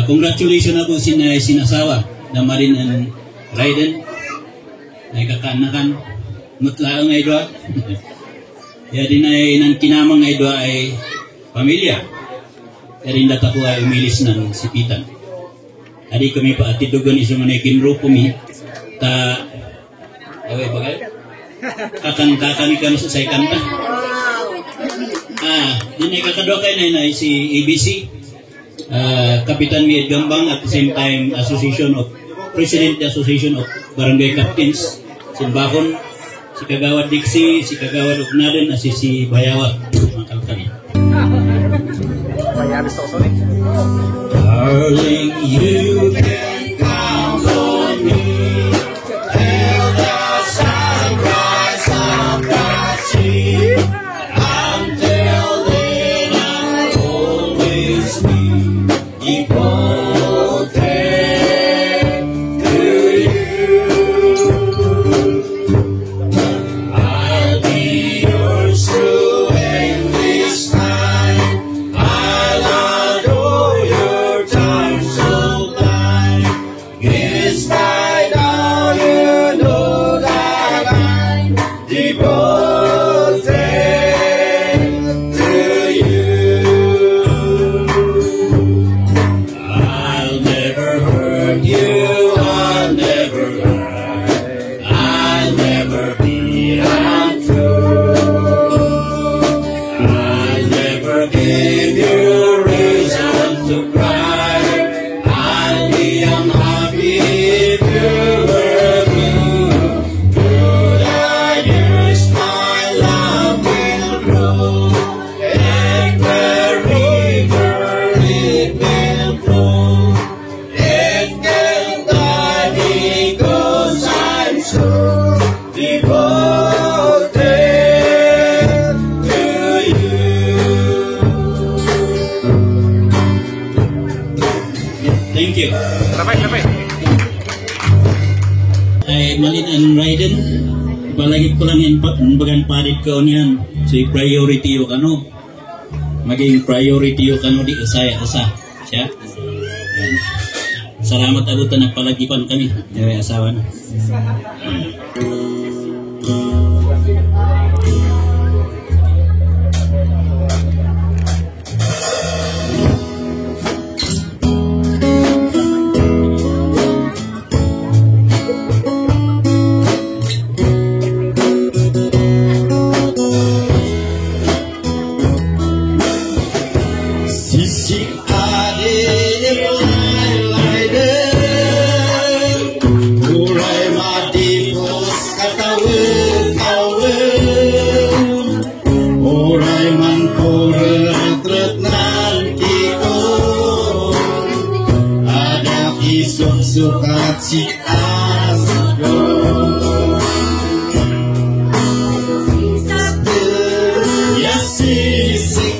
Congratulations ako sinasawa na Marin and Raiden ay kakanakan mutlaang ay doa ya din ay nang kinamang ay doa ay pamilya rin data ko ay umilis ng sipitan adi kami pa atidugan iso nga kinro kami ta away bagay kakang ikan sa say kanta din ay kakadwa kay na si ABC Kapitan Mied Gambang at the same time President Association of Barangay Captains Simbakon, si Kagawad Dixie, si Kagawad Ugnaden, at si Bayawat mga kalkani. Darling, you can count on me till the sunrise of the sea. Until then I'll always be devoted to you. I'll be yours through endless time. I'll adore your charms so blind. Despite all you know that I'm devoted to you. I'll never hurt you, I'll never lie, I'll never be untrue. I'll never give you reason to cry. I'll be unhappy if you were blue. Through the years my love will grow, and where river it will flow. It can die because I'm so devoted to you. Thank you. Ay Malin and Raiden, palagi ko lang yung bagan parit ko niyan. Si priority yung kano. Maging priority yung kano di usaya asa. Siya. Ayan. Salamat alutan nagpalagipan kami. Yung asawa na. Sisi ade Raiden, urai mati pos katawen, urai manporet retnan kiko, ada kisuk sukat si asgo. Ya sisi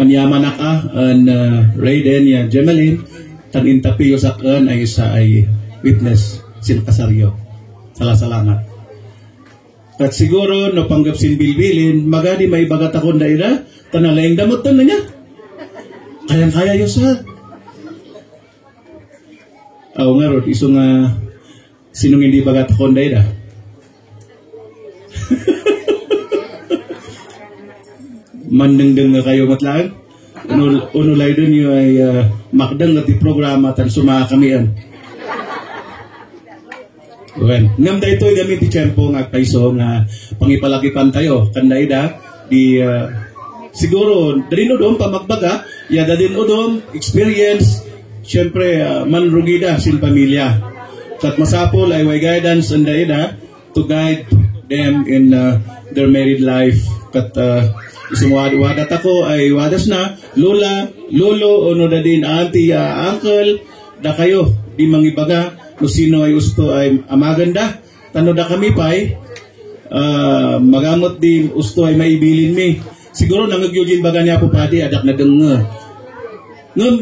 manyaman ka an Raiden ya Jemalin tan intapiyo sakan ay isa ay witness sin kasaryo. Salamat. At siguro no panggap sin bilbilin magadi may bagat akon daira tanalayang damot tan niya. Kayang-kaya yo sa. Aw nga rod iso nga sinong hindi bagat akon daira. Mandengdeng nga kayo matlaan. Uno lay dun yung ay makdang na ti programa tan suma kami yan. Well, ngam da ito gamit ti tiyempo nga paiso nga pangipalagipan tayo. Kanda ida, di siguro, dalin odom pamagbaga, ya dalin odom, experience, syempre manrugida sin pamilya. Kat masapol ay way guidance anda ida to guide them in their married life. Kat isang wadat ako ay wadas na lola, lolo, ono da din auntie, uncle, da kayo, di mangibaga, no sino ay gusto ay amaganda, tano da kami pa'y, magamot din gusto ay maibilin mi. Siguro nangagyugin baga niya po pati, adak na denga. Nung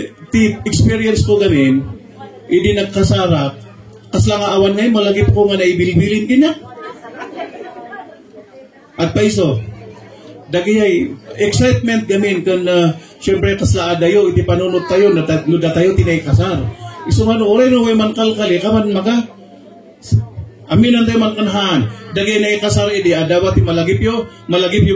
experience ko gamin, hindi nagkasarap, kasla nga awan ngayon, malagi po ko nga naibilbilin kina. At paiso, dagay excitement gamin kan syempre kasla adayo iti panunod tayo na tayo tinay kasar iso man oray no way man kalkali kaman maga aminan tayo man kanhan dagay na kasar idi adawat ti malagipyo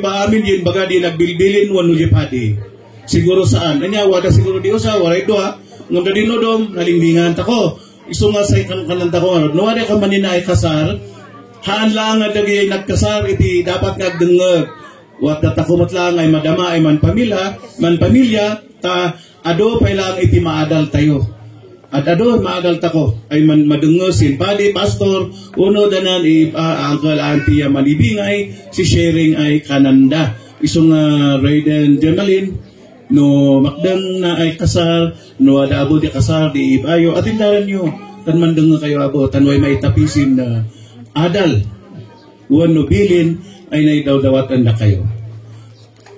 ba amin yin baga di nagbilbilin wano di pati siguro saan anya wada siguro di usa waray doa ngam dadi no dom nalingdingan tako iso nga say kananta ko no wada ka manina ay kasar haan lang nga dagay nagkasar iti dapat ngagdengeg wat datakumat lang ay madama ay man pamilya, ta ado pa lang iti maadal tayo. At ado maadal tako ay man madungosin padi pastor uno danan uncle auntie manibingay si sharing ay kananda. Isong Raiden Jemalin no makdang na ay kasar no adabo di kasar di ibayo at indaran nyo tan mandungo kayo abo tanway maitapisin na adal wan no bilin ay naidawdawatan na kayo.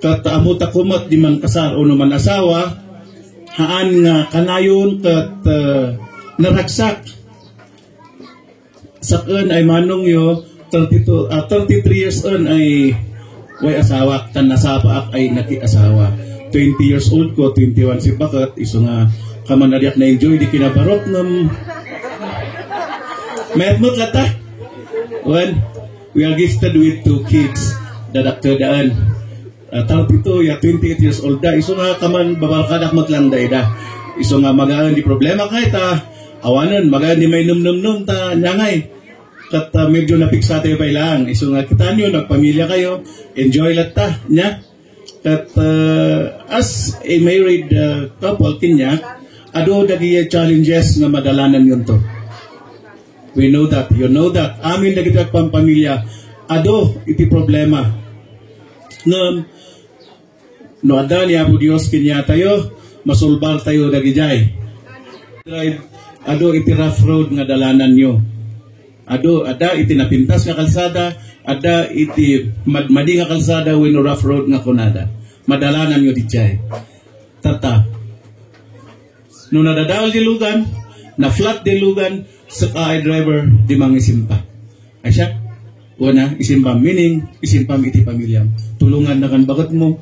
Kat amo takumat di man kasar o man asawa, haan nga kanayon kat naragsak. Sakan ay manong yo, 33 years on ay way asawa, tan nasapaak ay naki-asawa. 20 years old ko, 21 si Bakat, iso nga kamanadyak na enjoy di kinabarok ng mayatmot lata. When we are gifted with 2 kids, dadakto daan. Talpito ya 28 years old da. Iso nga kaman babalkadak matlang da ida. Iso nga magaan di problema kay ta. Awanon, magaan di may num-num-num ta nyangay. Kat medyo napiksa tayo pa ilang. Iso nga kita nyo, nagpamilya kayo. Enjoy lahat ta, nya. Kat as a married couple, kinya, ado dagi challenges nga madalanan yun to. We know that, you know that. Amin dagi pampamilya. Ado, iti problema. No ada niya po Diyos kinya tayo, masulbar tayo dagijay. Drive, ado iti rough road nga dalanan nyo. Ado, ada iti napintas nga kalsada, ada iti madmadi nga kalsada when rough road nga kunada. Madalanan nyo dijay. Tata. No nadadal di lugan, na flat di lugan, sa ay driver di mangisimpa. Ay siya, una, isimpam, meaning, isimpam iti pamilyam. Tulungan na kan bagat mo,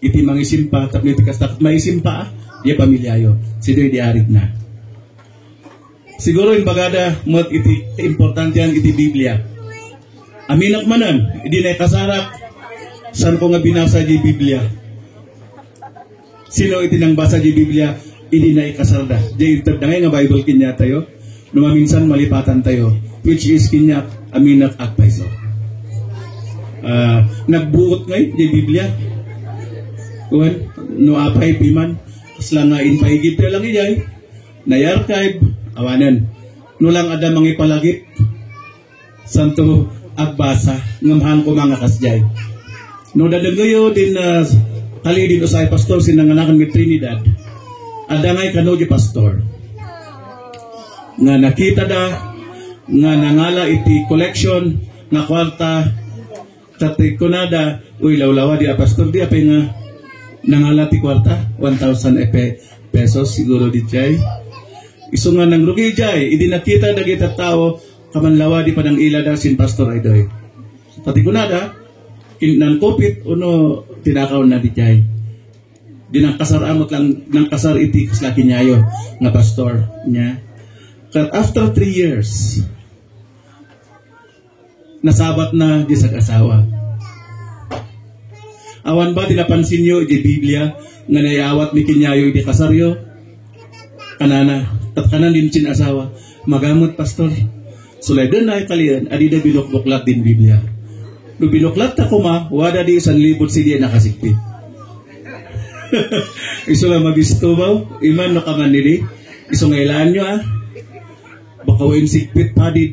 iti mangisimpa, tapos iti kastak, maisimpa, di pamilyayo. Sido'y diarit na. Siguro yung bagada, mat iti, importante yan iti Biblia. Aminak manan, hindi na kasarap, saan ko nga binasa di Biblia? Sino iti nang basa di Biblia? Hindi na ikasarda. Di ngay nga Bible kinya tayo, numaminsan malipatan tayo, which is kinya aminak at paiso. Nagbuot ngay di Biblia. Kuhan, no apay piman, kasla nga inpaigid ka lang iyay, na-archive, awanan. No lang ada mangipalagip, santo agbasa, ngamhan ko mga kasjay. No dadagayo din kali din usay pastor sinanganakan mit Trinidad. Ada ngay kano di pastor. Nga nakita da, nga nangala iti collection, nga kwarta, tatay kunada, uy lawlawa di pastor di apay nga, nangalati kwarta, 1,000 pesos siguro di jay. Iso nga nang rugi jay, idi nakita dagita tao, kamanlawa di pa ng ila da sin pastor ay doy. Pati ko na da, nang kopit, uno, tinakaw na di jay. Di nang kasar amot lang, nang kasar iti kaslaki niyayo, nga pastor niya. Kat after 3 years, nasabat na di sa asawa. Awan ba tinapansin nyo di Biblia nga nayawat mi kinyayo di kasaryo? Kanana, at kanan din sin asawa. Magamot pastor. Sulay doon na kalian, adi da bilok-buklat din Biblia. No binuklat ta kuma, wada di 1,000 sidiya nakasikpit. Iso lang magisto ba? Iman no kaman nili. Iso ngailan nyo baka wain sikpit pa di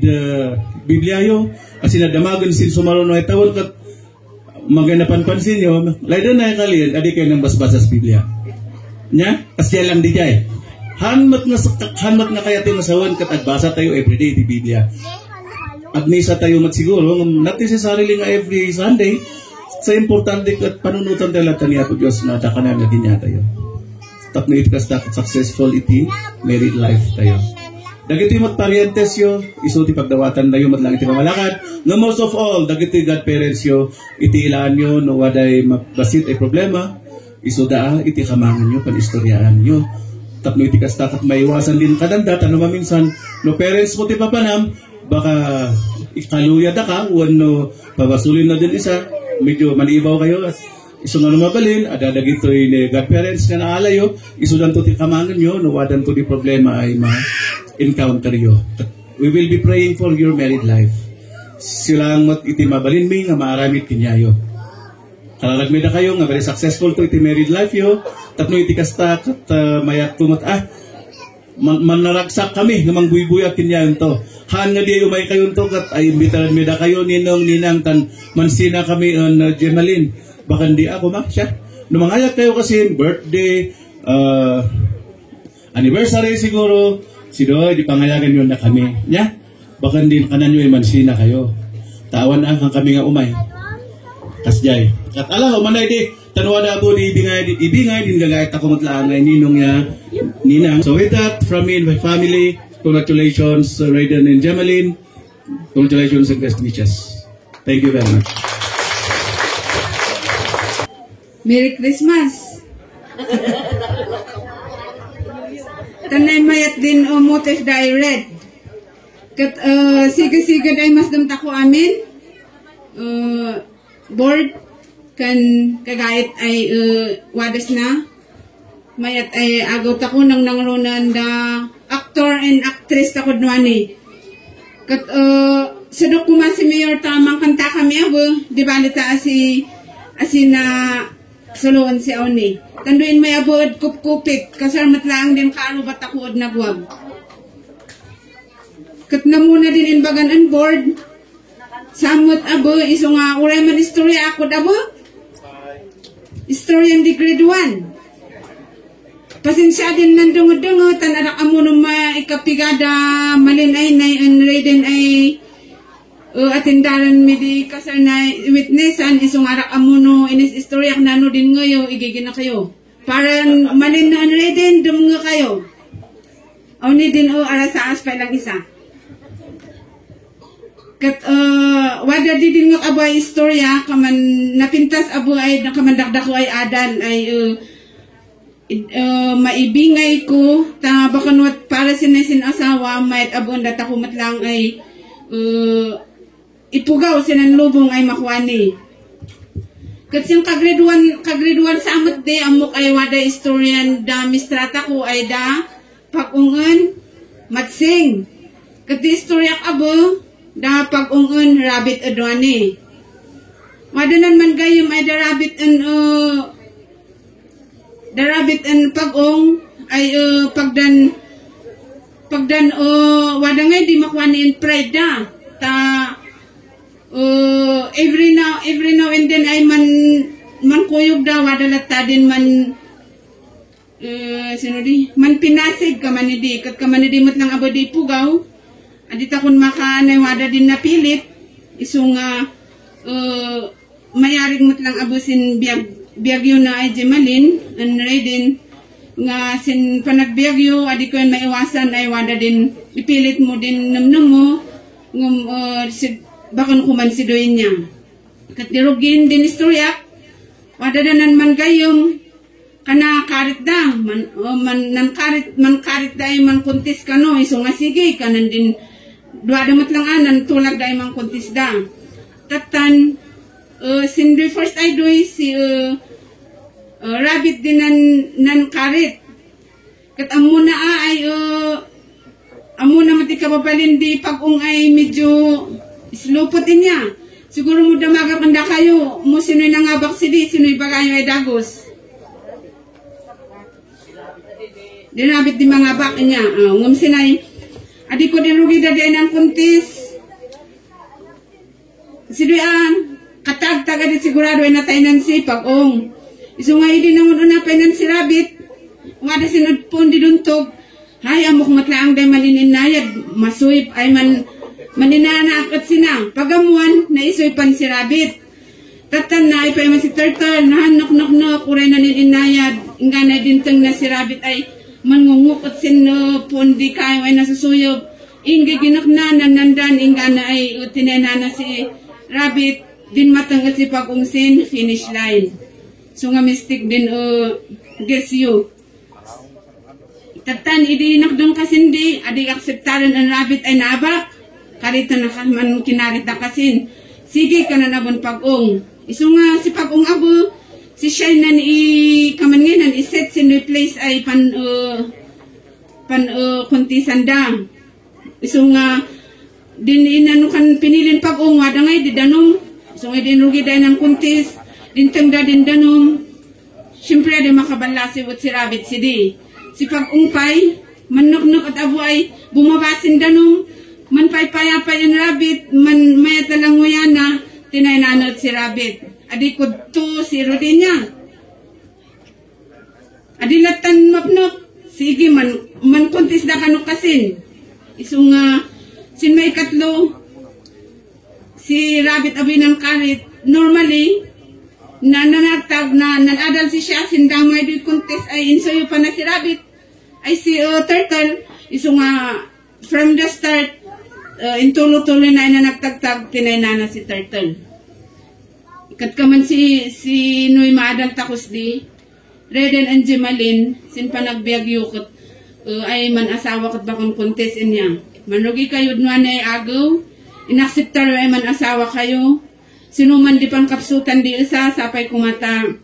Biblia yo. Kasi nadamagan sin sumaron ay tawon kat maganapan pansin nyo. Laidan na kalian, adi kayo ng basbasas Biblia. Nya? Kasi lang di jay. Hanmat nga kaya tayo masawan kat agbasa tayo everyday di Biblia. At misa tayo siguro, natin sa sarili nga every Sunday, sa importante at panunutan tayo lahat niya po Diyos na takanan na din niya tayo. Tap na itikas dapat successful iti married life tayo. Dagiti matparientes yo, iso ti pagdawatan tayo matlang iti mamalakad. No most of all, dagiti godparents yo, iti ilaan yo, no waday mabasit ay problema, iso daa iti kamangan yo, panistoryaan yo. Tap na itikas dapat maiwasan din kadandatan no maminsan, no parents mo ti papanam, baka ikaluya da ka, no pabasulin na din isa, medyo manibaw kayo at iso nga lumabalin, adadagito ni godparents nga naalayo, iso dan to ti kamangan nyo, no wadan to di problema ay ma-encounter yo. We will be praying for your married life. Silang mat iti mabalin mi nga maaramit kinyayo. Kalalagmay na kayo nga very successful to iti married life yo, tatno iti kastak at mayat tumat manaragsak kami nga mangbuybuy at kinyayon to. Han nga di umay kayo to kat ay imbitaran mi da kayo ninang tan mansina kami on Gemalin. Baka di ako siya. Numangayat kayo kasi birthday, anniversary siguro, sido di pangayagan yun na kami. Nya? Baka di kanan nyo mansina kayo. Tawan ang kami nga umay. Kasjay. At ala, umanay di, tanwada po di ibingay din gagayat ako matlaangay ninong ya, ninang. So with that, from me and my family, congratulations, Raiden and Gemalin. Congratulations and best wishes. Thank you very much. Merry Christmas! Tanay mayat din o motif da red. Kat siga-siga day mas damta ko amin. Board kan kagayat ay wadas na. Mayat ay agaw tako nang nangrunan da actor and actress tako dwani. Kat sadok kuman si Mayor tamang kanta kami abo. Di balita asin na suluan si Oni. Tanduin may abod kupkupit kasar matlaang din kaarubat ako od nagwag. Kat na muna din inbagan on board. Samot abo iso nga uray man istorya ako abo. Istorya di grade 1. Pasensya din nandungo-dungo tanarak amo nung maikapigada malin ay na Raiden ay atindaran mi di kasar na witnessan isong arak amuno inis istoryak na no din ngayo igigin na kayo para malin na Raiden dum nga kayo o ni din ara sa aspay lang isa kat wada di din nga abay istorya kaman napintas abo ay nakamandakdak ko ay adan ay maibingay ko ta bakanwat para sinasin asawa mayat abo nda ta matlang ay ipugaw sinanlubong ay makuani. Kasi yung ka-grade 1 sa amot de, amok ay wada historian da mistrata ko ay da pag-ungan matsing. Kasi istoryak abo da pag-ungan rabbit adwani. Wada man gayom ay da rabbit and pag-ung ay pagdan wada ngay di makuani in pride da. Ta every now and then ay man kuyog daw wadalat ta din man man pinasig ka man di kat ka man di mat lang abo di pugaw adita kun makanay wada din napilit isong mayarig mat lang abo sin biag biyagyo na ay Jemalin and Raiden nga sin panagbiagyo adi ko maiwasan ay wada din ipilit mo din namnam mo ngum bakon kuman si doin niya kat dirugin din istorya wada danan man gayong kana karit da man karit da ay man kuntis kano iso nga sige kanan din dua damat lang anan tulag da ay man kuntis da tatan sin first ay doy si rabbit din nan karit. Kat amo na ay amo na mati kababalin di pag-ung ay medyo islupot niya. Siguro mo damaga kanda kayo mo sinoy nangabak sidi sinoy bagayo ay dagos. Di rabbit di mangabak niya. Ngum sinay adi ko din rugi da din ang kuntis. Siduyan katag-tag adi sigurado ay nataynan si pag-ung. Iso nga hindi naman unapay nan si Rabbit. Nga da sinudpon di duntog. Hay, amok matlaang day manininayad. Masuip ay maninanaakot sina. Pagamuan, na isuipan si Rabbit. Tatan na ay pa man si Turtle. Nahanok-nok-nok, uray na nininayad. Nga na dintang na si Rabbit ay mangungukot sinupon di kayo ay nasusuyob. Inga ginakna nandan. Inga na ay tinenana si Rabbit. Din matangat si pag-ungsin, finish line. So nga mystic din guess you. Tatan idi nakdong kasindi adi akseptaran ang rabbit ay nabak. Karita na man kinarita kasin. Sige ka na nabon pag-ung. Iso nga si pag-ung abo si Shine nan kamanginan iset sin replace ay pan kuntisan da. Iso nga din inano kan pinilin pag-ung wada ngay di danong. So nga din rugi day ng kuntis. Dintang da din danom, siyempre di makabalasi wat si Rabbit sidi. Si pag-ungpay, manok-nok at abo ay bumabasin danom, man pay-payapay ang Rabbit, man mayat lang nguya na, tinaynanot si Rabbit. Adi ko to si Rodinya. Adi latan mapnok, sige man kuntis da kanok kasin. Isong sin may katlo, si Rabbit abi ng karit, normally, nanatag na nanadal si siya sindamay di kuntis ay insoyo pa na si Rabbit ay si Turtle iso nga from the start intulo-tuloy na nagtagtag tinaynana si Turtle kat kaman si Noy maadal takos di Raiden and Jemalin sin panagbiagyo kat ay man asawa kat bakon kuntis inya manugi kayo nuan ay agaw inakseptar ay man asawa kayo sino man di pang kapsutan di isa, sapay kumata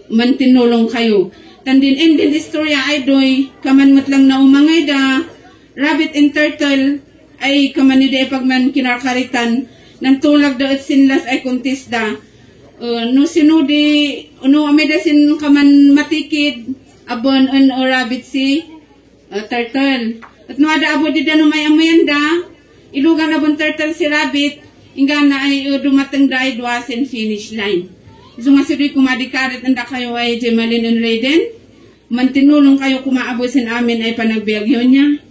mantinulong kayo. Tandin endin istorya ay doy, kaman matlang na umangay da, Rabbit and Turtle ay kaman ni de pagman kinakaritan, nang tulag da at sinlas ay kuntis da. No sino di, no ameda sin kaman matikid, abon o Rabbit si Turtle. At no ada abo di da no mayamayan da, ilugan abon Turtle si Rabbit, ingga na ay dumatang dahil duwasin finish line. So nga sidoy kumadikarit anda kayo ay Jemalin and Raiden. Mantinulong kayo kumaabusin amin ay panagbiagyo niya.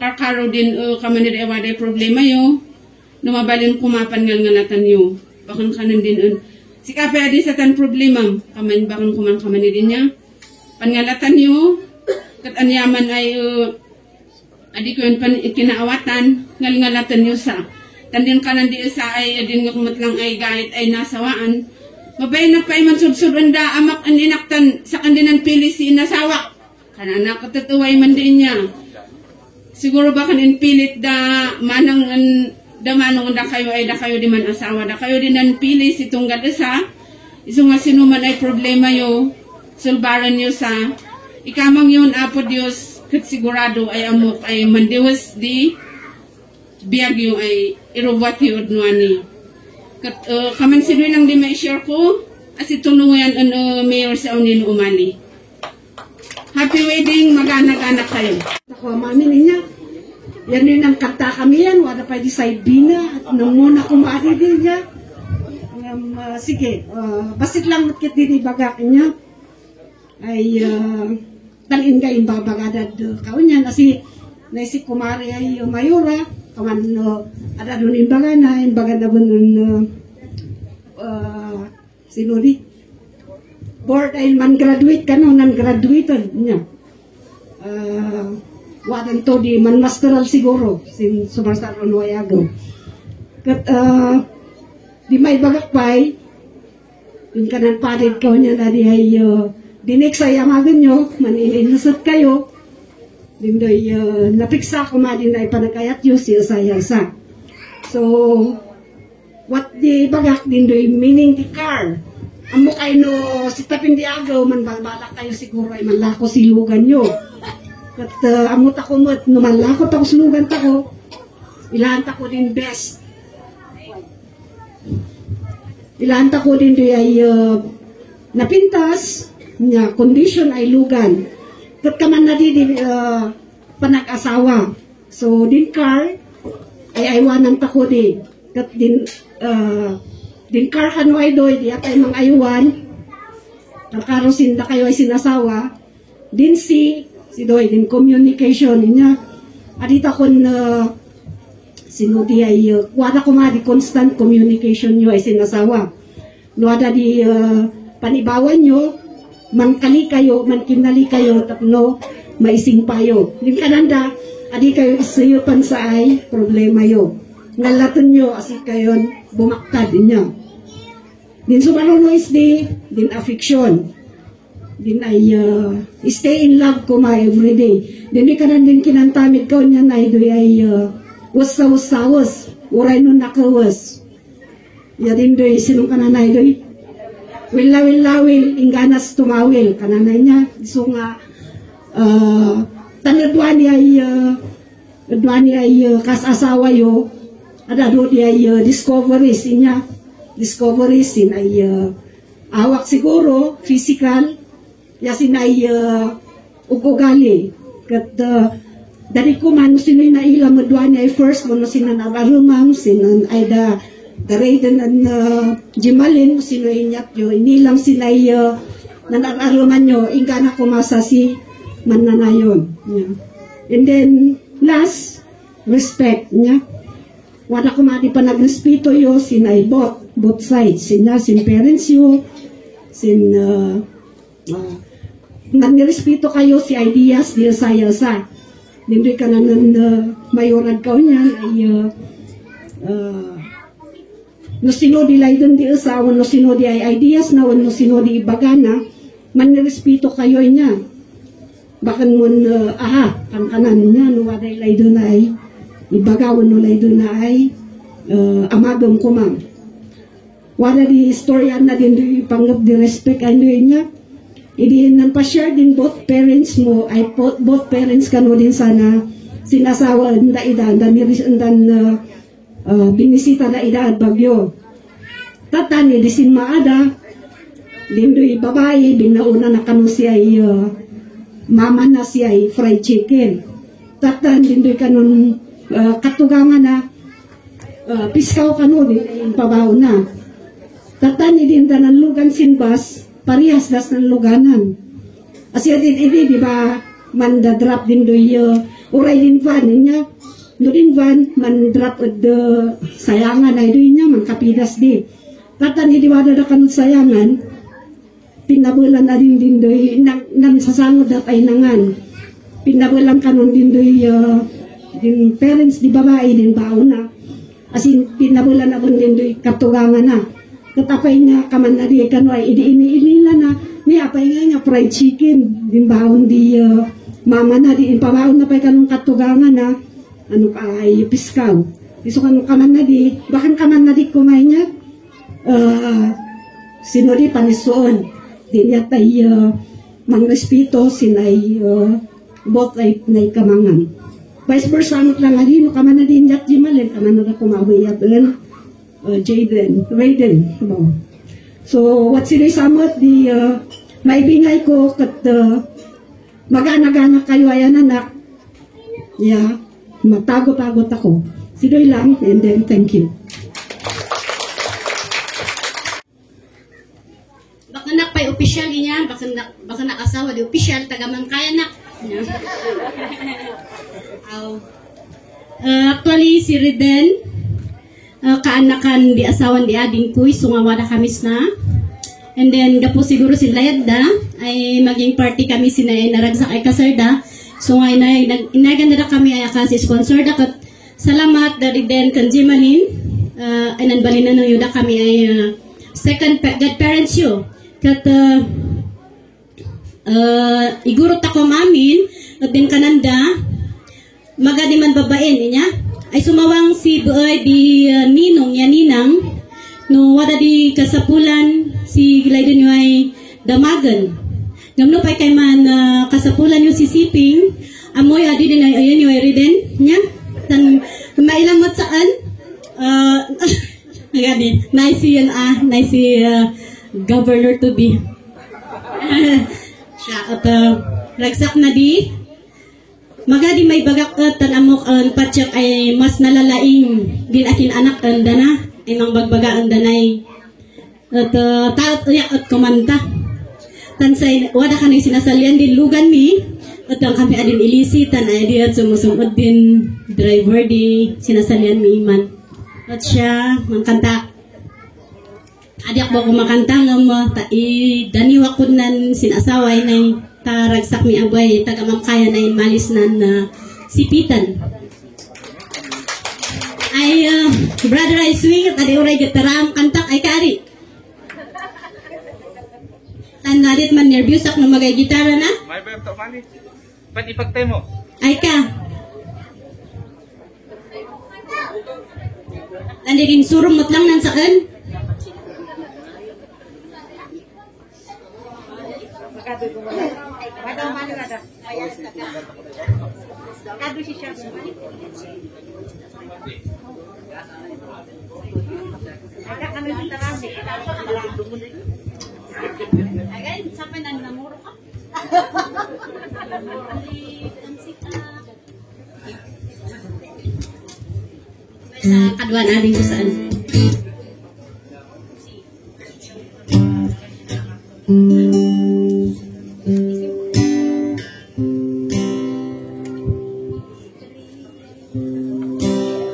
Kakaro din kamanid ay waday problema yo. Numabalin kumapan ngalngalatan yo. Bakang kanan din si kapay adi sa tan problema. Bakang kuman kamanid din niya. Pangalatan yo. Kat anyaman ay adi ko yun kinaawatan. Ngalngalatan yo sa tandin kanan di isa ay adin nga kumatlang ay gahit ay nasawaan. Mabay na pa man sudsud anda amak ang inaktan sa kandinan pili si inasawak. Kanana katatuway man din niya. Siguro ba kanin pilit da manang da manong da kayo ay da kayo di man asawa. Da kayo din ang pili si tunggal isa. Iso nga sino man ay problema yo. Sulbaran yo sa ikamang yun apo Diyos kat sigurado ay amok ay mandiwas di biagyo ay irobati udnuani. Kat kaman sidoy lang di ma-share ko as itulungan ang mayor sa unin umali. Happy wedding, magana-gana kayo. Ako mami niya. Yan din ang kanta kami yan, wala pa di side bina at namuna kumari din niya. Sige, basit lang matkit din ibagak niya. Ay talin ka imbabagadad kaunyan asi naisip kumari ay mayura kaman ada dun imbaga na bun Sino di? Board ay man graduate ka no, non-graduated niya. Wadan to di man masteral siguro, sin sumasaron wayago. Kat, di may bagakpay, yung kanan parid ko niya na di ay dinig sa yamagan nyo, maninasat kayo, dindoy napiksa ko ma din ay panagkayat yun siya sa. So, what di bagak dindoy meaning the car. Amo kayo no, si tapin di agaw, man balbalak kayo siguro ay manlako silugan nyo. At amo tako mo, no manlako tako silugan tako, ilahan tako din best. Ilahan tako din di ay napintas, nya condition ay lugan. Kat kaman na di panag-asawa. So, din car, ay aywanan tako di. Kat din, din car kanway doy, di atay mga aywan. Nakarosin na kayo ay sinasawa. Din si doy, din communication niya. Adita kon sino di ay, wada ko di constant communication nyo ay sinasawa. Wada di panibawan nyo, man kali kayo, man kinali kayo, tapno, maising payo. Din kananda, adi kayo isayupan sa ay problema yo. Ngalaton nyo, asik kayo, bumaktad niya. Din sumaruno is din affection. Din ay stay in love ko ma everyday. Din di kanan din kinantamid ko niya na ito ay was-was-was. Uray nun nakawas. Ya din doy, sinong kananay doy? Will-will, ingganas tumawil. Kananay niya. So nga, tanadwa niya ay kasasawa yo. Ada do di ay discoveries niya. Discoveries sin ay awak siguro, physical, yasin ay ugali. Kat dari ko man sino na ilang madwan ay first mo sino na arumang sino ay the raiden and jimalin sino inyat yo inilang sinay nanararuman nyo ingka na kumasa si mananayon. Yeah. And then last, respect niya. Wala ko mati pa nagrespeto yo sinay both sides. Sin parents yo, sin nagrespeto kayo si ideas di saya sa. Hindi ka na mayorad ka niya ay no sino di laydon di asawa, no sino di ay ideas na, no sino di ibagana, man respeto kayo niya. Bakan mo kan kanan niya, no waday laydon ay ibagawan no laydon na ay amagam ko ma'am. Wala di istorya na din di panggap di respect ano niya. Idi nan pa-share din both parents mo ay both parents kano din sana sinasawa nda ida dan binisita na ida at bagyo. Tatani di sin maada dindoy babae binauna na kanu siya ay mama na siya ay fried chicken. Tatan dindoy kanon katugangan na piskaw kanu din pabaw na. Tatani din danan lugan sinbas parehas das ng luganan. Asya din di ba man da drop din doy uray din van niya. Do din van man drop od sayangan ay doy niya man kapidas di. Tatan di wada da kanut sayangan pinabulan na din doy nan sasangod dat ay nangan. Pinabulan kanon din doy din parents di babae din bauna. Asin pinabulan na din doy katugangan na. Katapay nga kaman na di kano ay ini-inila na ni apay nga fried chicken din baon di mama na di pabaon na pay kanong katugangan na ano ka ay piskaw iso kanong kaman na di bakan kaman na di kumay niya sino di panisuon di niya tay mangrespeto sinay both ay nay kamangan vice versa lang nga di no kaman na di niya jimalin kaman na kumawiyat Raiden. No. So, what sila samot, di maibingay ko kat mag-anak-anak kayo ayan anak. Yeah, magtagot-tagot ako. Sidoy lang, and then thank you. Baka nak pa'y opisyal niya, baka nakasawa, di opisyal, tagaman kaya nak. Actually, si Riden, kaanakan di asawan di ading kuy sungawada kamis na And then, gapo siguro si Layadda, ay maging party kami naragsak ay kasarda. So, ngay inaganda kami ay kasi sponsor da kat salamat dari den kan Jimalin. Ay nanbalin na yuda kami ay second godparents yo. Kat igurot ako mamin at din kananda magadi man babaen niya ay sumawang si Boy di ninong ya ninang no wada di kasapulan si Glayden yu ay damagan ngamno pa kay man kasapulan yu si Siping amoy adi din ay ayun yu ay riden nya tan mailamot saan agadi nice yan nice governor to be siya at ragsak na di magadi may bagak tan amok ang patsak ay mas nalalaing din akin anak ang dana ay mang bagbaga ang danay at taot uyak at kumanta tan say wada kanay sinasalian din lugan mi at ang kami adin ilisitan ay di at sumusumod din driver di sinasalian mi iman at siya mangkanta adiak ba ko makanta nga mo daniwa ko nan sinasaway na taragsak mi abay tagamangkaya na malis nan sipitan ay brother ay swing at adi oray gitaram kantak ay kari tan nadit man nervyos ak na magay gitara na may bayam to mani pati ipagtay mo ay ka andi din surumot lang nan saan sampai na namuro ka. Sa kadwa na din ko saan.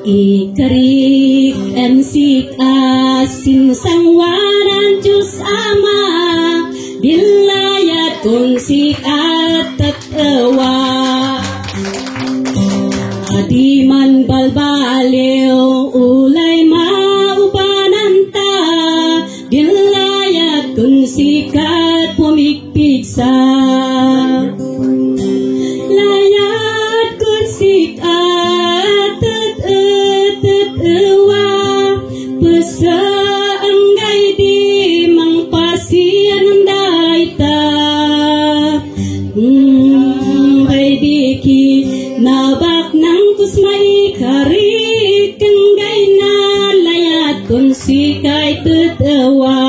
Ikarik ensik asin sangwaran Diyos Ama dilayat kunsik at tatawa adiman balbaliw ulay maubananta dilayat kunsik at pumikpigsa layat kunsik at tatawa pasaanggay di mang pasian daita baydiki nabak nang kusmay karik kanggay na layat kunsikay tatawa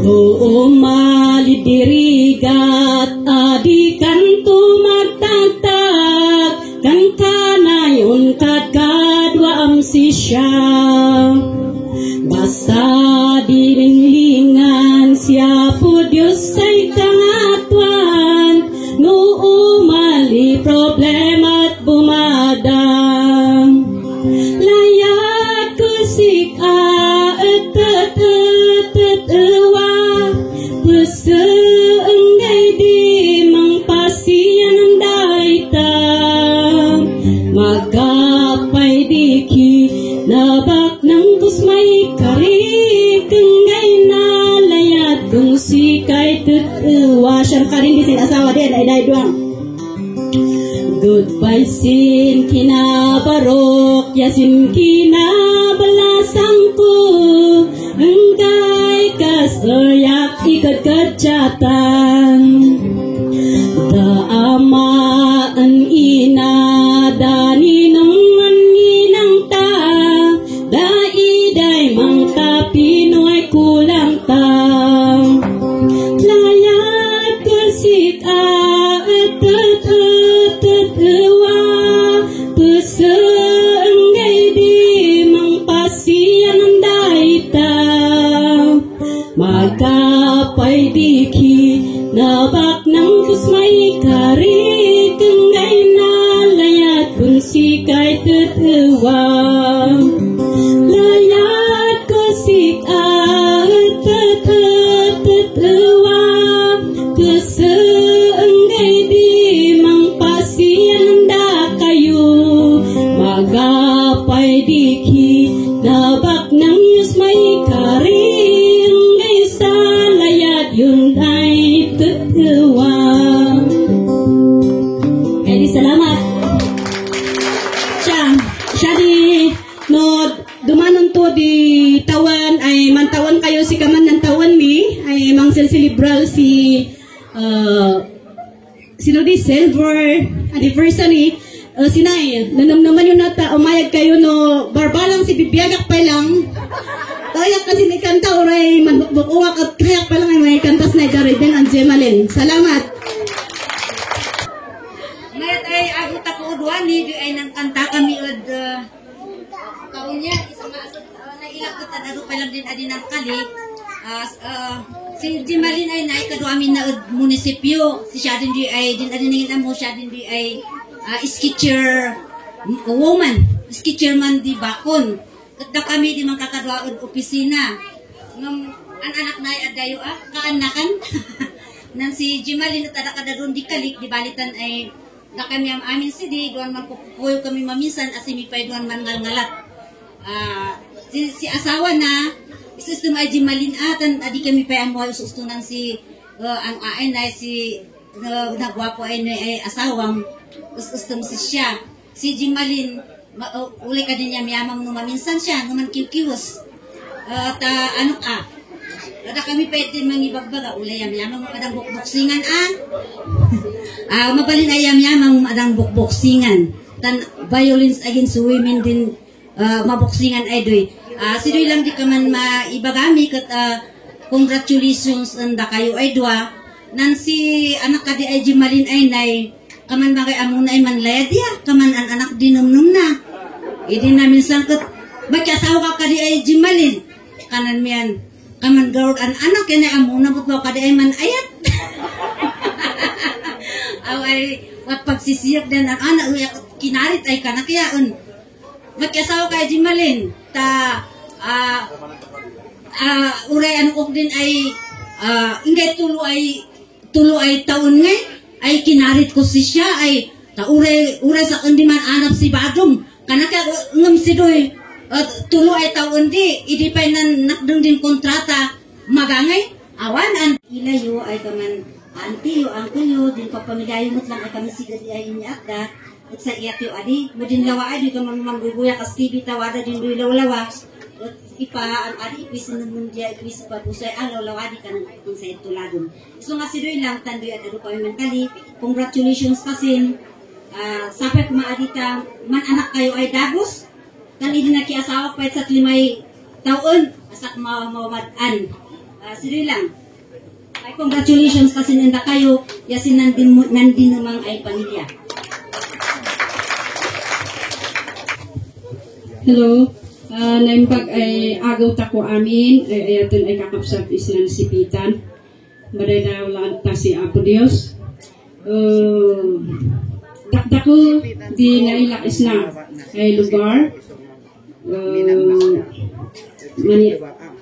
buo malidirigat adikan tumagtagtag kan kanayon kadwa si siya basta dilinglingan siya po Diyos ay kangatuan no umali problema at bumadang layat kusik at tatawa pasaanggay di mang pasiyan ang daita magapay diki nabak ng kusmay karik ngay na layat kung sikay tatawa siyang karin di sin asawa din ay dayduang goodbye sin kinabarok yasin kinabalasang ko hanggang kasayak ikagkatsatan daamaan ina dani naman inang ta daiday mang ta Pinoy kulang ta layat kusik at tatawa pasaanggay di mang pasiyan ang daita magkapay diki nabak ng kusmay karik ngay na layat kunsikay tatawa layat kusik at celebral si sino di silver anniversary. Sinay, nanamnaman yun nata, umayag kayo no, barbalang si bibiyagak pa lang. Kayak kasi may kanta, oray, manbukbukuwak at kayak pa lang ay may kantas na Gariden and Jemalin. Salamat! Mayat ay agot ako udwan, di ay nang kanta kami ud kaunya, isang nailakutan ado pa lang din adi ng kali. Si Jemalin ay naikado amin na ud munisipyo, si siya din di ay, din adi nangin amo, siya din di ay skitcher woman, skitcher man di bakon. At na kami di magkakadwaod opisina. Ang anak na ay adayo kaanakan. Nang si Jemalin at adakada doon di kalik, di balitan ay na kami ang amin si di, doon man kukuyo kami mamisan, asimipay doon man ngalngalat. Si asawa na, isustum ay Jemalin atan, adi kami pa ang mga isustum ng si, ang ain ay si, nagwapo ay asawang, ustum si siya. Si Jemalin, uli ka din niya miyamang numaminsan siya, numan kikiwas. Kada kami pwede mangibagbaga, uli yamyamang madang bukbuksingan mabalin ay yamyamang madang bukbuksingan. Tan violence against women din mabuksingan ay doy. Sidoy lang di ka man maibagami kat congratulations anda kayo ay dua. Nan si anak ka di ay Jemalin ay nay, kaman bagay amuna ay manlayad ya, kaman an anak dinumnum na. Idi namin sangkot, magkasawa ka di ay Jemalin. Kanan miyan, kaman gawad an anak, yan ay amuna butbaw ka di ay man ayat. Aw ay, wat pagsisiyag din ang anak, kinarit ay kanakyaon. Magkasawa ka ay Jemalin, uray anong din ay, ingay tulo ay taon ngay, ay kinarit ko si siya, ay, uray sa kundi man anak si Badong, kanaka ngam si doy, tulo ay taon di, idi pa nakdung din kontrata, magangay, awan, an ilayo ay kaman, auntie yo, uncle yo, din papamigayumot lang ay kami sigad ay iniakda, at sa iyat yo adi, mo din lawa ay, di ka mamangguguya, kas TV tawada din doy lawa, at ipa, ang adi, ipis na naman diya, ipis pa po sa'y alaw, lawa di ka nang sa ituladon. So nga si doy lang, tandoy at ado kami mentali, congratulations kasin, sapat maadita, man anak kayo ay dagos, kan hindi na kiasawa pa sa 5 taon, asak mawamadan. Siri lang. Ay congratulations kasi nanda kayo, yasin nandin namang ay pamilya. Hello. Naimpag ay agaw tako amin, ay ayaton ay kakapsap islang sipitan. Maday daw lang ta si Apo Dios. Dakdako di nailakis na ay lugar.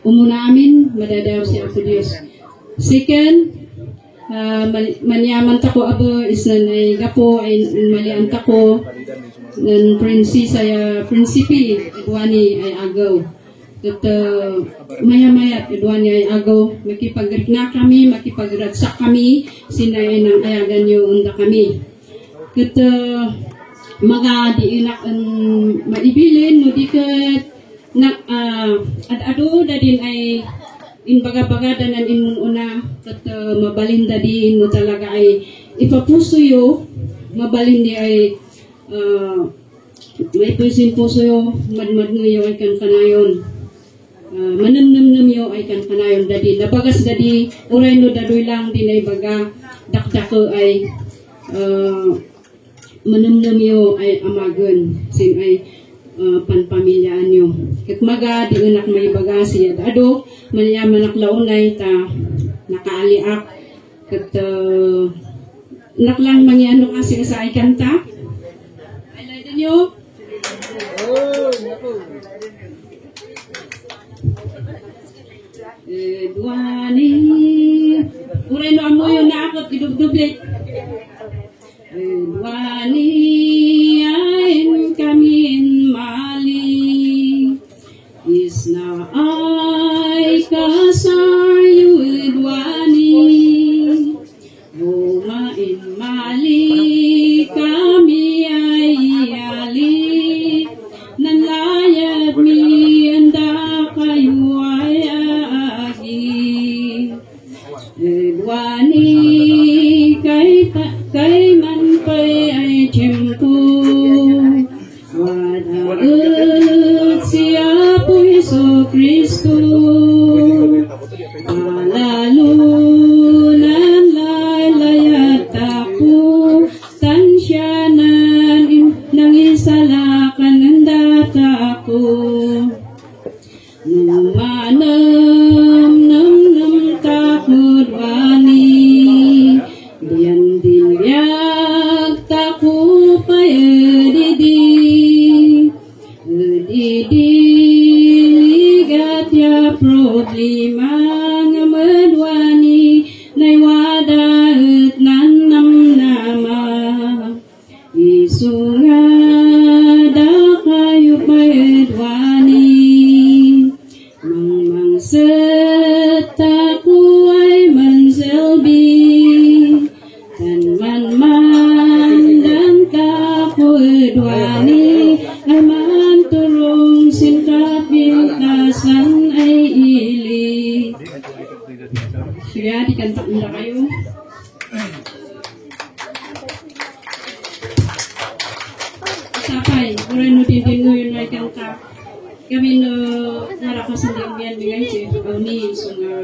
Umuna amin, madadaw si Apo Dios. Second, manyaman tako abo is nanay gapo ay malian tako ng prinsipi idwani ay agaw. At maya-maya idwani ay agaw, makipagritna kami, makipagratsak kami, sinay ng ayagan nyo unda kami. At mga diinak ang maibilin, no di kat ad-ado da din ay inbaga-baga danan imun una kat mabalinda din mo talaga ay ipapuso yo, mabalin di ay may puso yo, madmad yo ay kan kanayon. Manamnam yo ay kan kanayon dadi. Nabagas dadi, uray no dadoy lang din ay baga, dakdako ay manamnam yo ay amagon. Sin ay panpamilyaan nyo. Kat maga, di unak may baga siya. Ado, manyaman launay ta nakaaliak. Kat naklang mangyano kasi sa ay kanta. Ay laida nyo. Edwani. Uray no amo yung naakot, idubdublit. Edwani ain kamin mali is na ay kasayu Edwani bumain mali kami ay ali nanlayag mi anda kayo ay agi Edwani kay man pay ay tempo wadaut siya po Heso Kristo alalunan lalayat ako tansyanan nang isalakan ng data ko numanam nam takmod wani diyan dilyag taku pay edidi ligat ya problema nga madwani nay wadaut nanam nama isunga da kayo pay edwani mang seta ku ay manselbi kan man dan ka ku edwani ay man tulong singkat bintasan ay ili. Sige, dikanta nila kayo. Sapay, uray no din yun ay kanta. Kami no narakasan din yan bigay si Pauni so nga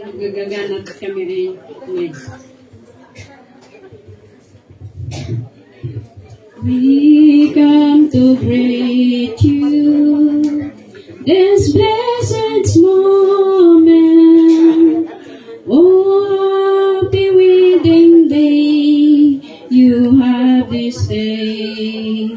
nagagaganat kami ay ngayon. We come to greet you this blessed moment. Oh, happy wedding day you have this day.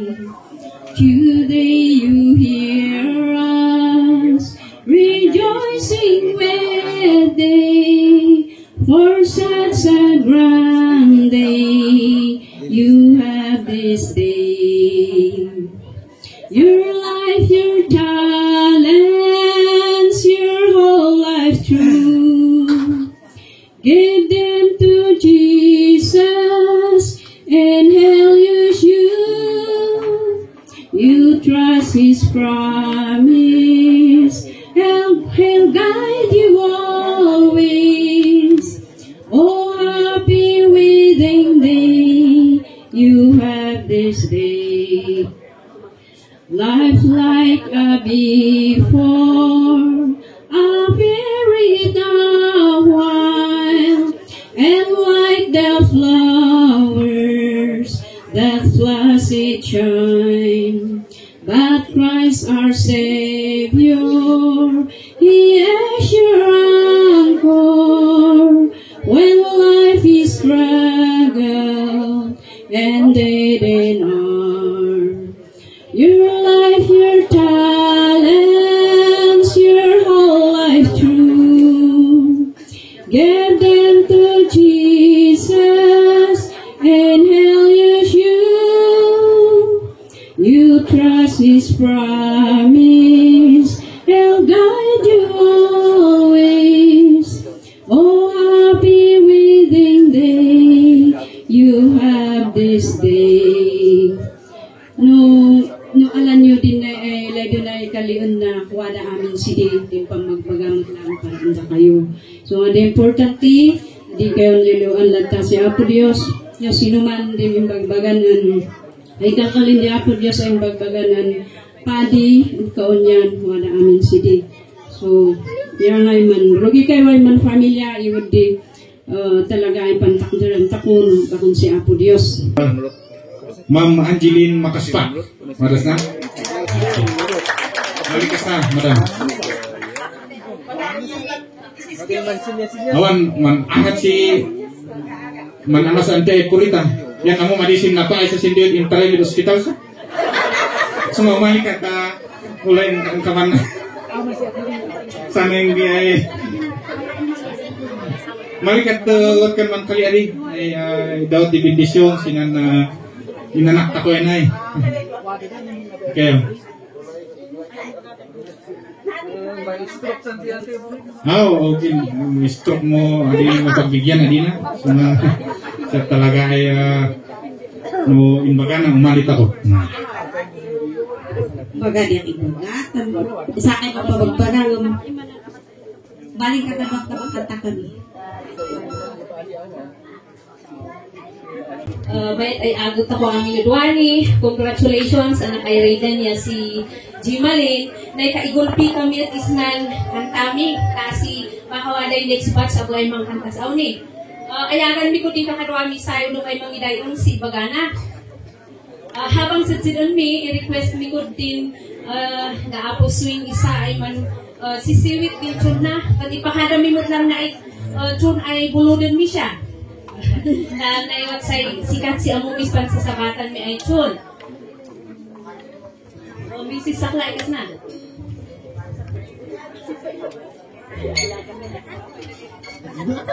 Today you hear us rejoicing with day for such a grand day you have this day. Your life, your talents, your whole life true. Give them to Jesus and He'll use you. You trust His promise, He'll guide you always. Oh, happy wedding day you have this day. Life like a before, a buried a while, and like the flowers that flaccid shine. But Christ our Savior, He is your anchor when life is struggle and dead in arm. Your life, your talents, your whole life true. Give them to Jesus and He'll use you. You trust His promise, He'll guide you always. Oh, happy wedding day you have this day. No alam nyo din na lado na kaliun na wala amin si din pang magpagamot lang para anda kayo. So the importante di kayo liluan lanta si Apo Dios ya sino man din yung bagbaganan ay kakalin di Apo Dios ay bagbaganan padi kaon yan wala amin si di. So yan ay man rugi kayo ay man pamilya iwad di talaga ay pantakdaran takon bakon si Apo Dios. Ma'am Angeline Makaspa. Maras na? Malikas na, madam. Awan, angat si anas ante kurita. Yan amo madisin na pa ay sa Sindil Integrated Hospital sa. Sumamay ka ta ulay ang kaman. Sana yung ay malikat wat kan man kali ari ay daw di bendisyon sinan inanak ako yan ay. Okay. Okay. Stroke mo, adi mo pagbigyan, adi na. Sa talaga ay no imbaga na umalit ako. Baga diyan ibugatan. Sa akin mapabagbarang balik ka kadwang kanta kami. Bayat ay agot ako ang Yudwani. Congratulations anak ay Raiden niya si Jimalin. Na ikaigulpi kami at isnan kantami. Kasi makawaday next batch abo ay mga kantas ni. Ayagan mi ko din kakadwami sayo nung ay mangidayong si Bagana. Habang sa sidon mi, i-request mi ko din naapo swing isa ay man sisiwit din chun na. Pag ipakadami mo lang na ay chun ay buludin mi siya. Na naiwat sa sikat si Amumis pan sa sabatan mi ay chun. Mrs. Saklay kas na.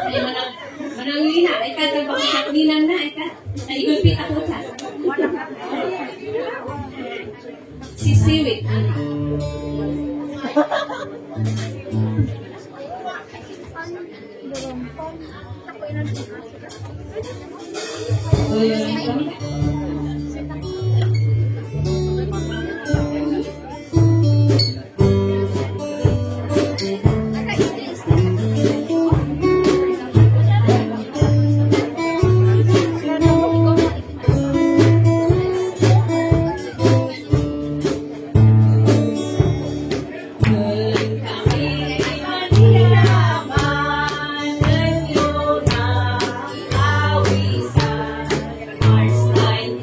Ay manang lina ay ka tagbaksak ninan na ay ka. Ay igulpit ako sa. Sisiwit. March 9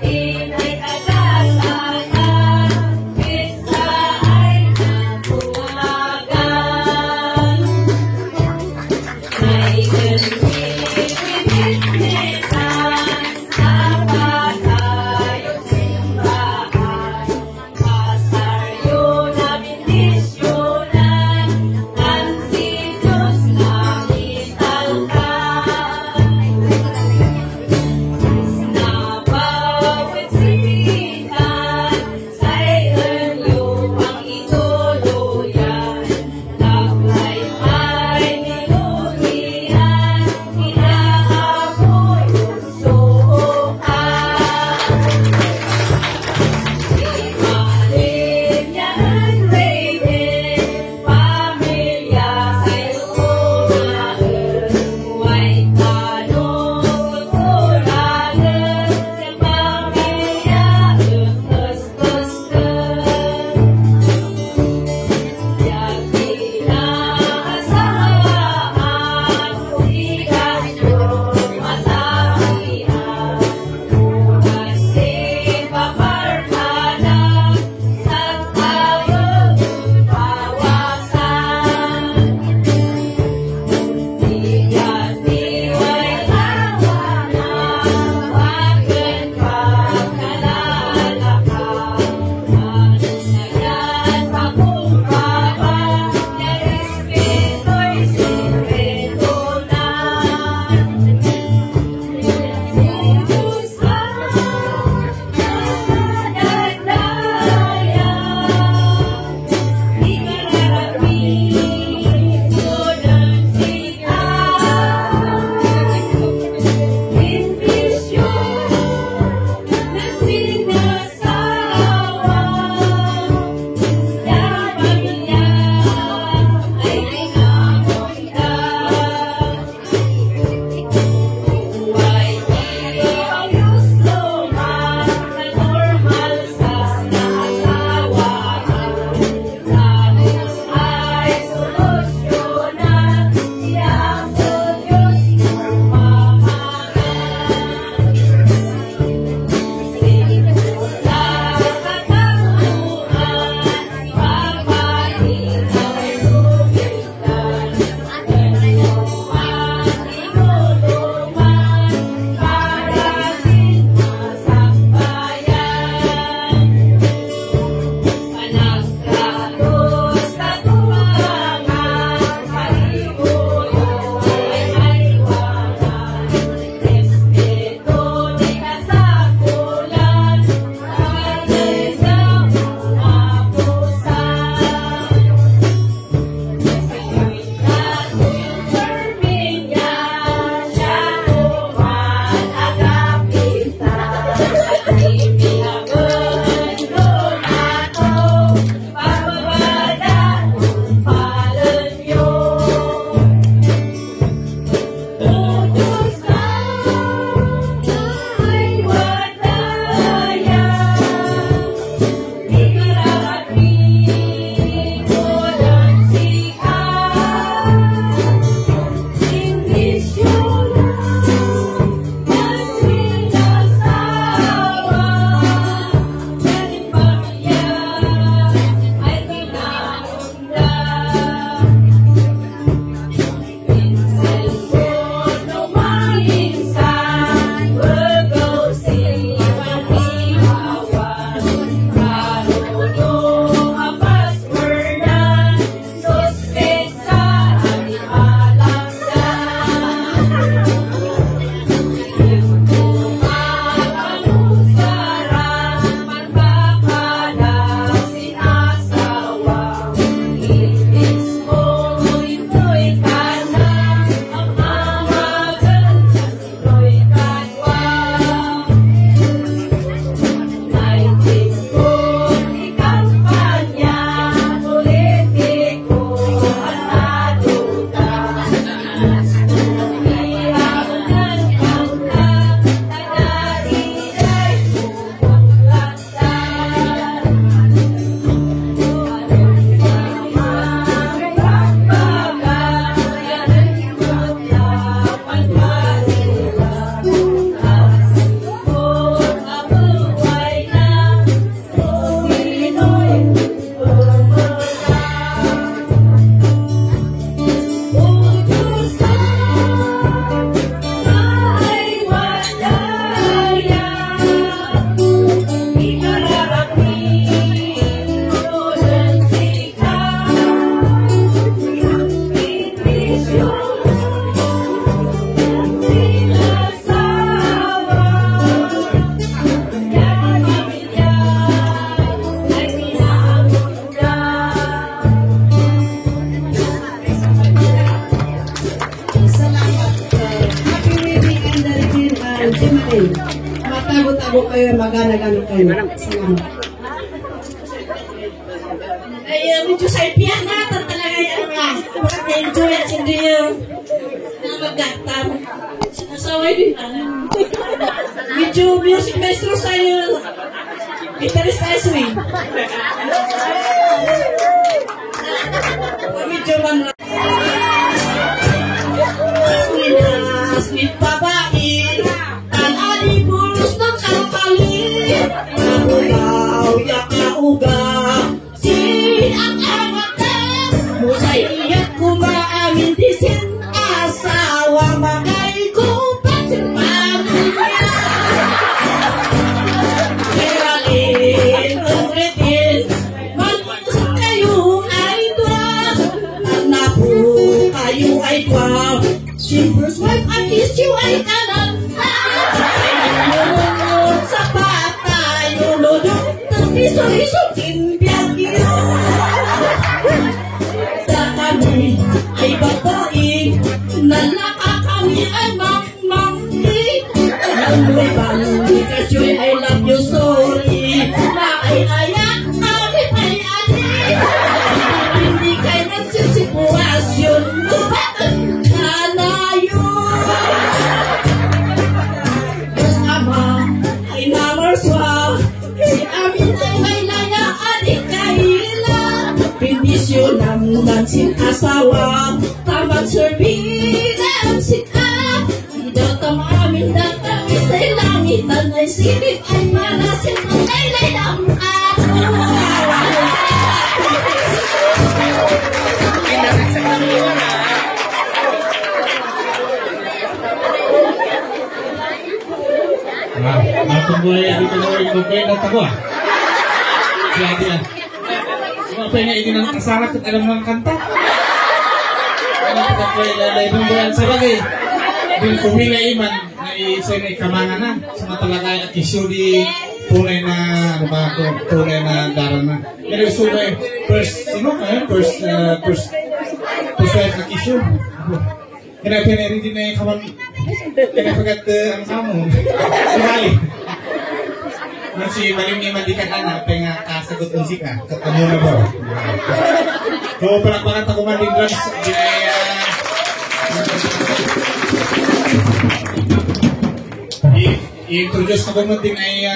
tago kayo, magana-gana kayo. Salamat. Ay, medyo sa ipiyan natin talaga yung enjoy at hindi yung namagatang. Sinasaway din ano. Medyo music maestro sa'yo. Guitarist tayo swing. Medyo man lang. Sweet babae, alali pulos ng kapali, nabulaw yakauga, si ang amata, musay iyak kumaamin disin, asawa magay kumpatin pamilya. Geraldine, Ungretin, malusok kayo ay tuwag, napo kayo ay tuwag, Simper's wife, I kiss you, ay kanan. Sa patay, ulodong, tapiso-iso, timbiyag iyo. Sa kami ay babae, nalaka kami ay mang-mangli. Amoy bangli, kasi I love you, sorry. Na ay ayak, kami ay adi. Hindi kayo nagsisituasyon, lubatan ka na yun. Diyos Ama, ay namarswa, si amin ay may laya, adik kahila. Bendisyon naman sin asawa, tamang serbinan sika. Tidak tamamin na kami sa langit, ay silip ay manasin, ay layang ako. Natunggu ya di pegawai komplain datang gua. Jadi ya. Apa yang ingin kesana ke dalam kanta? Kalau kita play dari pembuat sebagai bin kumina iman na sini kamangana sama talaga isu di tunay na tunay na darana. Jadi sudah first na isu. Kenapa ini din kawan kenapa kata ang kamu kembali masih maling ni mandikan anak pengen kasagot musika ketemu na ba so palakpakan ako man din drums i-introduce ako mo din ay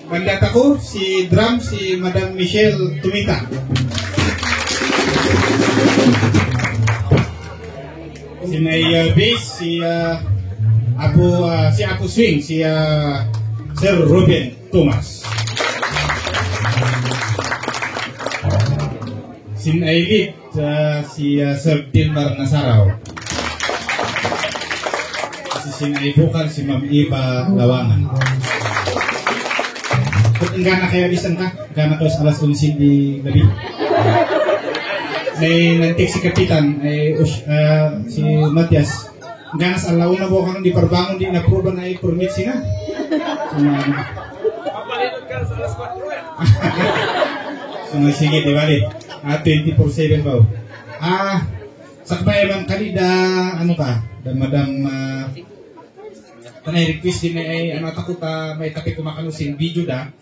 bandata ko si drum si Madam Michelle Tumita. Si may bass si Apo Swing si Sir Ruben Thomas. Si may lead si Sir Dilmar Nasaraw. Si may vocal si Ma'am Eva Lawangan. Kung gana kayo bisan ka, gana kayo sa alas 11 di gabi. May nantik si Kapitan ay si Matias ganas alaw na po kang di parbangon di na-approve na i-permit sina so sige di bali 24/7 ba sakbay man kanida ano ka dan Madam tanay request din ay ano takot may tapi kumakanusin video da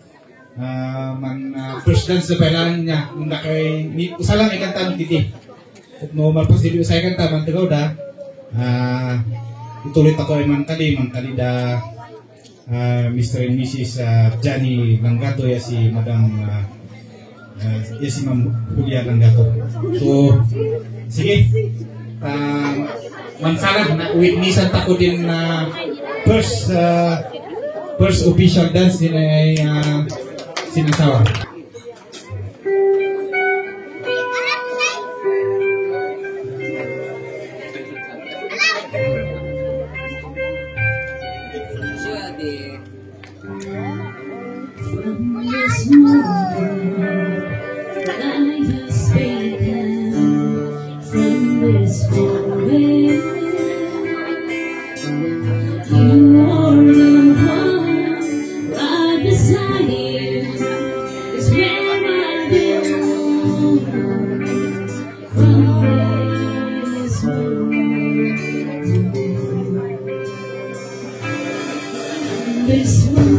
first dance sa pailan niya nung kay usa lang ikanta ng titi at normal pa sila sa ikanta man tagaw da ituloy ako ay man kali da Mr. and Mrs. Johnny Langato ya si Madam ya si Ma'am Julia Langato so sige mansala na witnessan tako din na first official dance din ay sinasawa. This one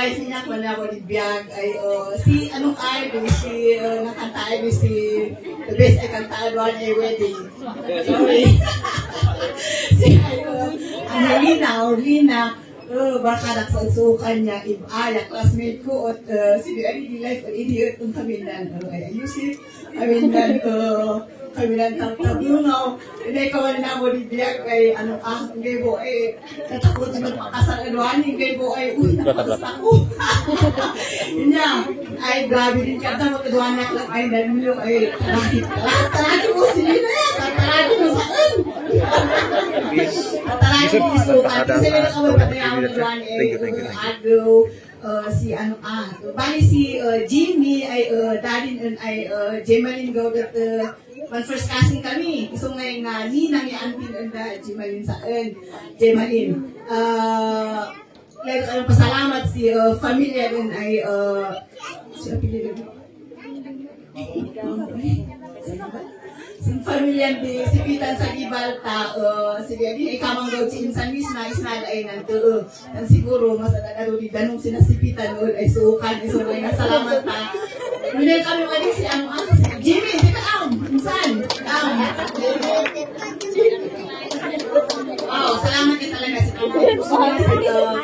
guys, inak man ako ni Biag ay si anong ay si nakanta ay si the best ay kanta doon ay wedding. Sorry. Si Orlina, baka naksansukan niya ibaya classmate ko at si Di Life at idiot kung kami nan ay ayusin. Kami nan tablungaw. Hindi ka man na mo ni Biag ay ano ngay bo ay natakot na magpakasal aduanin ngay bo ay napakas ako. Yun niya, ay grabe din ka na magkaduanak lang ay nanilo ay taraki mo sila na yan, taraki mo saan. Taraki mo isukan. Kasi nila ka magpatayaw na duan ay agaw si ano bali si Jimmy ay dadin ay Jemalyn Gaudat man first casting kami. Iso ngayon nga ninang ni Antin and Jemalyn saan. Jemalyn. Pasalamat si familia din ay si apelido si familia din si Pitan sa Gibalta si Biadin ay kamang daw si Insan Luis na isnada ay nanto dan siguro mas nadaruri danong sina si Pitan ay suukan iso ngayon salamat ta Minay kami kani si Jimmy Insan salamat din talaga sa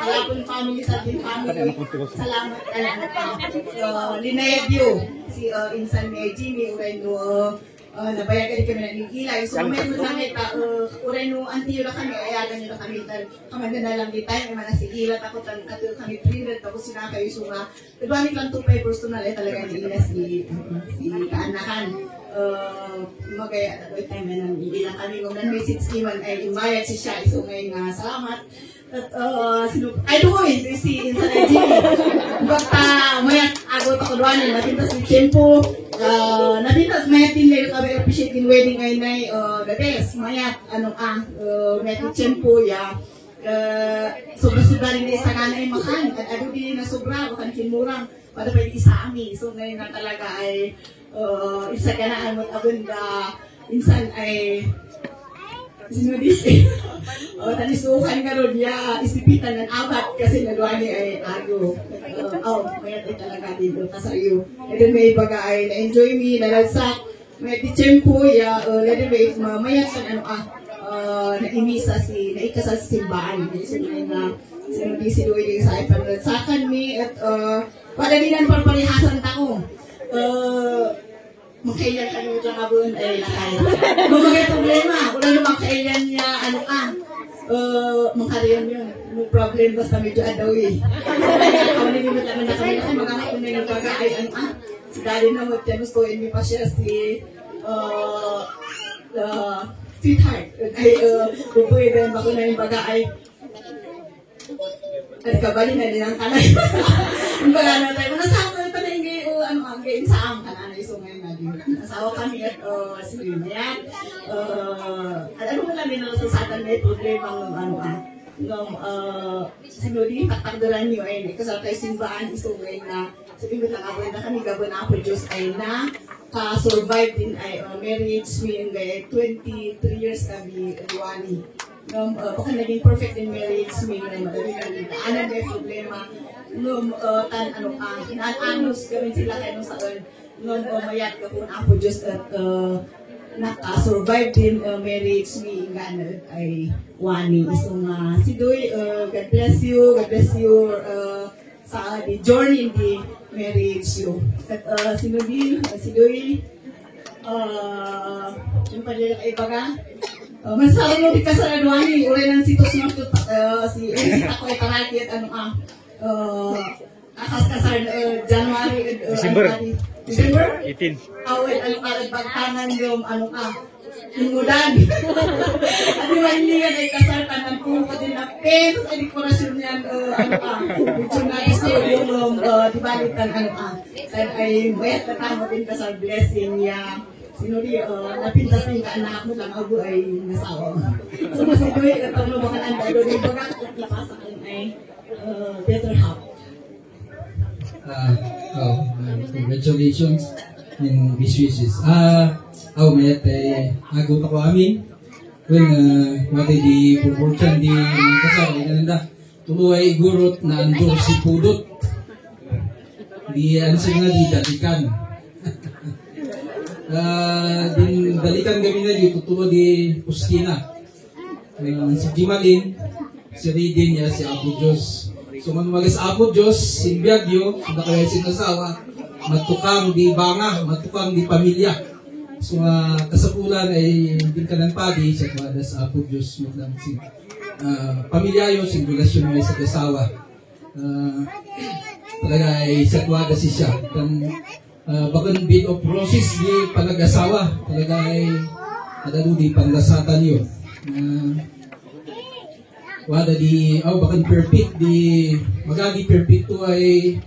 Kalapon family sa ating family. Salamat talaga. Linayad yun. Si Insan ni Jimmy, uray no, nabayagan kami na nililay. So, may mo lang ita, uray no, antiyo na kami, ayagan nyo na kami. Kamanda na lang di tayo, may mga sigilat ako, kami 300, tapos sinakayo sunga. Nagbanik lang 2 papers to na talaga nila si kaanakan. Magaya at time na ilang kami kung nan-message iman ay imbayad siya iso ngayon nga salamat at ay doon si Insan ay Jimmy basta mayat agot ako doon natintas si Tempo natintas mayat din layo kami appreciate in wedding ay nay the best mayat mayat ni Tempo ya sobra-sobra rin na isa nga na ay makan at ado din na sobra bukan kinmurang para pwede isa ami so ngayon na talaga ay isa ka na ang abunda insan ay sinudis tanisukan ka ron niya isipitan ng abat kasi nagawa niya ay ago mayat ay talaga dito kasayo and then may baga ay na-enjoy me nalalsak may titempo ya mayat kan naimisa naikasal sa simbahan kasi may na sinudis si Doy sa ay panlalsakan me at padalinan parparihasan tako makailan ka nyo dyan abon ay lakay. Mamagay problema. Wala naman kailan niya mangkariyan yun. No problem basta medyo adawi. Ako nagimit naman na kami kasi magkakapon na yung baga ay si daddy na magtanus ko and may pa siya si sweetheart. Ay bubuhay din bako na yung baga ay at kabali na din ang kanay. Yung baga na tayo. Nasama pa na yung gain sa ang kananay. So ngayon nasawa kami at sinunyan. At ano mo namin sa satan may problema ng sinudi, taktakdaran nyo ay kasal tayo simbahan. So ngayon na sabihin mo lang ako na kami gabon ako Diyos ay na survive din ay marriage me ay 23 years kami duwani. Baka naging perfect in marriage me na madali lang daanan may problema. Kinaanos kami sila kayo saan noon mayat ka kung ako Diyos at naka-survive din marriage me ganun ay wani. So si Doy, God bless you sa the journey in the marriage you. At si Doy, yung pala kay baga, masasabi mo di ka sa Radwani, uray ng sitos nyo si ako ay taraki at kasar January December 18 awal pagtangan yung inudan at yung manilingan ay kasar tanan ko din na pen sa dekorasyon yan medyo na gusto yung dibalitan ay mayat na tamo din kasar blessing niya sinuri napintas na yung kaanak mo lang ako ay nasawa so masiguy at ang lumakan ang dalo din bagat at lapasan ay better half. Congratulations and best wishes. Mayat agaw ako amin. When matay di proportion di kasal ay nanda. Tuloy gurot na andor si pudot. di ano siya nga di dalikan. Din dalikan kami na di tutuwa di Pustina. Si Jimalin, si Raiden niya, si Apo Diyos. So manumalis Apo Diyos, si Biagyo, sunda kaya sinasawa, matukang di banga, matukang di pamilya. So kasapulan ay din ka ng padi, siya kwada sa Apo Diyos, maglang si pamilyayo, singgulasyon mo sa kasawa. Talaga ay siya kwada si siya. Bagan bit of process di panag-asawa, talaga ay adalo di panlasatan yun. Wada di, bagan perfect, di magagi perfect to ay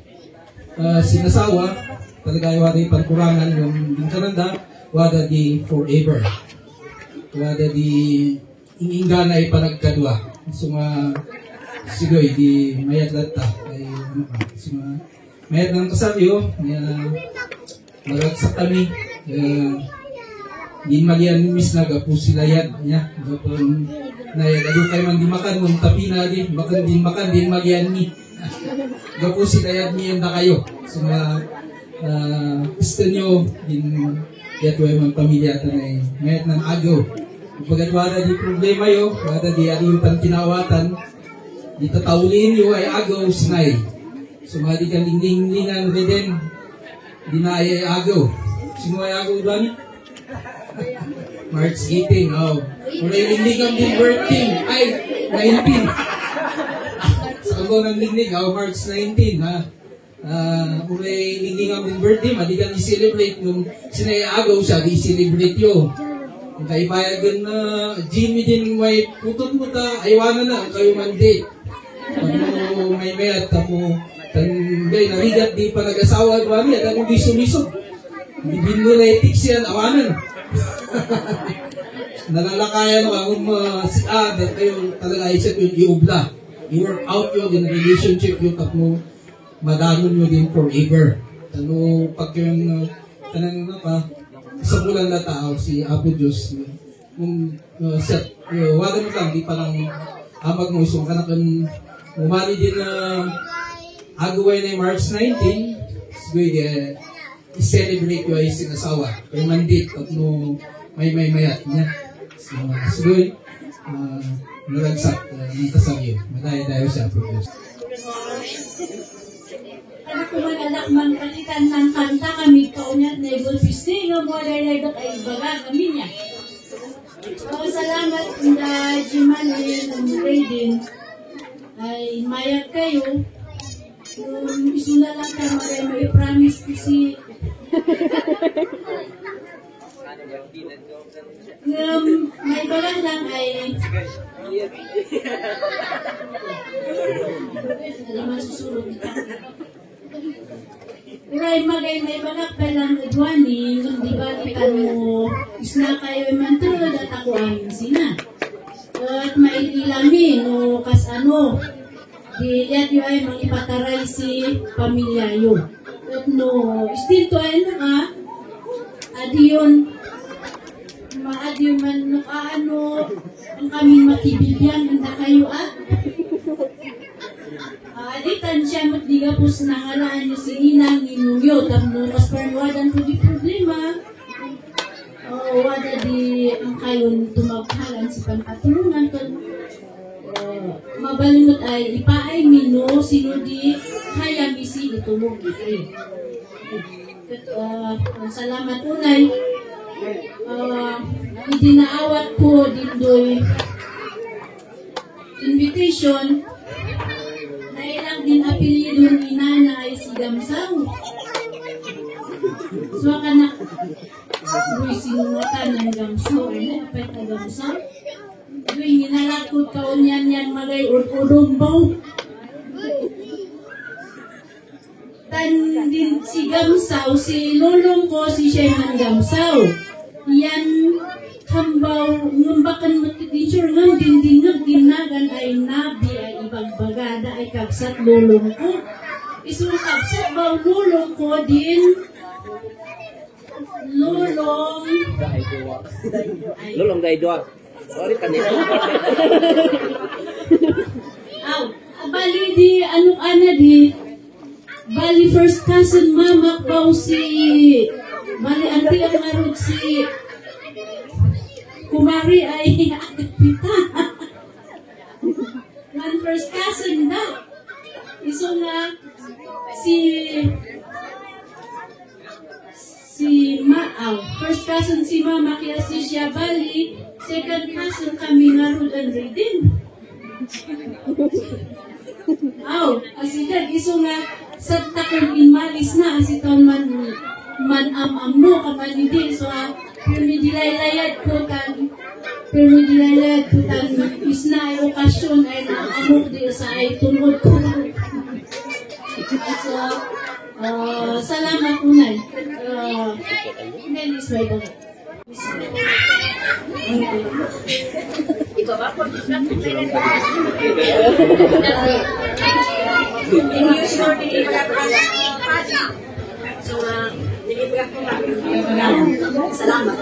sinasawa, talaga ay wada di pankurangan yung kananda, wada di forever. Wada di ingingga na ay panagkadwa. So sigoy, di mayat lata, ay ano ka, so mayat ng kasabyo, maragsak kami, di malian mis na gapu sila yan niya gapon na adu kay man di makan nung tapi na di makan din malian ni gapu sila yan ni enda kayo so gusto nyo din yatway man pamilya tanay mayat ng agaw pagkat wala di problema yo wala di adi yung pantinawatan di tatawlin yo ay agaw sinay so di ka linglingan reden di na ay agaw sino ay agaw dani March 18, Uray linglingang din birthday, ay, 19. Sa ako ng lingling, March 19, ha. Uray linglingang din birthday, madigang i-celebrate nung sinayagaw siya, i-celebrate yun. Kung kaipayagan na Jimmy din may putot mo ta, aywanan na, kayo mandate. Pag mo may mayat, mo, tanggay, narigat, di pa nag-asawa, at ako di sumisog. Hindi binulatik siya, awanan. Nalalakayan mo si Ad kayo talaga isip yung iubla i-work out yun in relationship yung tapno madanon nyo din forever tano pag yung tanang na pa sa bulan na tao si Apo Diyos kung wala mo lang di pa lang amag mo isong kanakan umali din na agaway na March 19 siguro i-celebrate yung ay sinasawa kay mandit at no may-mayat niya. So, siguro, nalagsak ng kasagyo. Madaya-dayo siya po Diyos. Anak ko man, anak man, palitan ng kanta kami kaunat na ibulpisti, no mo ay baga kami niya. Salamat na Jimalin and Raiden ay mayat kayo. Iso na lang ka may promise ko si may balang lang ay alaman susunod ito uray magay may balang palang idwani di ba kita mo isna kayo mantulad at ako ang sina at maililami no kas ano di yan yung ay mangipataray si pamilya yun at no still to ay adiyon maadiyon man no ano ang kami makibigyan handa kayo aditan siya matdiga po sa nangalaan nyo si Inang Inuyo tapos mas parwadan po di problema wada di ang kayon tumaghalan si panpatulungan mabalunod ay ipaay mino sino di kaya misi itulog ito salamat unay idinaawat ko dindoy invitation na ilang din apelyido ni Nana ay si Gamsaw so ka na uy sinungatan ng Gamsaw apet na Gamsaw uy ninalakot kaon yan magay udumbaw din si Gamsaw, si lulong ko, si Shayman Gamsaw. Yan, kambaw, ngumbakan matitinsure, ngam dindinag, dinagan ay nabi, ay ibagbagada, ay kabsat lulong ko. Isang kabsat baw lulong ko din, lulong gaidwa. Sorry ka nito. Bali di, ano di, Bali first cousin mama ko si bali auntie ang marot si kumari ay agpita. Man first cousin na. Iso na first cousin si mama kaya si siya bali second cousin kami narudan din. Asidan iso nga sa takong inmalis na asiton man mo kapanidi so permidilayad ko tan isna ay okasyon ay naamok di sa ay tungod ko so salamat unay nelis may baga Salamat.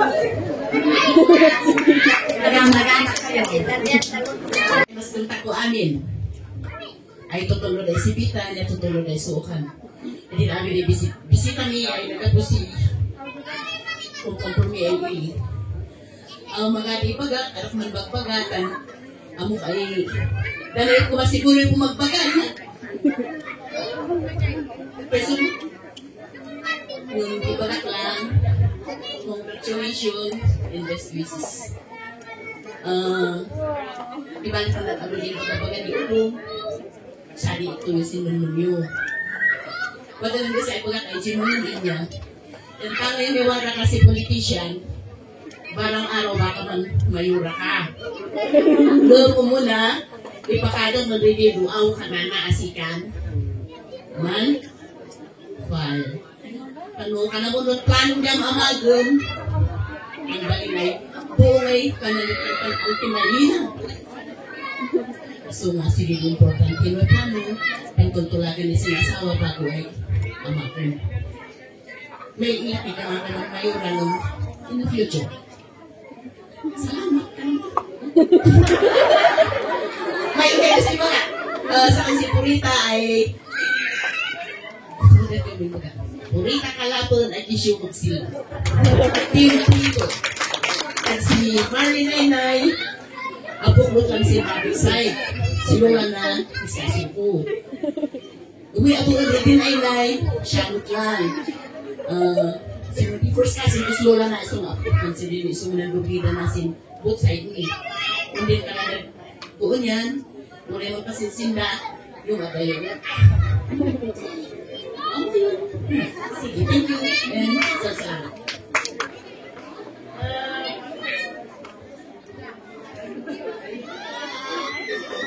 Nagana kayo. Mas nagtako amin. Ay tutulod ay sibita, niya tutulod ay suukan. Hindi namin ay bisita niya ay nagkapusi. Kung kompromi ay wili. Ang mga ibagat, anak man bagpagatan, amok ay dahil ko masiguro yung magbagan na. Pero yung ibagat lang, congratulations and best wishes. Ibalik pa na ako din pagkabagan ni Udo. Sari ito yung sinunod nyo. Padalang kasi ay pagat ay sinunod niya. Yung tanga yung iwara kasi politician, barang araw baka man mayura ka. Doon ko muna, ipakadang magdididuaw ka na naasikan. Man, file. Ano ka na munod planong niyang amagon, ang balinay, buhay ka na ang pinalina. So nga, sige important kinuplano, ang kuntulagan ni sinasawa bago ay amagon. May iyak ka nga ng mayura nung in the future. Salamat ka naman. May iyak kasi mga sa kasi Purita ay Purita kalapon at isyukot sila. Tino-tino. At si Marley Nainay apukot lang si Bobby Side. Silungan na isasin ko. Uwi-apukot din Nainay siyakot lang. First kasi gusto lang na isang apukot si Dini. Isang nandubida na sin both side ni. Hindi ka na buon yan. Muli mo kasi sinda yung atayo na. Ano yun? Sige, thank you. And salamat.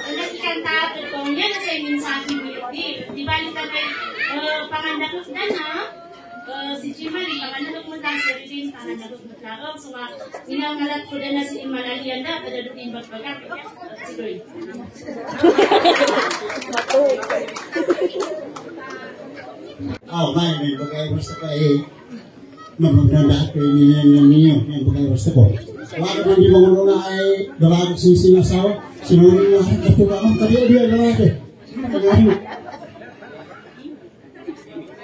Ang ikanta ito, yan na sa mensahe ni di balik ka kay pangandakot na na si Jimali, pangandakot mo tayo sa rin, pangandakot mo tayo. So, inangalat ko na si Imalalian na, kadadutin bagbagat. Sige. May bagay basta pa magdadaat ko ninyo yung bagay basta ko. Wala man di mga nuna ay dalawag sinasawa, sinunod na katuwaan kadiya lalaki.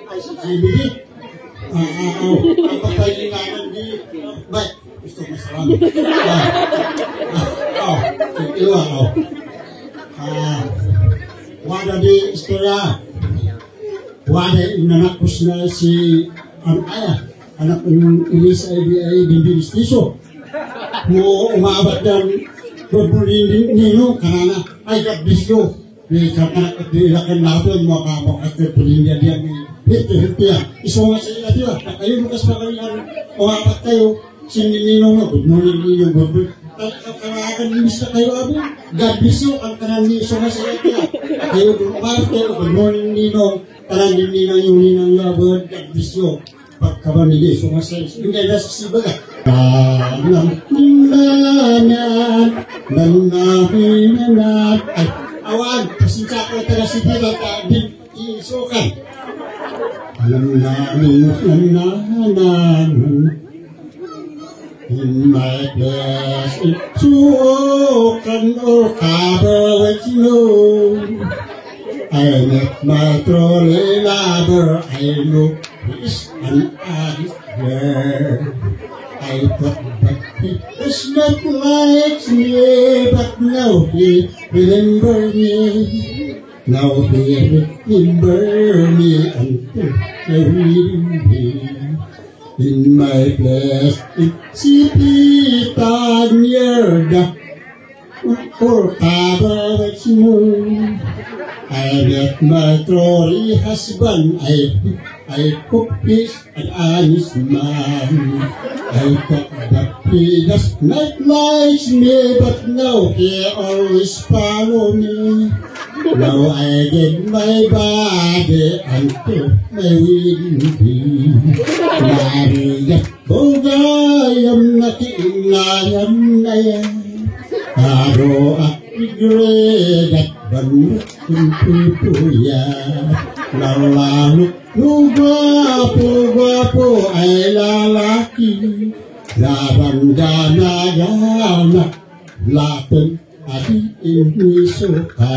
Ay, sige. Ang pagpahilinganan di, ba't? Gusto ko salamat. Wala di istorya. Wala inanakos na si anak ng Elisa ay bibilis niso. Mo umabot ng pagbuling nino karana ay kabisyo. May kakanak at nilakan natin mga kapag at pagbuling niya diyan. Hiti-hiti yan. Iso nga sa iya diya. Kayo lukas pa kayo umapat kayo. Sininino nga. Good morning ninyo. Good morning. Karakan nimis na kayo abi. God bless you. Ang kanan ni iso nga sa iya diya. Kayo umapat kayo. Good morning ninong. Kanan din ninang yung ninang labad. God bless you. Pagkabamili. Iso nga sa iya. Hindi na sa sibaga. Nanahinanan. Ay, awan. Pasensya ko tara si Pila. Din isukan. Alam namin nanananan in my place to can or cover with you I met my trolley lover, I know he's an honest girl. I thought that he was not like me, but now he remember me. Now he remember me until I will be in my place. It's near the or Tabar's moon. I met my trolley husband, I hope he's an honest man. I thought that he does not like me, but now he always follow me. Now I get my body until my will be. Maria, bogayam na kinayam na yan. Aro at regret at banut kumpuya. Lalalo, gwapo ay lalaki. Labang-gana-gana, lapan at inisuka.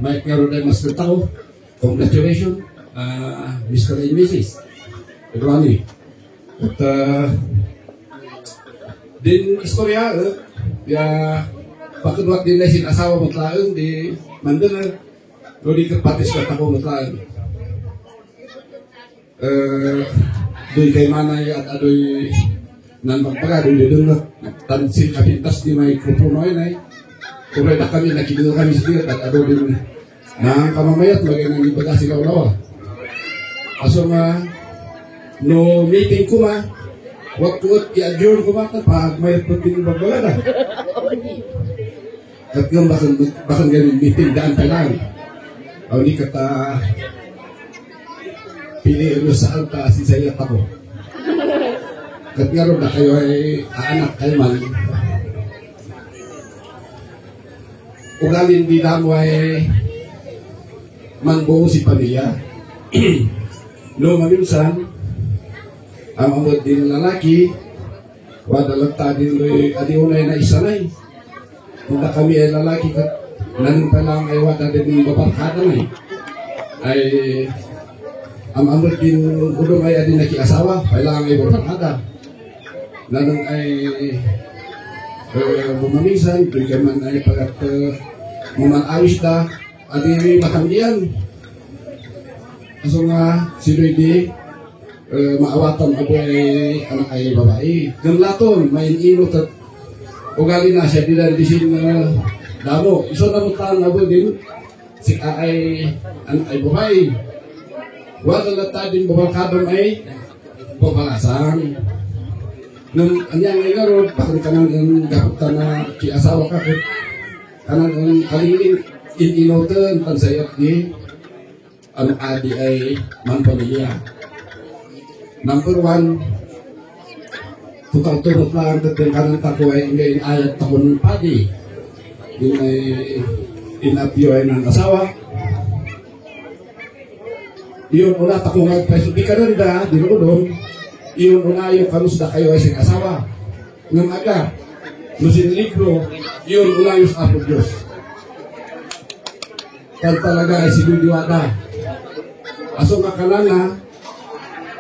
Mike Ngaruday Master Tao, congratulations, Mr. and Mrs. Edwani. At din istorya, ya pakadwat din na asawa matlaang di Mandala, no di kapatis ka tako matlaang. Doy kay manay at adoy nan magpaga doy doon na tansin kapintas di may mikropono ay kung na kami nakikinig kami sa at adoy din na kamamayat magay nang ibaga si Kaulawa. Aso nga no meeting ko ma waktu i-adjourn ko ma pag may pagping bagbaga na. At nga bakan ganun meeting daan pa lang. O di kata pili mo sa alta si sayat ako. Kat nga ron na kayo ay aanak kayo man. Ugalin di damo ay manbuo si pamilya. No maminsan, ang amod din lalaki, wadalagta din do'y adiunay na isanay. Kung na kami ay lalaki, nanin pa lang ay wada din babarkada na ay ang amod din ulong ay adin nakiasawa, kailangan ay babarkada. Nanong ay bumaminsan, do'y kaman ay pagat mamanawis na, adi makamdiyan. Kaso nga, sino'y di maawatan abo ay anak ay babae. Ng laton, may inot at ugali na siya dinandisin na damo. Iso na mutan abo din, si ay anak ay babae. Wala lata din babalkadong ay babalasan. Nung anyang ay garod, bakit ka nang gaputan na kiasawa ka, kanang kalingin in-inotan, tansayat di, ang adi ay manpamilya. Number 1, tukang-turot lang dating kanang tako ay ngayon ayat takon padi. Yung ay inapyo ay ng asawa. Iyon una tako nga preso. Di ka rin da, di doon. Iyon una yung kanusda kayo ay sing asawa. Nang aga, nusin libro, iyon una yung apo Diyos. Kan talaga ay sinudiwada. Aso nga kanana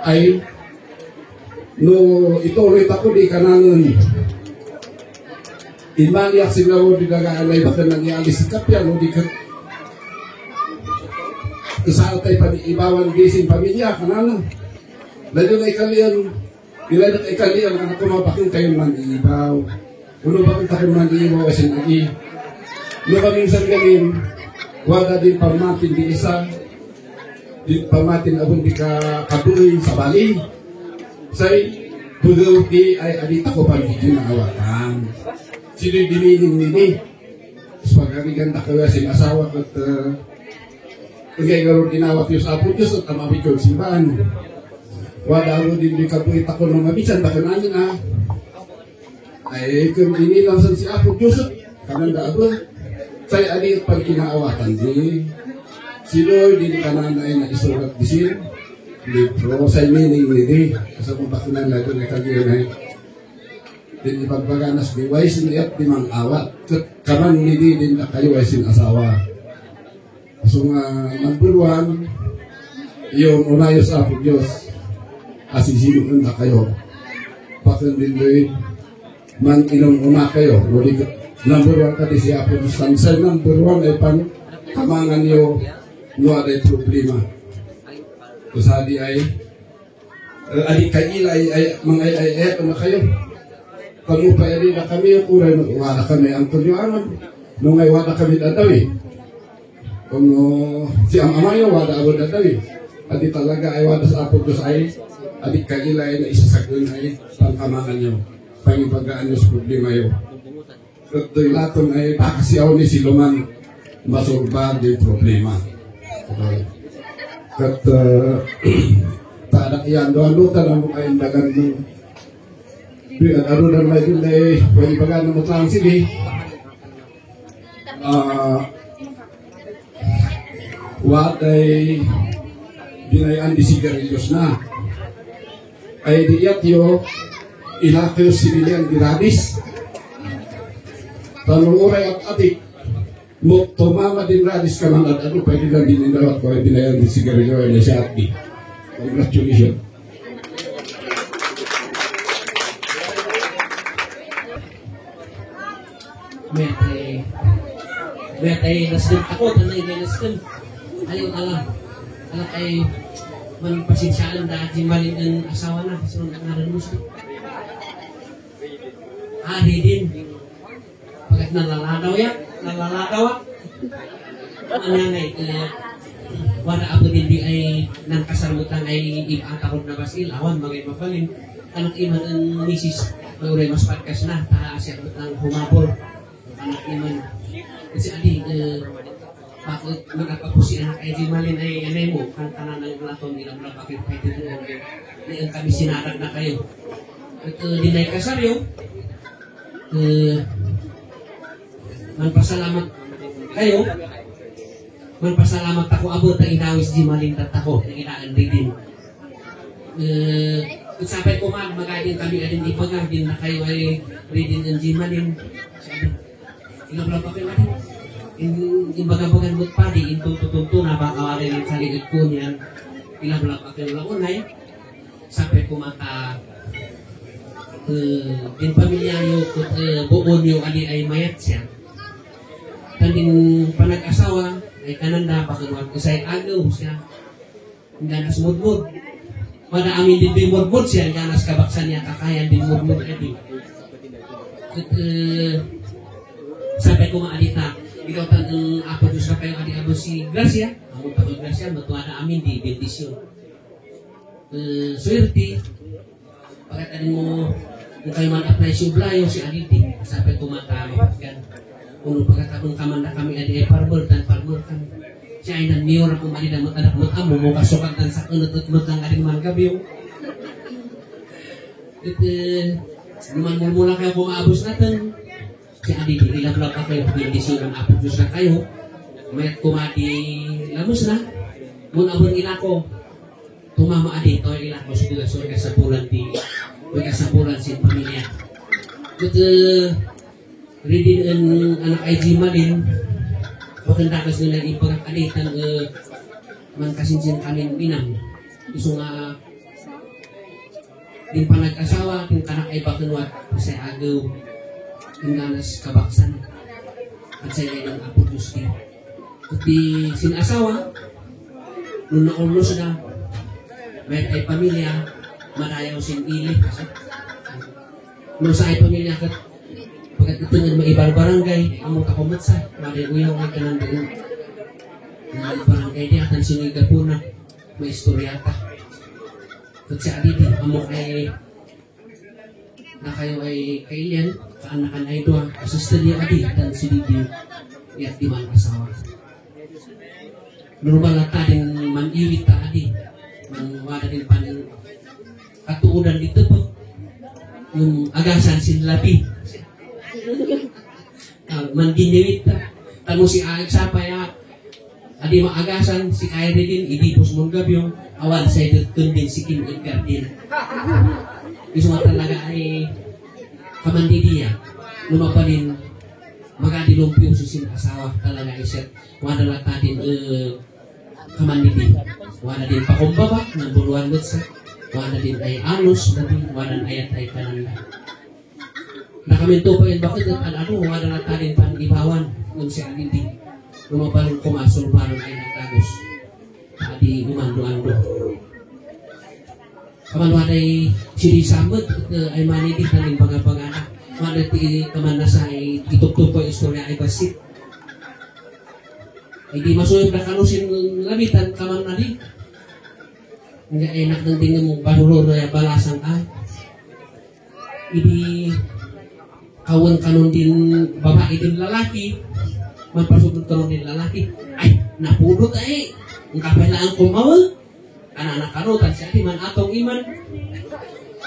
ay no ituloy ako di kanangan imaniak siguro di dagaan ay baka nangyari si kapya no di ka kasal tayo ibawan gising pamilya kanana lalo na ikalian nila na ikalian anak ko mapaking kayo man-iibaw uno bakit ako man-iibaw kasi nagi no paminsan gamin wala din pamatin di isa di pamatin abon di ka kabuloy sa bali say bugaw di ay adita ko pagiging na awatan sino'y dimining nini sa pagkagiganda kayo sin asawa at kagay garoon inawat yung sa apo Diyos at amamit yung simbahan wala ako din di kabulit ako nung mabisan baka namin ay kung inilamsan si apo Diyos kananda abo say adi at pag inaawatan di sino di kananay na isulat disin libro sa meaning ni di kasi kung bakit na lato na kagyan ay din ipagbaganas di waisin iyat di mang awat. Kaman hindi din na kayo waisin asawa. So nga, number 1, yung unayos apo Diyos, asisinuun na kayo. Pakan din doy, man inong una kayo. Number 1 ka di siya apo Diyos. Tansay number 1 ay pan, kamangan nyo, no aday problema. Kusadi ay, adik kailay ay mga ay na kayo. Kamu pa yari na kami yung uray nung wala kami ang tunyuanan. Nung ay wala kami dadawi. Kung si amayo wala ako dadawi. Adi talaga ay wala sa apo Diyos ay adik kailay na isasagin ay pangkamangan nyo. Pangipagaan nyo sa problema yun. At do'y laton ay pakasiyaw ni Siluman masolba yung problema. Kat tadak yan doon tanong mo ay dagan mo ano na may doon ay pwede baga na matlang sige what ay binayan di sigarilyos na ay diyat yo ilakyo sibilian di radis tanong oray at atik mo tumama din radis ka lang at ano pwede lang din indawat ko ay binayan di sigarilyo ay na siya at di. Congratulations. Met ay nasdem ako, tanay ay nasdem. Ayaw alam. Alam ay man pasinsyalan dahil malin ang asawa na. So, ngaran mo siya. Ari din. Pagkat nalalagaw yan. Nalalagaw yan. Ang nanay, wala ako hindi ay nang kasamutan ay ipatakot na basil. Awan, magay mapalin. Anak iman ang misis. Maguray mas podcast na. Asya ko ang humapol. Anak iman. Kasi adi, bakit magkapapusi anak ay di malin ay anay mo. Kantanan ng laton nilang bakit pwede doon. Ngayon kami sinarag na kayo. At dinay kasaryo. Manpasalamat kayo. Manpasalamat ako abot ang inawis di malin tatako. Ang inaan din. Kung sabay ko magadin kami adin ipagadin na kayo ay ridin ang di malin. Ilang lang pa kayo adin. Imbaga-bagan mo't padi, intututunto na baka wala lang sa ligid ko niyan. Ilang lang pa kayo lang unay. Sabay ko mata din pamilya nyo buon nyo ali ay mayat siya. Tanding panag-asawa ay kananda pakinuat ko sa'y agaw siya. Hanggang nas mudmud. Madaamin din din mudmud siya. Hanggang nas kabaksan niya kakayan din mudmud edi. Sabi ko maalita, ikaw tanong apo Diyos na kayo adi-abo si Gracia. Ang pag Gracia, matuwa na amin di bendisyon. Swerte. Pagkat adin mo kung kayo man-apply si Ublayo, si Aditi. Sabi ko matamit yan. Kung pagkatapon kaman na kami adi ay parbol, dan parbol kami. Siya ay nanmiyor akong mali na matanak mo amo, mo kasukat dan sa kunot-kunot ng ading mga gabiyo. At naman mula kayo pumaabos natin. Si Aditi, ilang lang pa kayo, bendisyon ang apo Diyos na kayo. Mayat kumati lamos na. Munabon ilako. Tumama adi, to ilako siguro so kasapulan di kasapulan sin pamilya. At ready ang anak ay Jimalin. Pakandakas nila ipagkakalitan man kasinsin kanin minang. Gusto nga din panag-asawa, din kanak ay bakunwat sa agaw. Hingganas kabaksan at sa ilang apo Diyos din. At di sinasawa, nung naulnos na, may ay pamilya, marayaw sin ilik. Nung sa ay pamilya, pagkat ito nga maibang barangay, amot ako matsa, maray uyaw ay kanang doon. Na barangay di atan siniga po na, may istoryata. At sa aditi, amok ay na kayo ay kailian, kaanakan ay doon, assistant niya adi, dan si Didi, iat di man asawa. Normal na ta din man-iwit ta adi, man-wala din pa ng katuunan dito po, yung agasan sinlabi. Man-giniwit ta, tamo si Aik Sapay, adi maagasan, si Kyrie din, idipos mong gabyong, awan sa idot kundin si Kim Edgar din. Gusto nga talaga ay kamandidiya, lumapanin, magadilumpyo sa sinasawa talaga isip. Wala lang natin kamandidi. Wala din pakumbaba, ng buluan lutsa. Wala din ay anos, wala ayat ay kananda. Nakaminto pa yun, bakit wala lang natin panibawan ng siya hindi. Lumapanin kumasol parang ay nagtagos. Adi umando-ando. Kaman waday sinisamot ay manidid na rin pangapangana. Manati kaman nasa ay itugtog ko istorya ay basit. Ay di masuyog na kanusin labitan kaman na rin. Nga enak ng tingin mong barulor na balasang ay. Idi kawan kanon din babae din lalaki. Magpasugod kanon din lalaki. Ay, napudot ay. Ang kapalaan kumawal. Anak kanutan siya di man atong iman.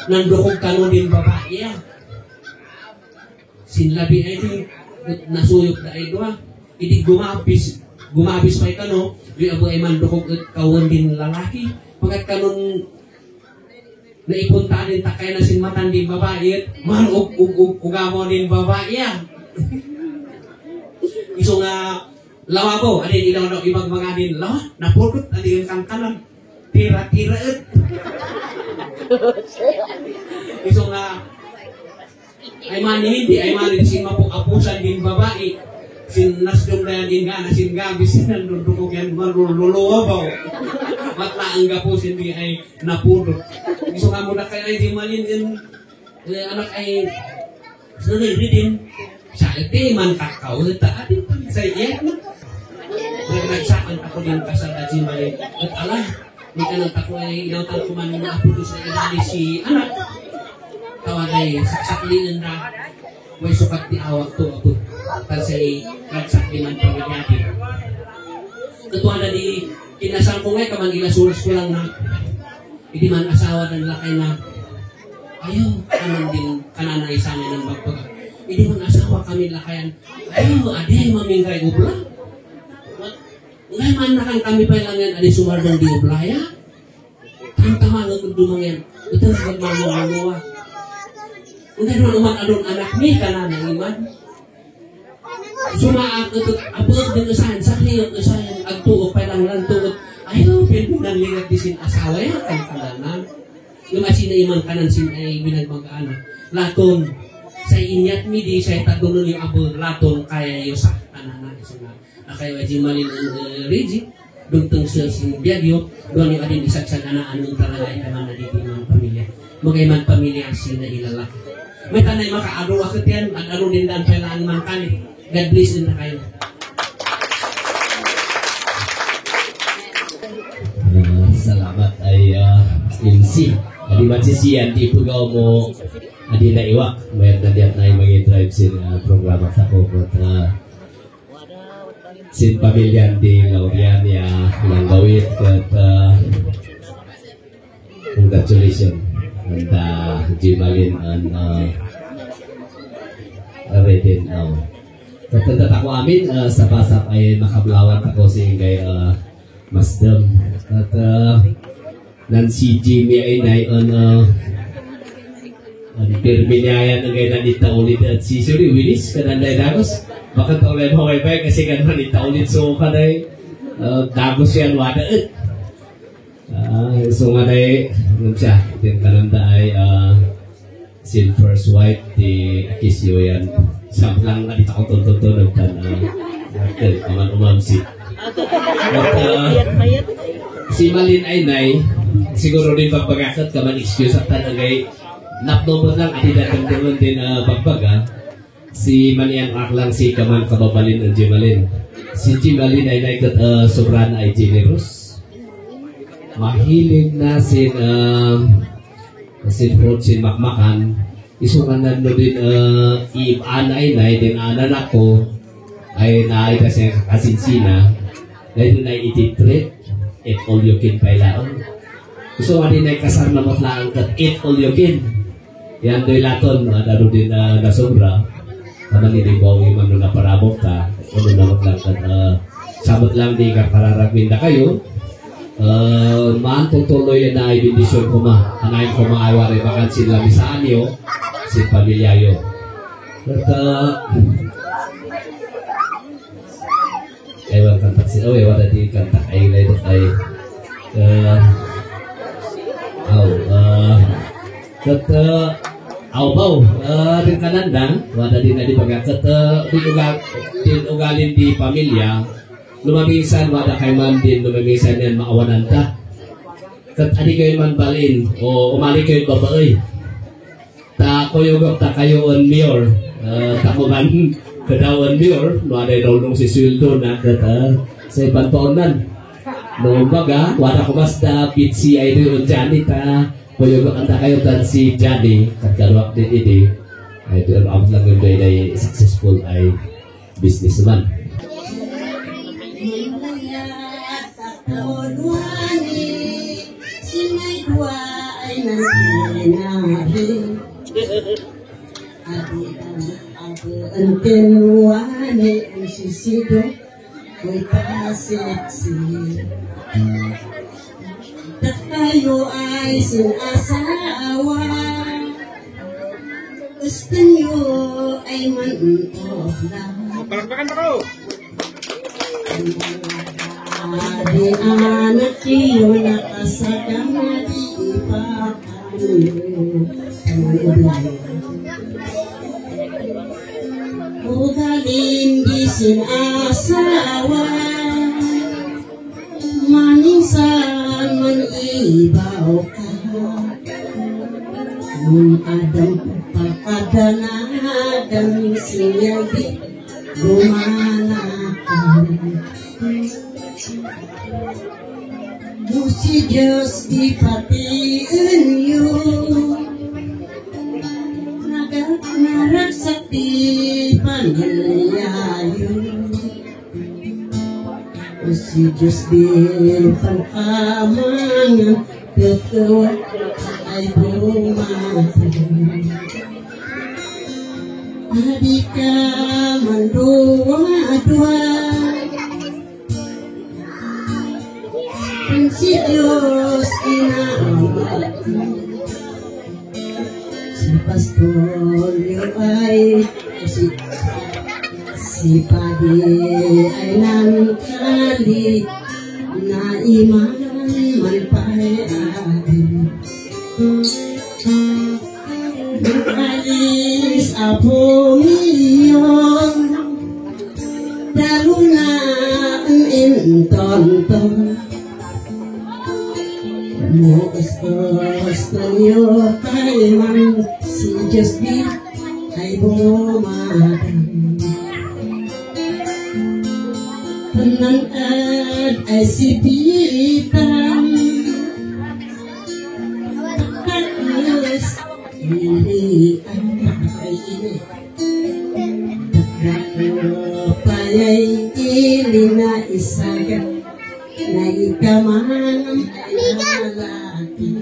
Nandukog kanon din babae. Sinlabi ay ito nasuyok na ay doha. Hindi gumabis pa ay kano. Di abo ay mandukog at kawan din lalaki. Pagkat kanon naipuntaan din takay na sinmatan din babae. Man ugamo din babae. Iso nga lawabo. Ano yung ilaw na ibang mga din lawa. Napudot. Ano yung kankanan. Tira-tira et. Iso nga ay mani hindi ay mani sin mapuk-apusan din babae sin nasdom na din nga sin gabi sin nandudukog yan marululuwabaw matlaang gapusin di ay napudot. Iso nga muna kaya ay di malin din anak ay sunod din sa iti man kakao ta atin sa iyek na nagsakan ako din kasal at si malin at alay di ka nang tako ay inautan ko man mga apudo sa inali si anak tawaday saksaklingan na may sukat di awak to ako kasi nagsakliman pamilyati katuwa na di kinasal ko ngay kamang ilasuras ko lang na hindi man asawa ng lakay na ayaw kaman din kananay sana ng magpag hindi man asawa kami lakayan ayaw aday mamingkay ubla ngay man nakang kami pa lang yan aday sumardong di ublaya ang tamangan kung dumang yan ito ang magmamaluwa. Hindi naman anong anak ni kananang iman. Sumaak ito, abot din usahan, sakliyot usahan, agtuok pa lang tuot. Ayaw, pinunang ligat di sin asawa yan, kang kananan. Yung asina iman kanan sin ay binagmag-anak. Laton, sa inyat mi di, sa itagunon yung abot, laton, kaya yung sa kananan. Kaya wajim malin ang regi, duntong sa sin biyagyo, doon yung adin isat sa kanaan ng talagay kaman na di mga pamilya. Magayman pamilya ang sina ilalaki. May tanay makaaro akit yan at ano din daan kailangan man kani. God bless din na kayo. Salamat ay MC. Adi man sisiyan di pugaw mo adi na iwak. Mayroon na diyan na yung mga drive sin programa sa kokot. Sin pamilyan di Laurian ya langgawit kat congratulations. And Jimalin and Redin Tatantat ako amin sa pasap ay makablawat ako sa ingay Masdam at nan si Jimmy ay nayon ang pirminyayan ng gaya nanita ulit at si Suri Willis kananday dagos bakit olay mo kay Pai kasi kan nanita ulit so kanay dagos yan wadaet so nga day siya, din kananda ay sin first wife di Akisyo yan. Samplang nga dito ako tuntutunog kan kaman umamsi. Si Malin ay nay, siguro din pagpagakat kaman excuse at tanagay napnobot lang at idatamdaman din pagbaga. Si Maniang aklang si kaman kababalin ng Jimalin. Si Jimalin ay naikat sobrang ay generous. Mahilig na sin fruit sin makmakan isungan na no din anay na din anan ako ay naay kasi kasinsina dahil na ititreat it all you can pailaon so nga din ay kasar na matlaan kat it all you can yan do'y laton daro din na sobra kaman din bawi man na parabok ka ano na matlaan kat sabot lang di ka pararagmin na kayo maan tutuloy na ibindisyon ko ma anayin ko maaywa rin bakan sila misaan nyo si pamilyayo. At ewan kantak si ewan tadi kantak ay lain ay bau rin kanandang wala din na di pagkakat din ugalin di pamilya lumamisan wala kay man din lumamisan yan maawanan ta kat adi kayo man balin o umali kayo babae ta koyogok ta kayo on mayor ta kuman kadawan mayor no ada daulong si sweldo na kat sa ipanpaunan no baga wala ko basta bitsi ay doon dyan ta koyogok anta kayo tan si Johnny kat kalwak din ini ay doon abot lang yung day successful ay businessman. Antenuane ang sisido ko'y paseksi at tayo ay sinasawa gusto nyo ay manunod lang palakpakan pa ko di anak iyo nakasadang di ipakaano ugaling di sinasawa manisan man ibaw ka adam pakadanagan siya di gumanakan si Diyos di patiin yun naragsak di pangayayon si Diyos di pangkamangan totoo ay bumatay adi ka manduwa-duwa si Diyos inaawat si Pastolyo ay si Padi ay nangkali na iman man pa'y alis apo iyon dalo na ang intonton mo gusto niyo kay man si Diyos di ay bumatay penangad ay si Pitan kakas hindi ay ini payay ili na isagat na ikaman ay lalaki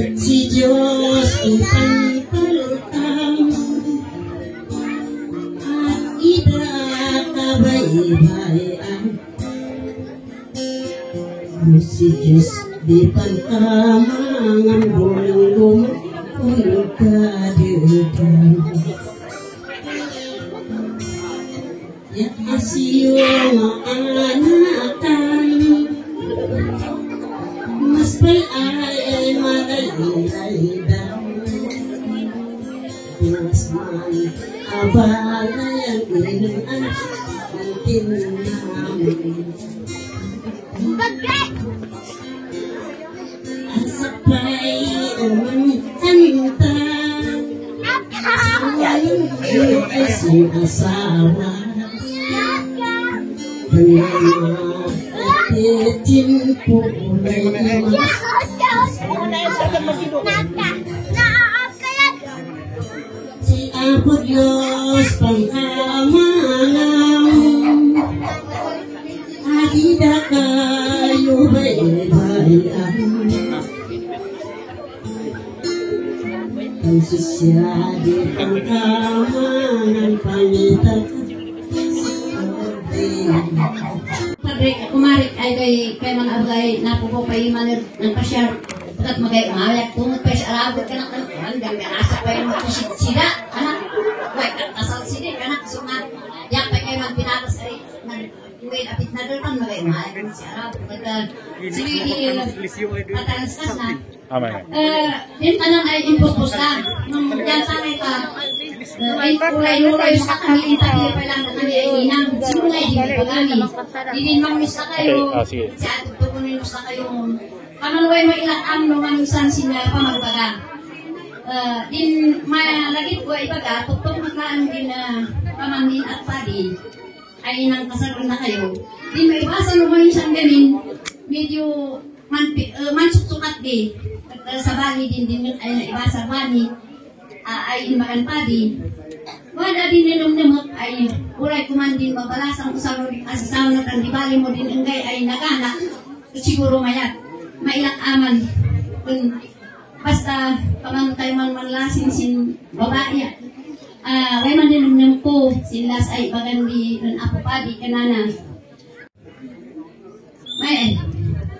at si Diyos ipangpalutang at idakabaybay-an si Diyos di pangkamangan bulang kung kadiutan yak asiyo maanakan mas palay magaling-laydan Diyos man abalay ang inuan ng tinamin asapay ang kanta sa'yo ay sinasawa Titin po si Apo Diyos pangkamanang adida kayo baybayan ang sisya di pangkamanang pangitan Padre, kumarik ay kay mga abay napupo pa yung manir ng pasyar Pagkat magayag tungot pa sa arabot ka na kankuhan, gamit asa pa yung sida, anak, huwag kasal sida, anak, so nga, yak pa kayo magpinatas ay, huwag apit na doon, magayag si arabot, pagkat, sige, katalanskas na, yung tanong ay impos-pos ka, nung yan sanay ka, ay kulay-luray sa kami, itabi pa lang na kami ay inang, sino nga hindi pagami, hindi din mangus na kayo, si ato tukunin na kayo, panaluay mo ilang ang mangusan sila pamagbaga. Din malagit ko ay baga, tuktok maglaan din na pamangin at padi, ay nang kasal na kayo. Din may basa naman yung siyang gamin, medyo mansuksukat di, sa bani din ay naibasa bani, ay inbakan padi. Wala din ninumnumot ay uray kumandin mabalasang usalo din asasaw na tandibali mo din enggay ay naganak, siguro mayat. Mailang aman kung basta pamantay man manlasin sin babae ay maninumnum ko silas ay bagandi ng apopadi kanana may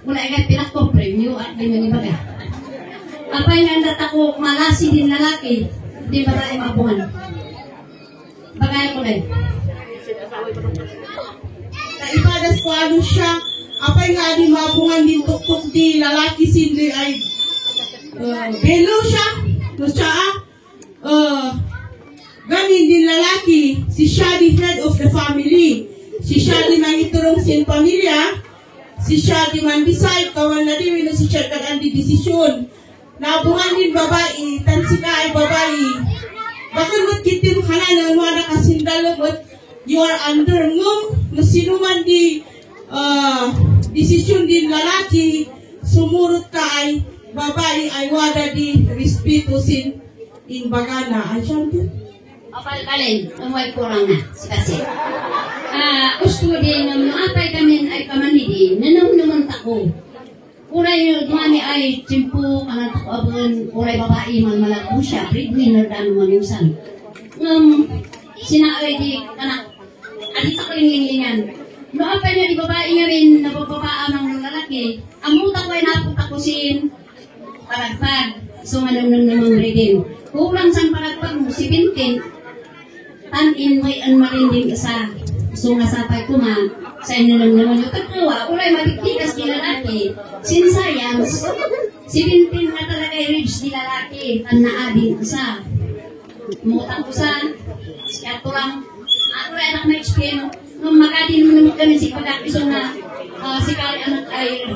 mula agad pinakong premyo at ganyan baga apay nga ako malasi din lalaki di babae maabungan bagay ko din naipadas ko ano siya apay nga di mabungan din tuktok di lalaki sindi ay belo siya no siya ganin din lalaki si siya di head of the family si siya di mangiturong sin pamilya si siya di man decide kawan na di wino si siya kagan di desisyon nabungan din babae tansika ay babae bakit mo't kitim ka na wala kasindalo but you are under ngum no sino man di desisyon din lalaki sumurot ka ay babae ay wada di respeto sin in bagana ay siyempre apal kalin umuwi kurang na si kasi gusto din ng apay kami ay pamanidi nanong tako uray dumani ay timpo kanat ko abon uray babae man malago siya breadwinner dan mo yusan sinaay di kanak adik ako lingan no apay niya di babae niya rin nabababaan ng lalaki ang muta ko ay napunta ko sin paragpag so manunong namang rin kulang sang paragpag mo si Bintin tanin may anmarinding isa so nga sapay ko ma sa inyo naman yung tagkawa ulay matiktikas ni lalaki sinsayang si Bintin na talaga yung ribs ni lalaki tan naading isa mutang ko sa siya to lang ako ay anak na explain nung magadin mo naman kami si pagkakiso na si kari anak ay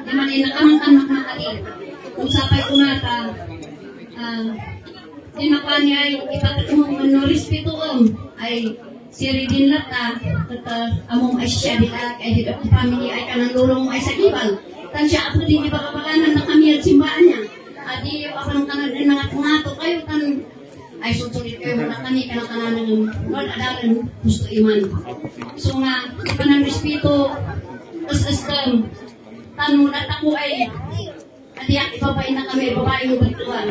naman ay nakamang-anak na kali kung sapay ko na di makanya ay ipatakmong respeto ay siri din lata among ay siya di ay di family ay kanang lulong ay sa ibang tan siya ako din ipakapaganan na kami at simbaan niya at di ako kanan din nangat-ngato kayo tan ay susulit kayo na kami kanang ng Lord adalan gusto iman so nga kanang respeto as tanong na ako ay adiyak ipapain na kami babae mo batuan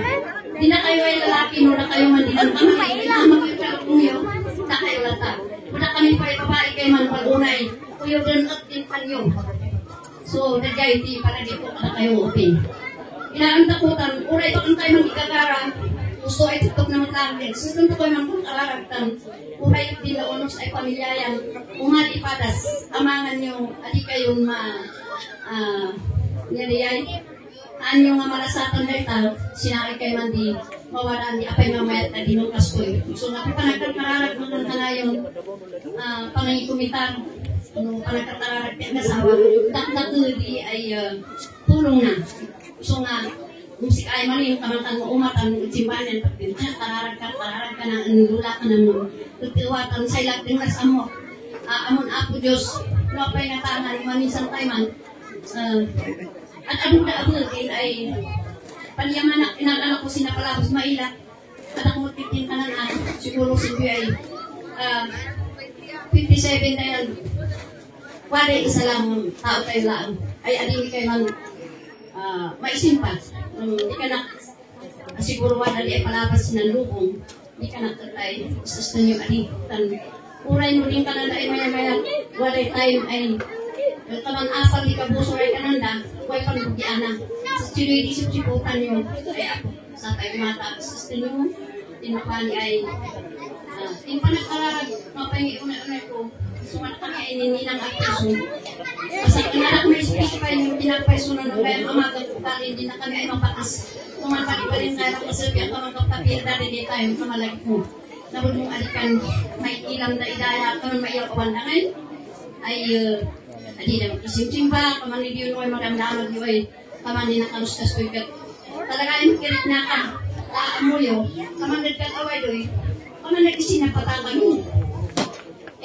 di na kayo ay lalaki no na kayo mandinan kami inamag yung kalakong yun na kayo lata muna kami pa ay babae kayo man pag-unay kuyo din at din kanyo so nagyay di para di po kada kayo open inaantakutan uray pa kung kayo magkagara gusto ay tutok na matangin susunod ko naman kung alaragtan uray din na unos ay pamilyayan umali padas amangan nyo adi kayong niliyay anyo nga malasatan na ito sinakay kay man di mawalaan di apay mamayat na dinukas ko so nga panagkakararag mo na nga yung pangangikumitan panagkakararag na asawa dakdak di ay tulong na so nga kung si ay man yung kamantang mo umatan simbahan kararag ka na nula ka na mo tutiwatan sa ilang tingnas amo amon apo Diyos napay na tangan manisan tayo man at abog na abog ay panyaman inanak ko sinapalabos mailat at ako magtitin ka na siguro si ay 57 tayo wala isa lang tao tayo lang ay ading kayo man maisimpa di ka na siguro wala di ay palabas ng lubong di ka na tatay gusto nyo ading uray mo din ka na ay maya-maya wala time ay Kaman apal di kabuso ay kananda, huwag panugyan na. Sa sinoy isip siputan yun, ay ako, sa tayo mata, sa sino, tinapani ay, tinapanakarag, mapahingi unay-unay ko, sumat kami ay nininang at puso. Kasi kinanak may speech pa yung tinapay sunan ng kaya amagal ko pa rin, hindi na kami ay mapakas. Kumapali pa rin tayo ng kasabi at kamagkapapir dati di tayo kamalagi mo. Nabod mong alikan, may ilang na idaya, kaman may ilang kawandangan, ay, adi na isim-sim ba, kaman hindi yun ay magandamag yun ay, kaman din nakalustas ko yung talaga yung kirit na ka, aamulyo, kaman nagkat away doy, kaman nag-isinapatagan mo.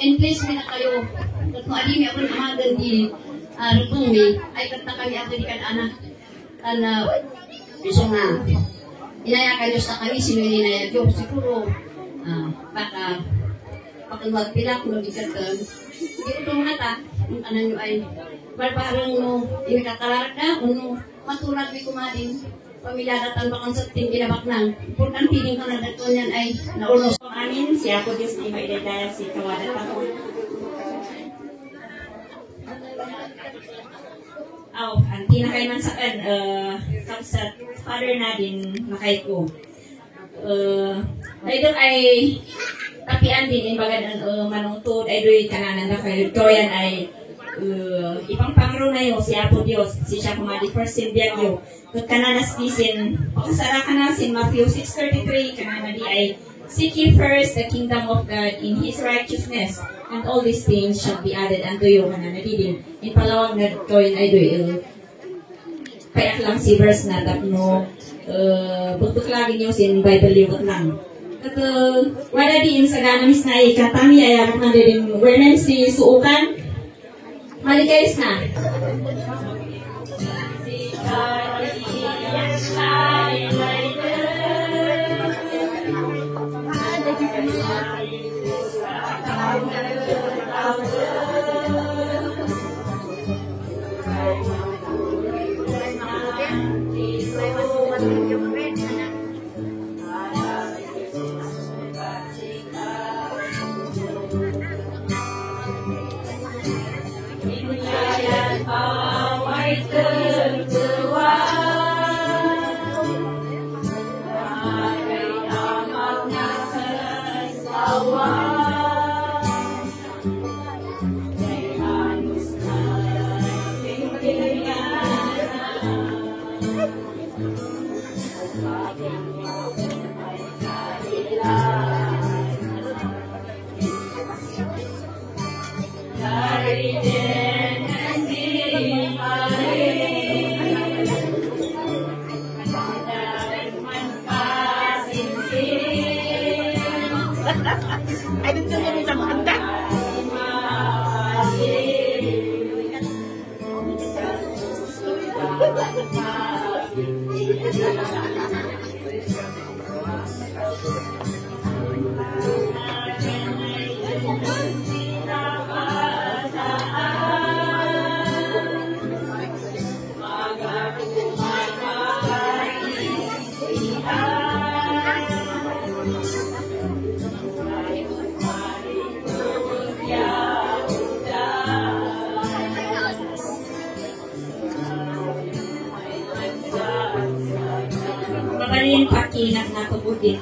And please, may na kayo, at kung adi may ako ng amagan di rupumi, ay kata kami at di anak, gusto nga, inayakan Diyos na kami, sino yung inayag Diyos, siguro, baka, pakalwag pila, kung nagkatan, hindi ko tumata, yung kanan nyo ay, barbarang no, inakakararag na, no, matulad may kumarin, pamilyaratan bakang sa ting binabak ng, important piling ko na dato niyan ay, naulos. Amin, siya po Diyos na imaidadaya si kawadat ako. Ang pinakaiman sa kan, sa father na din, makay ko. Dahil ay, tapian din, imbagan manungtod, ay do'y kananan na kayo, doyan ay, ipang pangro na yun, si Apo Diyos, si siya kumadi first silbiag yun. Kut kananas disin, pakasara ka na sin Matthew 6:33, kanana di ay, seek ye first the kingdom of God in His righteousness, and all these things shall be added unto you. Kanana di din, in palawag na toyin ay doy, payak lang si verse na tapno, buktuk lagi niyo sin Bible yung lang. At wala din sa ganamis na ikatami ay abot na din, wenen si suukan, malikayos na. Ay, dito niya rin sa maganda. Mabalin pakinak na pagudin.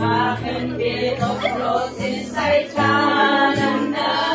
Akin bilog roses ay kananda.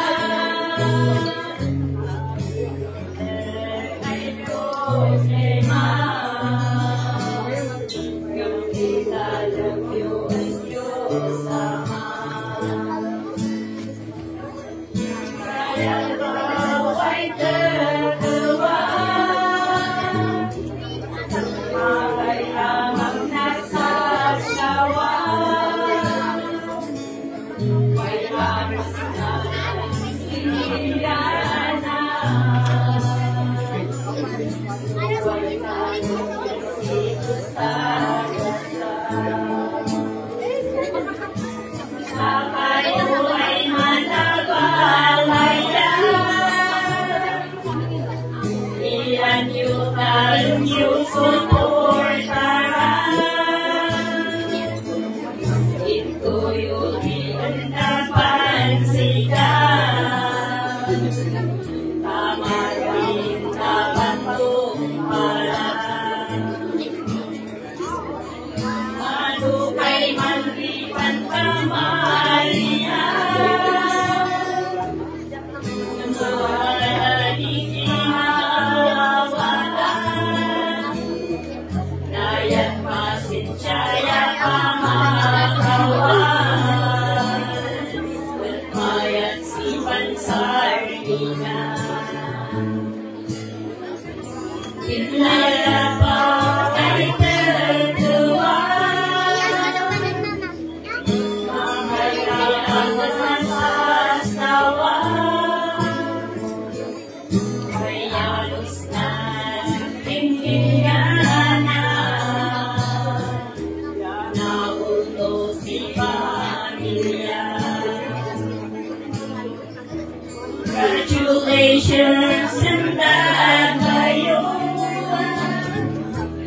Congratulations and that kayo.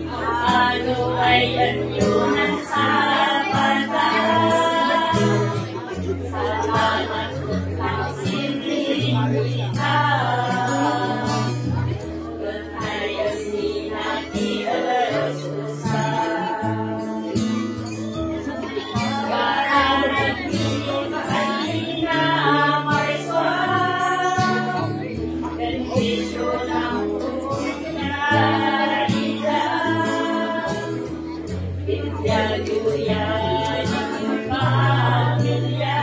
Ano ay anyo ng sapatan. Salamat ang sinilita. Batayan ni natin ang susay. Karanan ni kanina marswa. Bendijo ng punyarida. Pinyaguyan ng pamilya.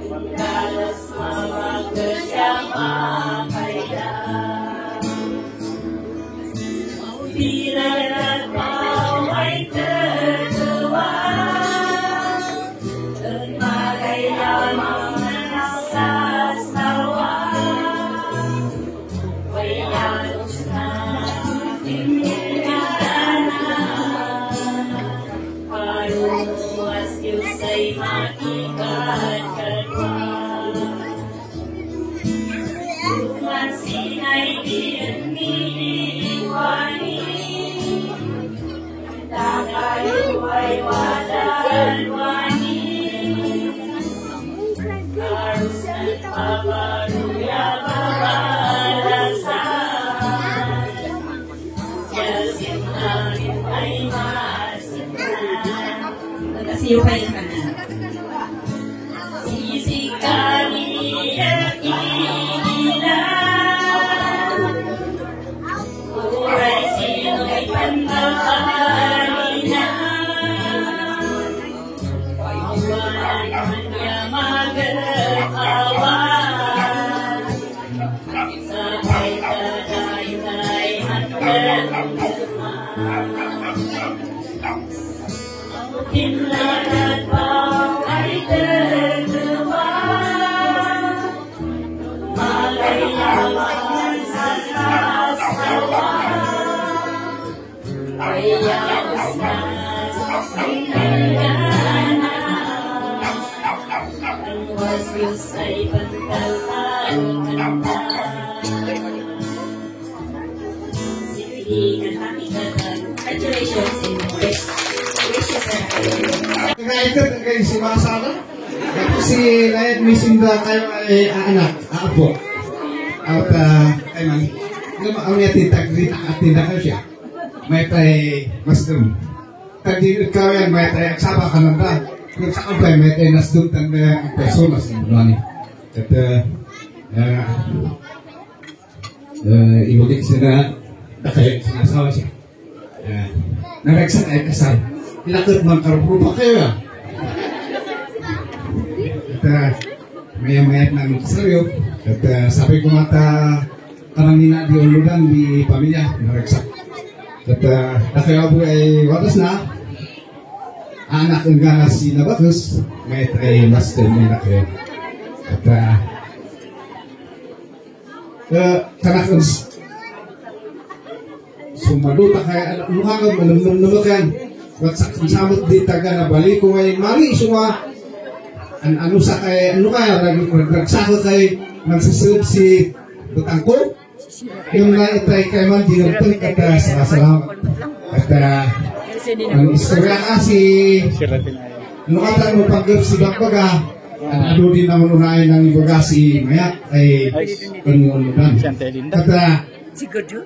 Pagkalas mga kasama kaya. Maubilan at paway tertuwa. At magayamang nasasawa. Wayanos na tinigana. Paruwas Diyos ay makikatkalwa. Tumansin ay iniiwani. Tayo ay wadalwani. Harus at paparuya babalasan. Yasin namin ay masinhan. Magkasiyo kayo ka na. Sisikali at iilan. Kuray sino'y pandakalina. Pawalan man niya mag-awan. Sabay taday-tay hanggang Tinlagat pa ay tertuwa. Magayawan sa kasawa. Ayaws na sa pinagana. Ang wasils ay pantalan kanta. Sige, kanta-kanta. Congratulations in best wishes and Kagaitan ang kayo si Masana. Tapos si Layat Misinda kayo ay anak, apo. At ay man, ang niya tintag-rita at tindakan siya. May tay masdum. Tagdinod ka yan, may tay aksaba ka nanda. Kung sa kampay, may tay nasdum tan may personas ng buwan. Kata ibudik sila nakaya sinasawa siya. Nareksa kayo kasal. Ilakot man karupa kayo ya. Kata maya-mayat namin kasal yun. Kata sabi ko mata kanangina di uludan di pamilya. Nareksa. Kata nakayabu ay watas na. Anak ang ganas si Nabakus. May ay master niya na kayo. Kata kanakon sumaduta kaya luhangan manumnumukan wat samut di taga na balik ko ay mali suma ano sa kay ano kaya nagsako kay nagsusunod si Butangko yung na itay kay man dinugtong kata sa salamat kata ang istorya kasi nukatan mo pag-gap si Bakbaga ano din naman unahin ng ibaga si Mayak ay penununan kata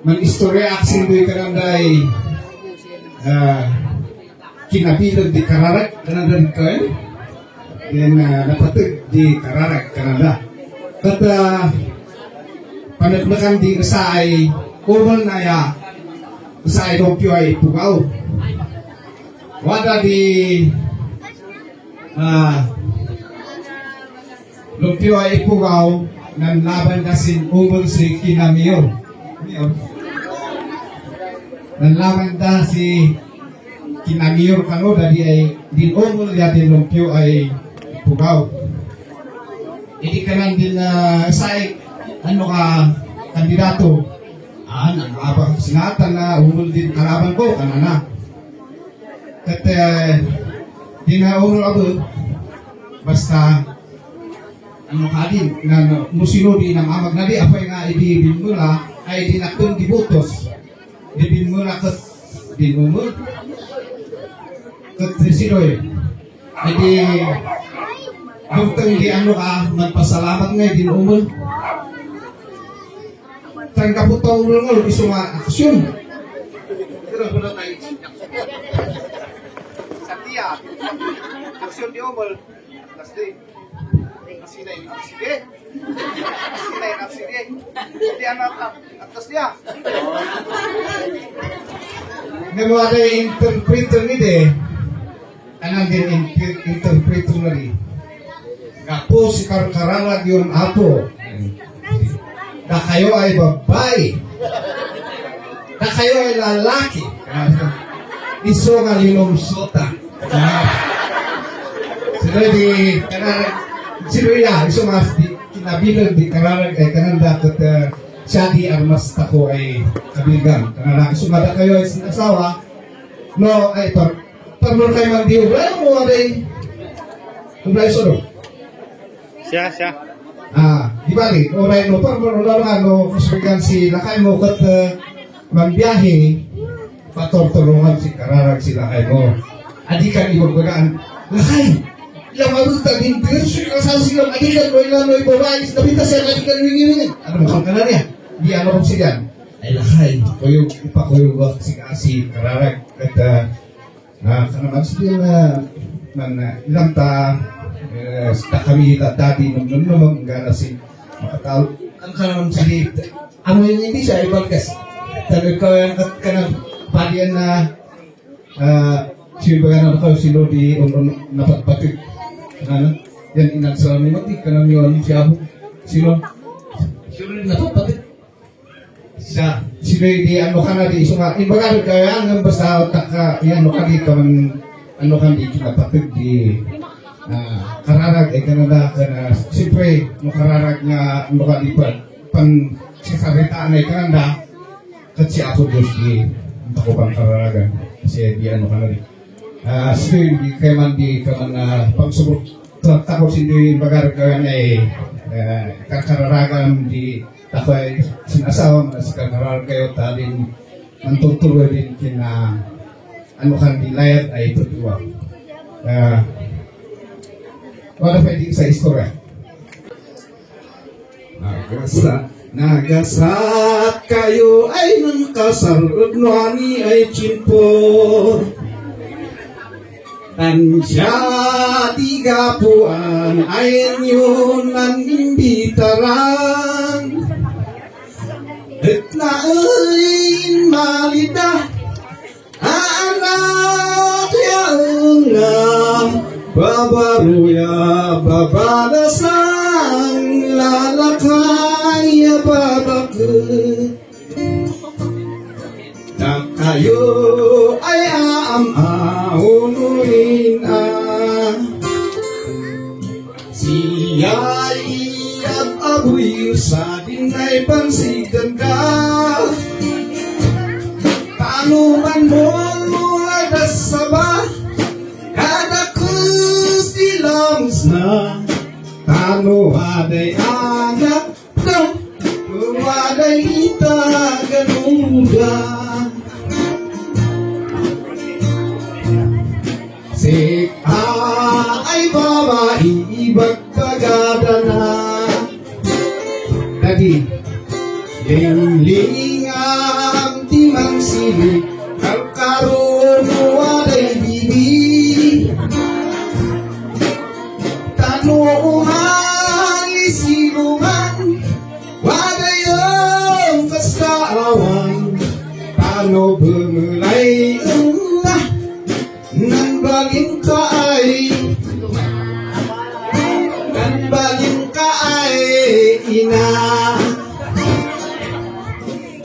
mag-istorya aksin do'y karanday kinabilan di Kararak kananda kayo then napatag di Kararak kananda kata panaglakan di kasay kurban na ya kasay Tokyo ay pugaw wada di Tokyo ay pugaw ng laban kasin umul si Kinamiyo nanlaman da si Kinamiyor kano dari ay din umul ya din lumpio ay pugaw. Hindi ka lang din say ano ka kandidato ang abang singatan na umul din kalaban ko kanana. Kaya di na umul abot basta ano ka din na musino di ng amag na di apay nga ibibin mo la ay dinakton di butos ibibin mo na kat di umul kat sinoy ay di butang di ano ka magpasalamat nga di umul tangka po taong umul iso nga aksyon pero wala tayo Satya aksyon di umul kasi Sinay nagsige. Hindi atas dia. Nemo ada interpreter ni deh. Anang din interpreter lagi. Gapo si karang yun apo. Na kayo ay babae. Na kayo ay lalaki. Iso nga linom sota. Sila di sino ya, iso mas di kinabilan di kararag ay kananda at siya di armas tako ay kabilgan. Kananda iso mada kayo ay sinasawa no ay parmon kayo man di ubray mo ay ubray solo. Siya. Di bali, oray no parmon ulang no kusbigan si lakay mo kat magbiyahe patortulungan si kararag sila kayo mo. Adi kan ibagbagaan lakay yang harus tadi bersih kasar silam adikan loilan loi babai tapi tak saya adikan ini ada bukan kanannya dia ano sidan ay lahay koyo ipakoyo si kasi kararag kata kana maksudnya man ilang ta kami tadi nung si makataw ang kanang sili ano yung hindi siya ibalkas tabi ko yung kanang padian na sibagan ako sino di napatpatik ano yan inagsalami mati kanang yun siya sino napatpatik siya sino di ano ka na di sunga ibagan kaya ang basta taka yan ano ka di kaman ano ka di kinapatid di kararag ay kanada kana siyempre makararag nga ano ka di pan sasaritaan ay kanada kasi ako dos di ako pang kararagan kasi di ano ka na di sino di kaya man di kaman pagsubok takot sindi bagar kawan ay kararagan di ako ay sinasawa mas kararagan kayo talin mantutuloy din kina ano kan di layat ay tutuwa wala pwede sa istorya nagasat kayo ay nang kasarunwani ay chimpor Tansya 30-an air yun ang imbitaran. At nain malida anak yang babaruya babalasan lalakay babake. Na kayo ay aamaunuin siya iyag abuy sa dinay pansiganda. Paano man mo mula dasaba kada kusilams na paano aday anak daw waday itaganungga. Sik ay babae ibagpagada na dagi ling ang timang silik kalkaroon waday bibi tano umali siluman waday ang kasaawan tano bumulay nan baging ka ay ina.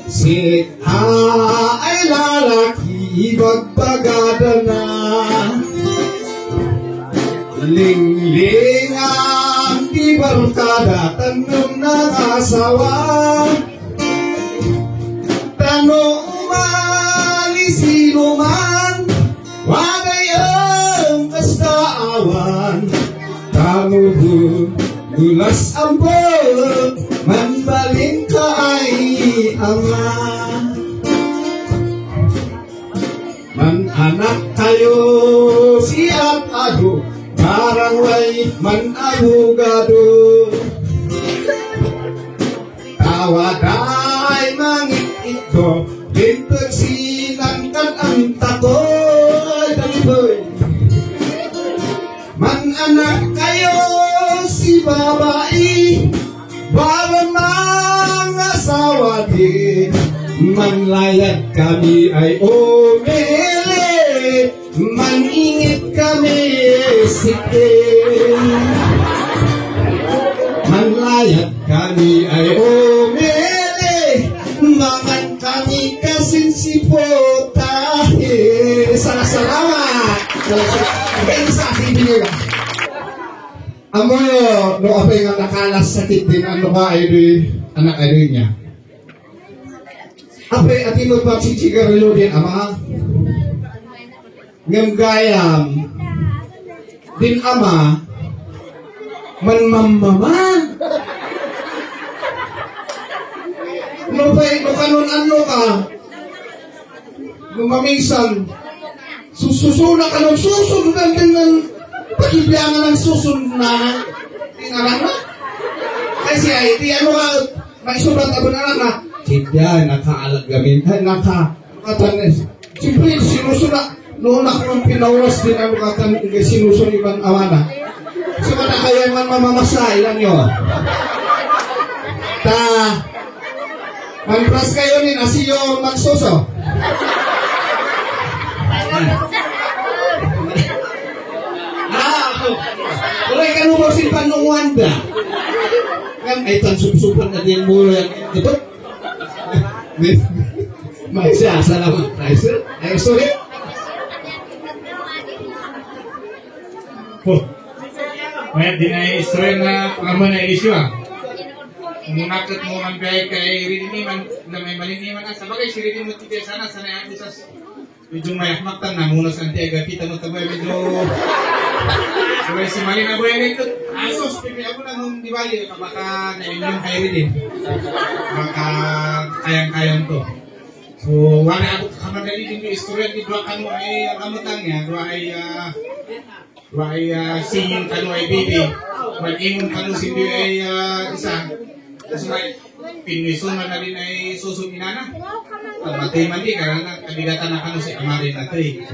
Si ay lalaki bagpagada na ling ang di barkada tanong ng asawa tano umali sinuman waday ang kastaan tano bulas ambot manbaling ka ay ama. Man anak kayo siap ado parang way man abugado tawaday mangit ko lintagsinan kan ang takoy daliboy. Man anak kayo si babae barang mga asawa din manlayad kami ay umili maningit kami sikin manlayad kami ay umili mangan kami kasin sipotahe. Salamat sa sibili amo yo no apa yang nakalas sakit din ano ka ay anak ay niya apa ati mo pa chichigarilo din ama ngam gayam din ama man mamama no pay no kanon ano ka no mamisan susuna ka ng susundan din ng pagibyangan ng susunanan tingarang na kasi ay di ano ka may surat abo na lang na hindi nakaalag gamin nakatanes siyempre sinusuna noon ako ng pinawas din ang katan sinusun ibang awana so kada kayo man mamamasay lang yun ta manpras kayo ni asiyo magsoso Ulay ka nung simpan nung Wanda kan ay tansupsupan na din muro yan ito may siya salamat ay sorry may dinay istorya na pangama na ilisyo munakot mo man kay rininiman na may maliniman na sabagay si rininiman mo titi sana sana yan sa medyo mayak maktan na muna sa antiaga kita mo tabay medyo sabay si Malina Buena ito asos pipi ako na nung Diwali baka na-immune kayo rin baka kayang-kayang to so wala ako kamadali din yung istorya di dua kanu ay amutang ya dua ay singing kanu ay baby mag-ingon kanu sindi ay isa kasi may pinisunan na rin ay susong inana matay man di karena kabigatan na kanu si Amarin na ito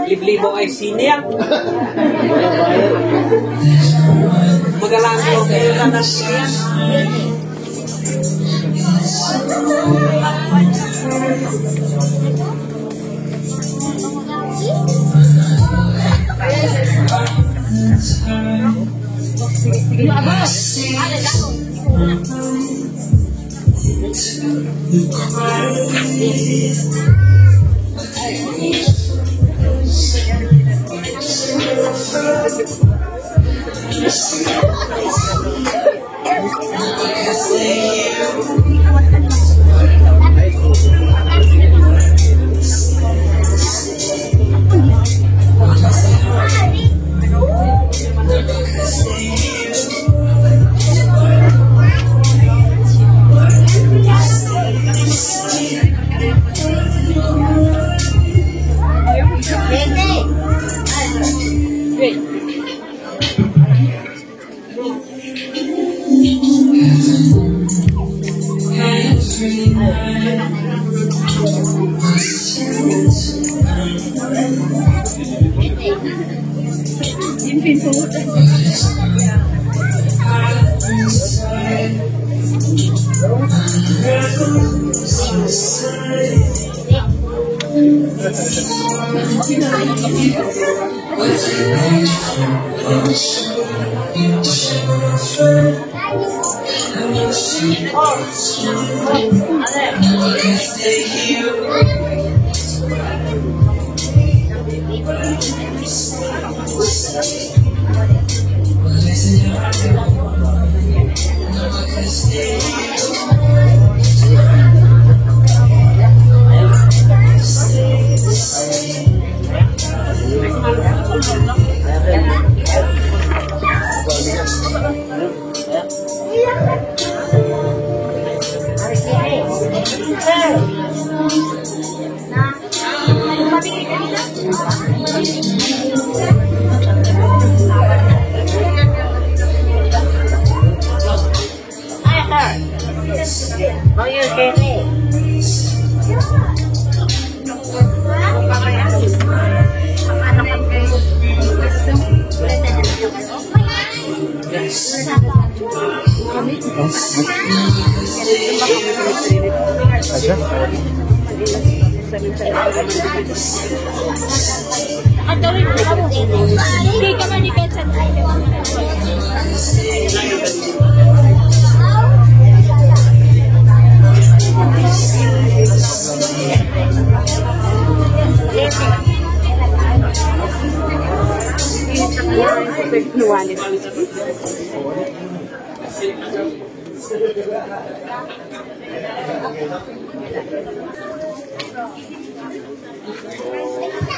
Liblibo ay sinya. Magalang ko kayo na siya.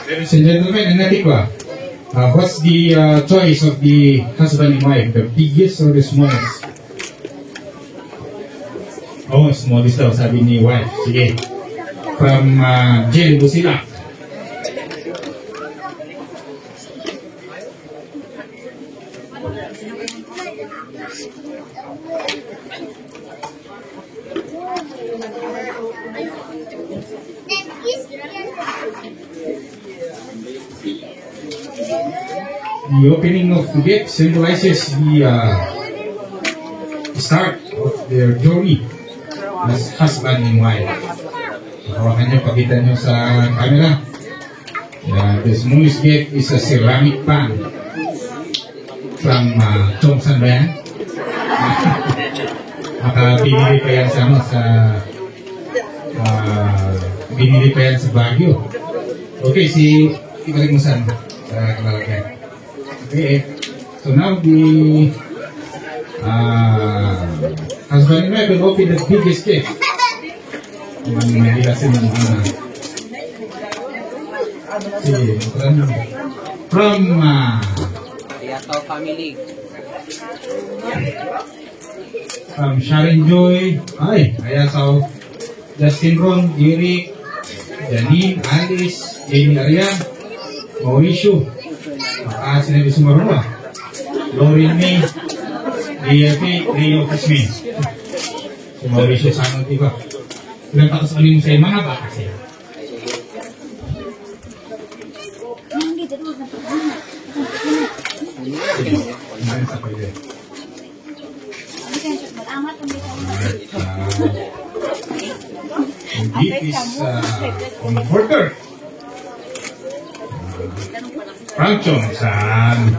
Ladies and gentlemen, what's the choice of the husband and wife? The biggest or the smallest? Oh, smallest daw, sabi ni wife. Sige. From Jen Busila. The opening of the gate symbolizes the start of their journey as husband and wife. Hawakan nyo, pakita nyo sa camera. The smallest gate is a ceramic pan from Chongsan ba yan? Binili pa yan sa binili pa yan sa Baguio. Okay, ibalik mo saan sa kalalagyan. Okay, so now the husband and wife will open the biggest cake. From Ayasaw family. From Sharon Joy, Ayasaw, Justin Ron, Eric, Janine, Alice, Amy Arian, Mauricio, sinabi sumaruma, Lauren May, DFA, Rio Kasmin. Si Mauricio Sanong, diba? Ilang takas mo sa mga baka siya. This is comforter. Francho, saan?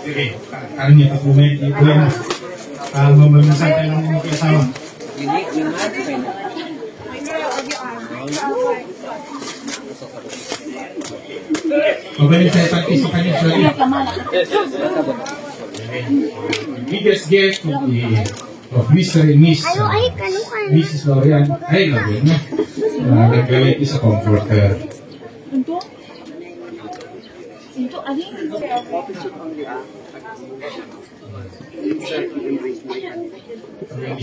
Sige, kaya niya pa-comment dito yan. Mamalusan tayo ng mga kasama. Magaling tayo pati sa kanya sa rin. The biggest gift of Mr. and Mrs. Lorian. Ay, Lorian na. Nagkawit sa comforter.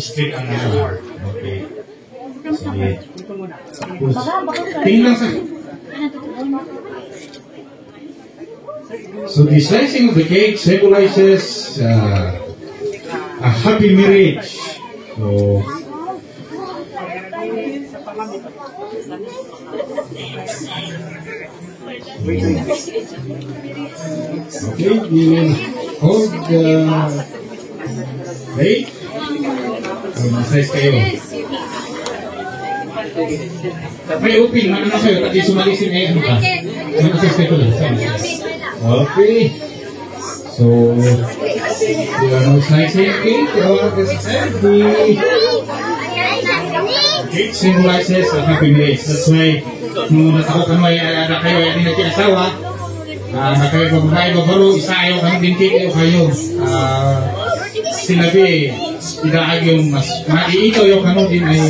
Straight ang naman. Okay. Sige. Tingin lang sa... So the slicing of the cake symbolizes a happy marriage. So okay, we will hold the plate. Masayos kayo. May upin, ano na kayo? Pati sumalisin ay ano ka? Masayos kayo lang. Okay. So, you are most likely cake symbolizes a happy marriage. That's why, nung natako ka may anak kayo ay hindi nagkinasawa, na kayo babae, babaro, isa ayaw kang din cake kayo. Sinabi, idaag yung mas maiito yung kanong din ay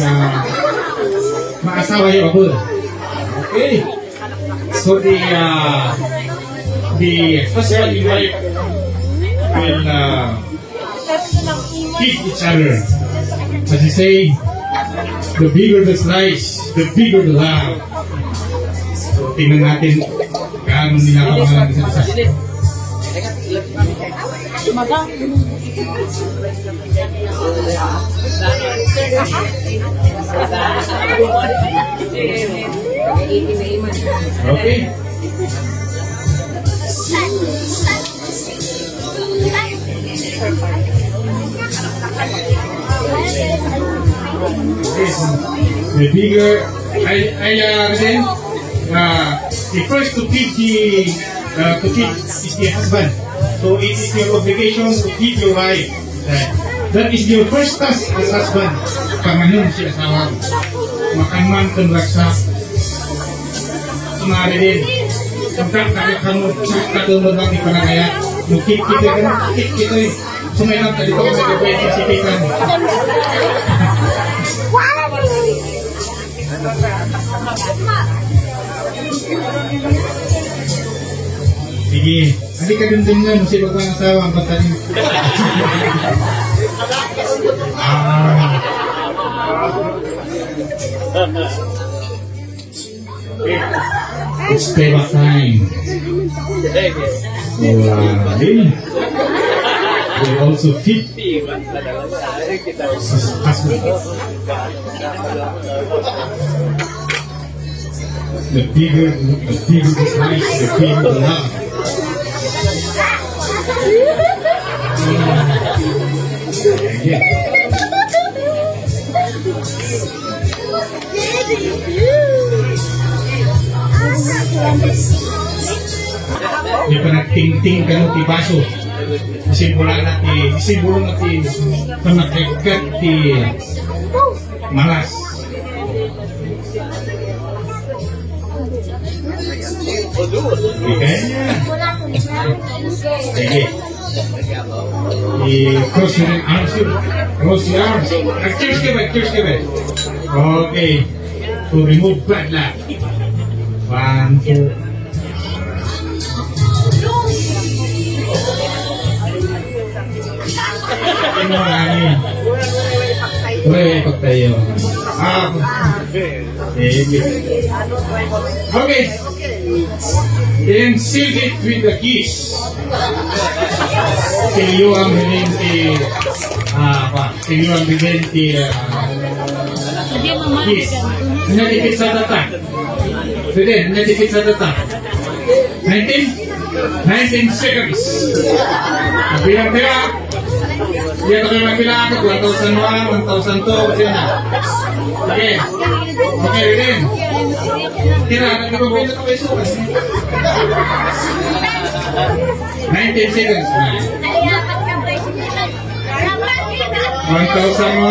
maasawa yung abur. Okay. So the husband and wife will keep each other. As you say, the bigger the slice, the bigger the love. So tingnan natin gaano nila kamangan sa isa. Okay. The bigger, the first to keep is the husband. So it is your obligation to keep your wife. That is your first task as husband. Panganon si asawa. Makanman kang raksa. Sumari din. Sampai kamu katulad lang ipanagaya. Mukit kita kan, mukit kita. Sumayang tadi ko nagpapwede si Pitan. Sige, hindi ka din nga si pagpangasawa ang patanin. It's payback time. So, we also keep husband. The bigger the slice, the bigger the love. Yeah. Di pa nagtingting ka ng tibaso. Simbolo natin panakaikat ti malas. Okay? Sige. Cross your arms. Cross your arms. Cheers ka ba? Okay. To remove bad luck. 1, 2. Ano lagi? Uy, pagtayo. Okay. Then seal it with the kiss. Siliyo ang binti. Siliyo ang binti. Kiss. Nadikit sa data. Pwede, nadikit sa data. 19 seconds. Bilang-bilang. Dia pakai makilang, 1,001, 1,002, kasi na. Okay. Okay, Rin. Tira, nagpapagpapit ako iso. 19 seconds. 1,001, 1,010.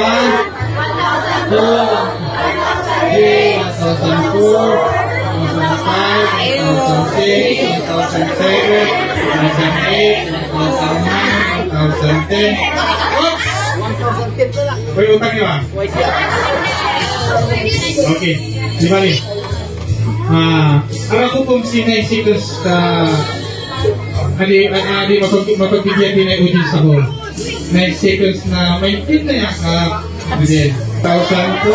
Uy, utang niyo ah. Okay, di bali. Ara ko pong sinay-sikus mapagpigyan din ay ujin sa ko. 9 seconds na may pin na yakap. 1,000 po,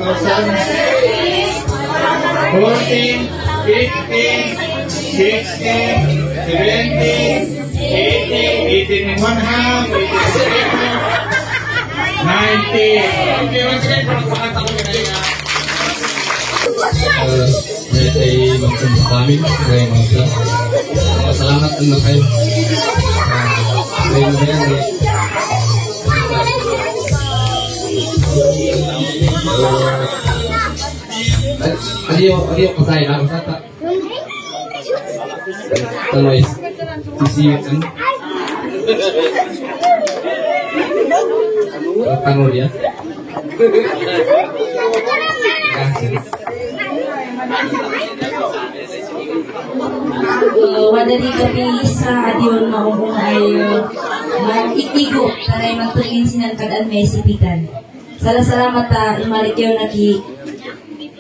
1,000, 14, 15, 16, 17, 18 in one half, 18 in the second, 19. Okay, once again, pakata ko yun ay ay magpunta sa amin kaya mga salamat naman kayo kayo na yan adiyo kasay na kasata tanong is sisiyo Tanong dia. Wala di kami sa adiyon maumong ay mag-ikigo taray magtuin sinan kadaan may sipitan. Salamat imalik yun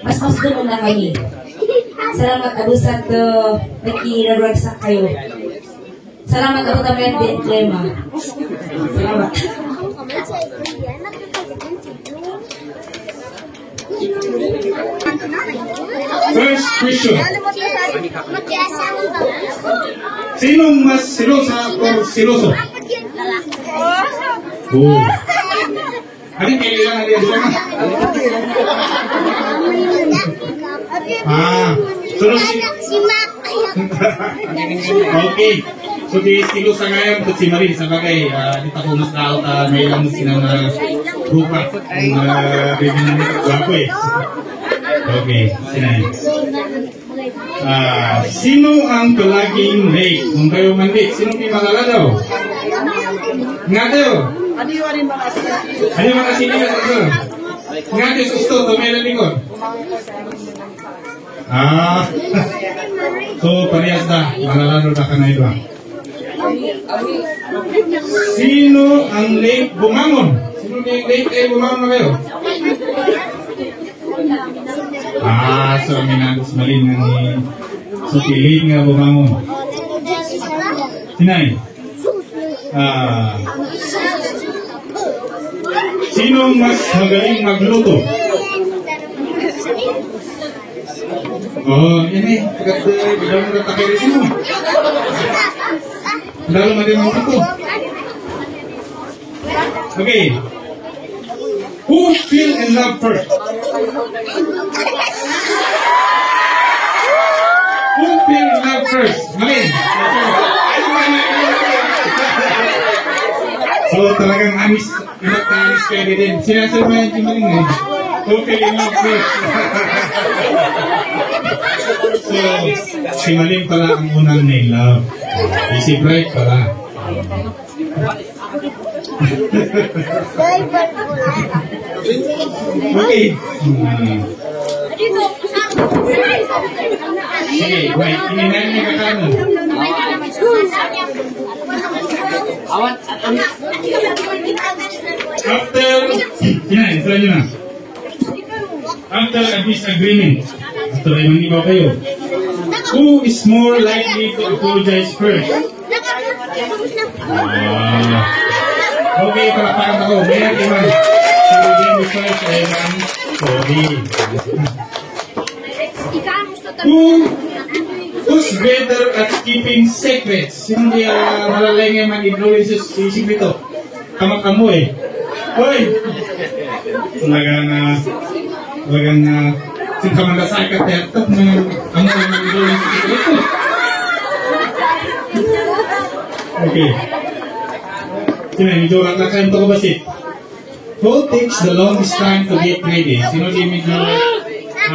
mas doon na kami. Salamat abusat nagkiraragsak kayo. Salamat ako tamen din Clema. Salamat. First question. Sinong mas silosa or siloso? Oh. Adik kailangan dia sana. Terus okay. So di silosa ngayon to si Marie sebagai ditakumus daw may lamus sinang rupa bibigyan nito ako eh. Okay, sinay. Sino ang palaging late? Kung kayo man late, sino may malala daw? Nga daw? Ano yung mga sinigas ito? Nga daw susto, tumela likod. So, parehas na. Malala na ka na iba. Sino ang late bumangon? Sino may late ay bumangon na kayo? So minagos malin nga ni so pilit nga bumangon. Sinay? Sino mas magaling magluto? Yan eh. Bidang mo na takirisin mo. Lalo madin mo ito. Okay. Who fell in love first? Who fell in love first? Malin. So talagang anis, anis kayo din. Sinasabi mo yan si Malin eh. Who fell in love first? So, si Malin pala ang unang nai-love. Si Bright pala. Okay. Sige, wait. Ininayin niya kakano. After, sinayin, sila nyo na. After a disagreement, after ay manibaw kayo, who is more likely to apologize first? Okay, palakpakan ako. Mayroon iman. Sabihin mo first ay man, sorry. Who's better at keeping secrets? Sino di malalay nga man inulit sa sikreto? Kamakamu eh. Hoy! Talagang sinkamandasay ka tertap na ang mga inulit sa sikreto. Okay. Sino, medyo lang na kayo ito ko basit. Who takes the longest time to get ready? Sino di medyo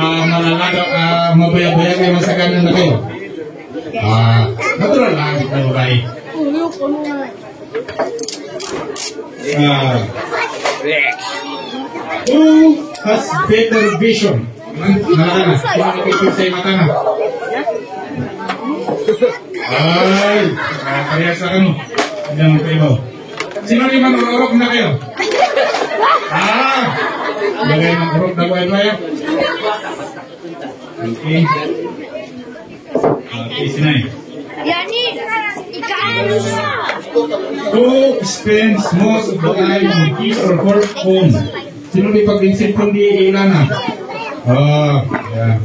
malalaga, mabaya-baya kayo masaganan na kayo? Natural lang, babae. Who has better vision? Nakakana, kung nakikipin sa'yo mata na. Ay, kaya sa ano? Hindi naman kayo. Sino rin mag-urok na kayo? Bagay mag-urok na buhay-buhay. Okay. Okay, sinay. Who spends most of the time on his or her phone? Sino rin pag-vincent kung di ilana? Yeah.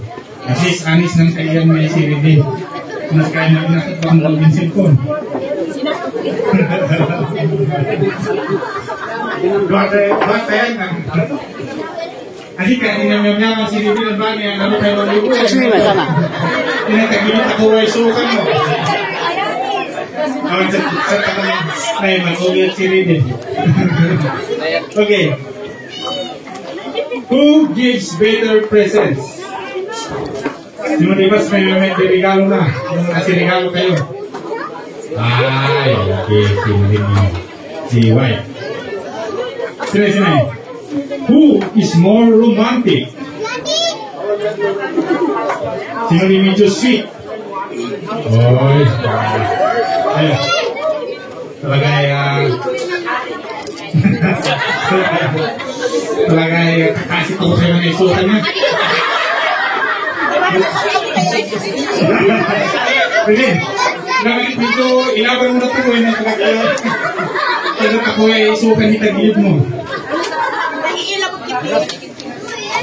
At least anis ng kailan may sirili. Mas kaya na inakit bang pag-vincent phone? Bakit yan? Asik kan nyam-nyam si Bibi dan Bani yang lalu kayak ibu ya. Ini tak gini tak kau sukan mo. Awak cakap saya mau lihat si Bibi. Okay. Who gives better presents? Sino di bas may regalo na? Yung kasi regalo kayo. Ay, okay. Si wife. Sino? Who is more romantic? Sino ni medyo sweet? Oy. Ayun. Talagay, kakasip ako kayo ng isutan niya. Pwede. Naman dito, ilaban mo na po na talaga. Kaya ako ay isukan ni tagilid mo.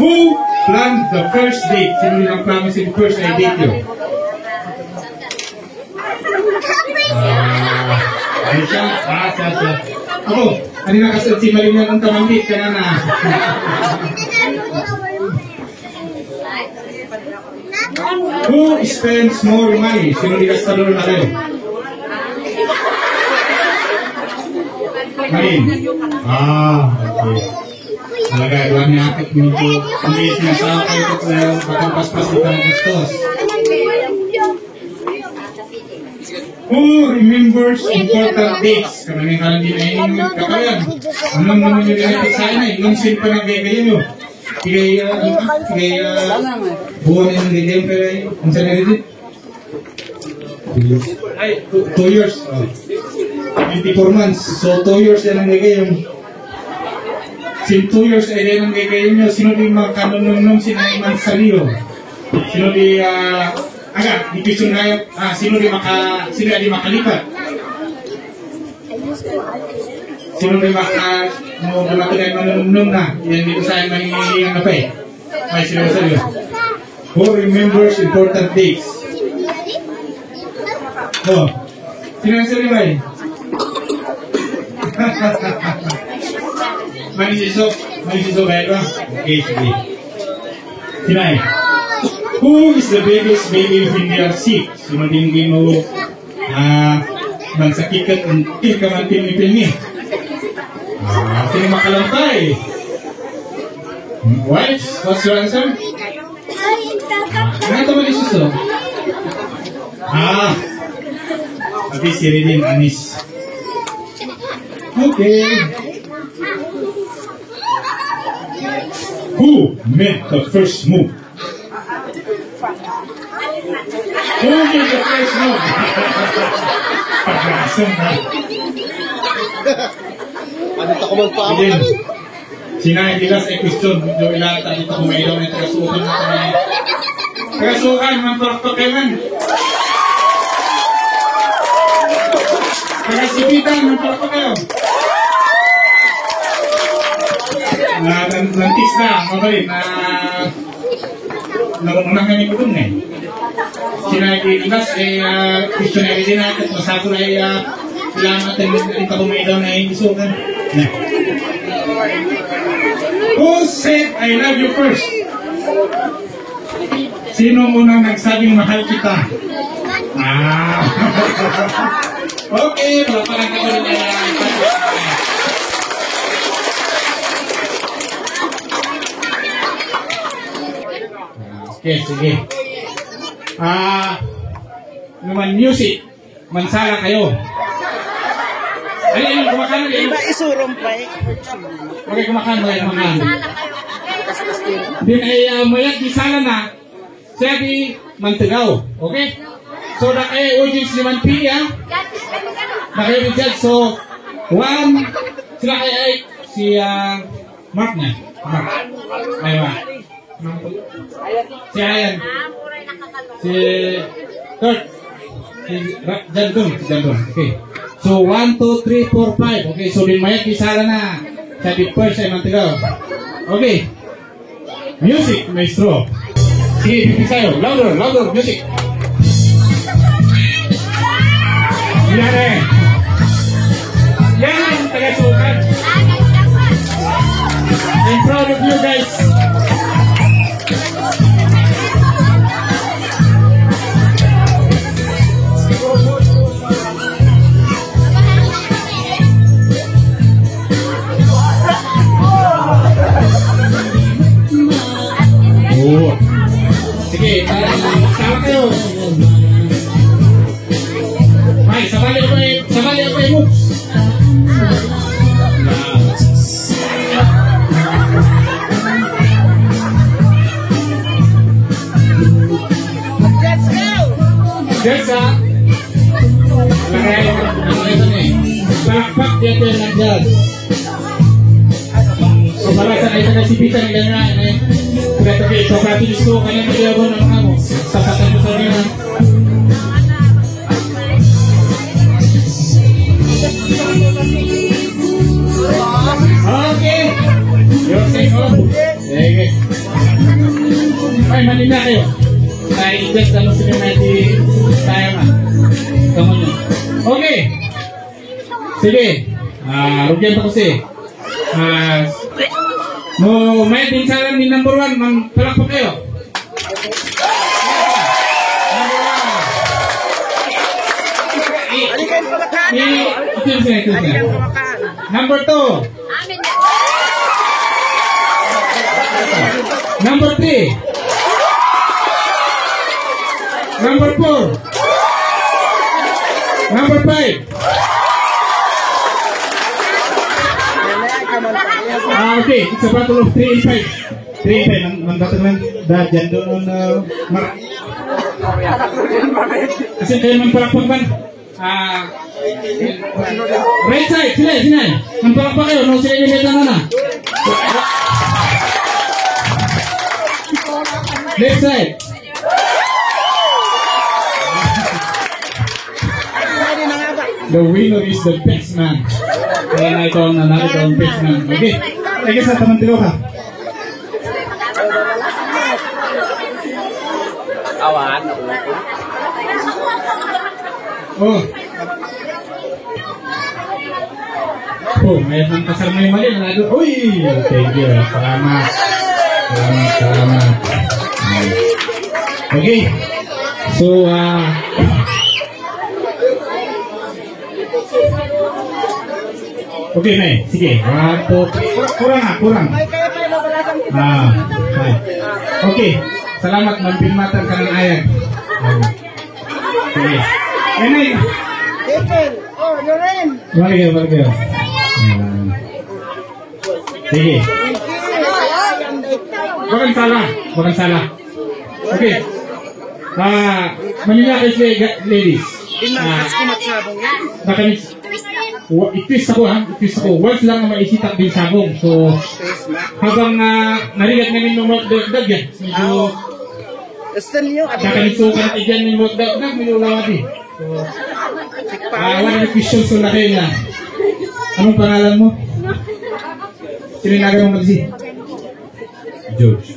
Who planned the first date? Sino rin ang promise in first I date you? Ayun siya. Siya. Ako, kanina kasi si Malingan ang tamanggit ka na. Who spends more money? Sino rin gastador na kayo? Malin? Okay. Nagagawa niya akit nito. Hindi sinasawa kayo ito bakang paspas ito ng gustos. Who remembers important dates? Karamihan ka lang din ay kakayan. Anong naman yung ginapit sa akin ay nung sin pa nagagayan nyo. Tigay buwan na yung nagagayan pero ay ang saan na rin? Ay, 2 years. 24 months. So 2 years yan ang nagagayan. Sin 2 years ay yan ang nagagayan nyo. Sino di makanunom sinaiman sa liyo? Sino di di question na sino di makalipat? Sino di makatunay manunumnum na? Yan dito sa akin maningilingan na pa eh. May sino sa iyo. Who remembers important dates? Sino sa iyo ba eh? Manisiso ba ito? Okay, sige. Sinay. Who is the biggest baby when they are sick? Sino din mo mansakikat until ka man pinipilmi? Sino makalampay? Wives? What's your answer? Ano ito malisuso? Sabi si Ridin Anis. Okay. Who made the first move? Who made the first move? Pag-asam na. Ano ito ko magpaaman? Sinahin nila sa question. Medyo ilata dito kung may ilaw na tagasukan na kami. Tagasukan, manturaktok kayo man. Tagasipitan, manturaktok kayo. Nantis na, mabalit na namunang kami ko dun eh. Sinagilas ay questionnaire din natin, masago na ay kailangan natin yung kabumidaw na yung isukan. Who said I love you first? Sino muna nagsabing mahal kita? Okay, palapalan ka ko rin na okay, sige. Naman music, mansala kayo. Ay, kumakain na rin. Isurong pa eh. Okay, kumakain. Din ay mayat di sala na, siya di mantigaw. Okay? So, na kayo audience ni Manpia, na kayo di-judge. So, sila kayo ay si Mark na. Mark. Aywa. Si Ayan. Si Kurt. Si Jandong. Okay. So, 1, 2, 3, 4, 5. Okay, so din mayat isala na. Sabi first ay mantigaw. Okay. Music, maestro. Sige, pipis tayo. Louder, music. Yan eh. Yan ang taga-sukan. I'm proud of you guys. Sige, sama kayo. May, sabali. Just lagay ano ito eh. Palakpak dito yung nandyan. So balasan ay taga-sipitan nila na eh. Kaya ito pati gusto kanya nilabo ng mga mo. Sapatan mo sa nila. Okay. You're safe off. Sige. Ay, manila kayo. Tayo i-just ano sila natin tayo na. Kamu nyo. Okay. Sige. Rugyan pa kasi. No, may pinsalan ni number 1. Palakpak kayo. Number 2. Number 3. Number 4. Number 5. Okay, it's a battle of 3 and 5. 3 and 5. Mandatang dyan doon kasi kayo magpalakpak man. Right side, sila. Magpalakpak kayo, no sila yung beta na. Left side. The winner is the best man. Kaya na ito ang nanalo ang best man. Okay. Teka sa tamang tilo ka. Awan. Mayat ng kasar mo yung mali. Uy! Thank you. Salamat. Okay. So, okay, Nay. Sige. 1, 2, 3. Kurang. Okay. Salamat. Mampilmatan ka ng ayag. Sige. Nay. Balik kayo. Sige. Bukan salah. Okay. Manila kasi ladies. Itwist ako. Once lang na maisitak din sabong. So, habang narigat namin ng mga dagdag yan. Medyo nakanisukan natin dyan ng mga dagdag. Medyo lawati. So, wala na questions na kayo na. Anong pangalan mo? Sininaga mo magsi? George.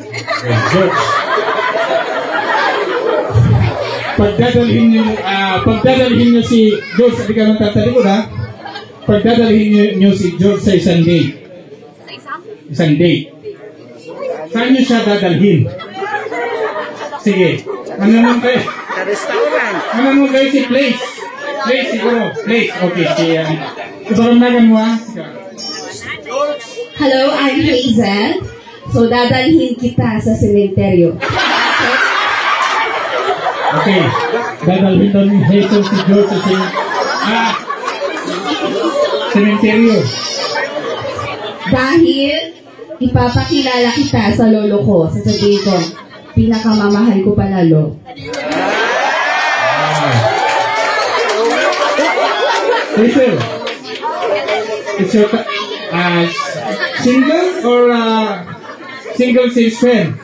Pagdadalhin nyo si George, sabi ka nang tatalikod ha? Pagdadalhin nyo si George sa isang date. Saan nyo siya dadalhin? Sige. Ano naman kayo? Sa restaurant. Ano naman kayo si Place? Place siguro. Place. Okay. Ibaranagan mo ha? Hello, I'm Hazel. So, dadalhin kita sa sementeryo. Okay. Dadalhin daw ni Hazel si George sa sementeryo. Dahil ipapakilala kita sa lolo ko. Sasabihin ko, pinakamamahal ko pa lalo. Hazel, it's your single or single since when?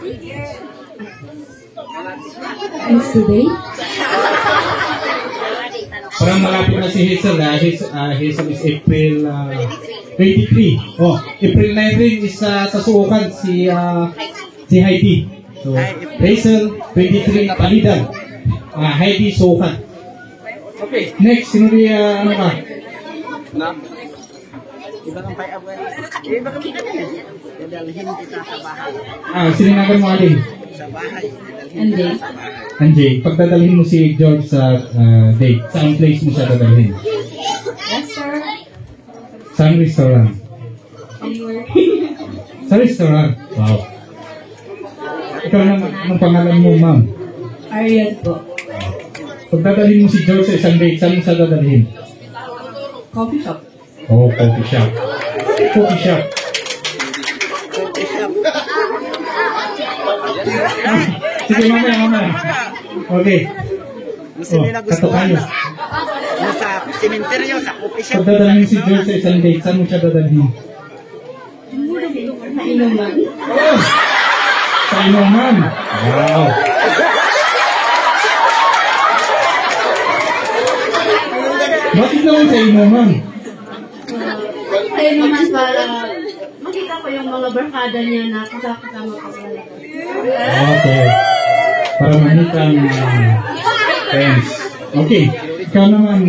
Since today? Parang malapit na si Hazel. Hazel is April 23. April 19 is sa suukan si Heidi. So, Hazel 23 palitan. Heidi suukan. Okay, next, sino di ano ka? Dadalhin kita sa bahay. Sininagan mo alin? Sa bahay. Anjay, pagdadalhin mo si George sa date, saan place mo siya dadalhin? Yes, sir. Saan restaurant? Anywhere. Sa restaurant? Wow. Ikaw ang pangalan mo, ma'am? Ariel po. Pagdadalhin mo si George sa isang date, saan mo siya dadalhin? Coffee shop. Coffee shop. Sige, mamaya. Okay. Gusto nila gustuhan. Sa cementerio, sa coffee shop. Pagdadalhin si George sa isang date, saan mo siya dadalhin? Sa inuman. Oh! Sa inuman. Wow. Bakit naman sa inuman? Sa inuman para makita ko yung mga barkada niya na kasama ko. Okay. Para makita ang friends. Okay. Ikaw naman,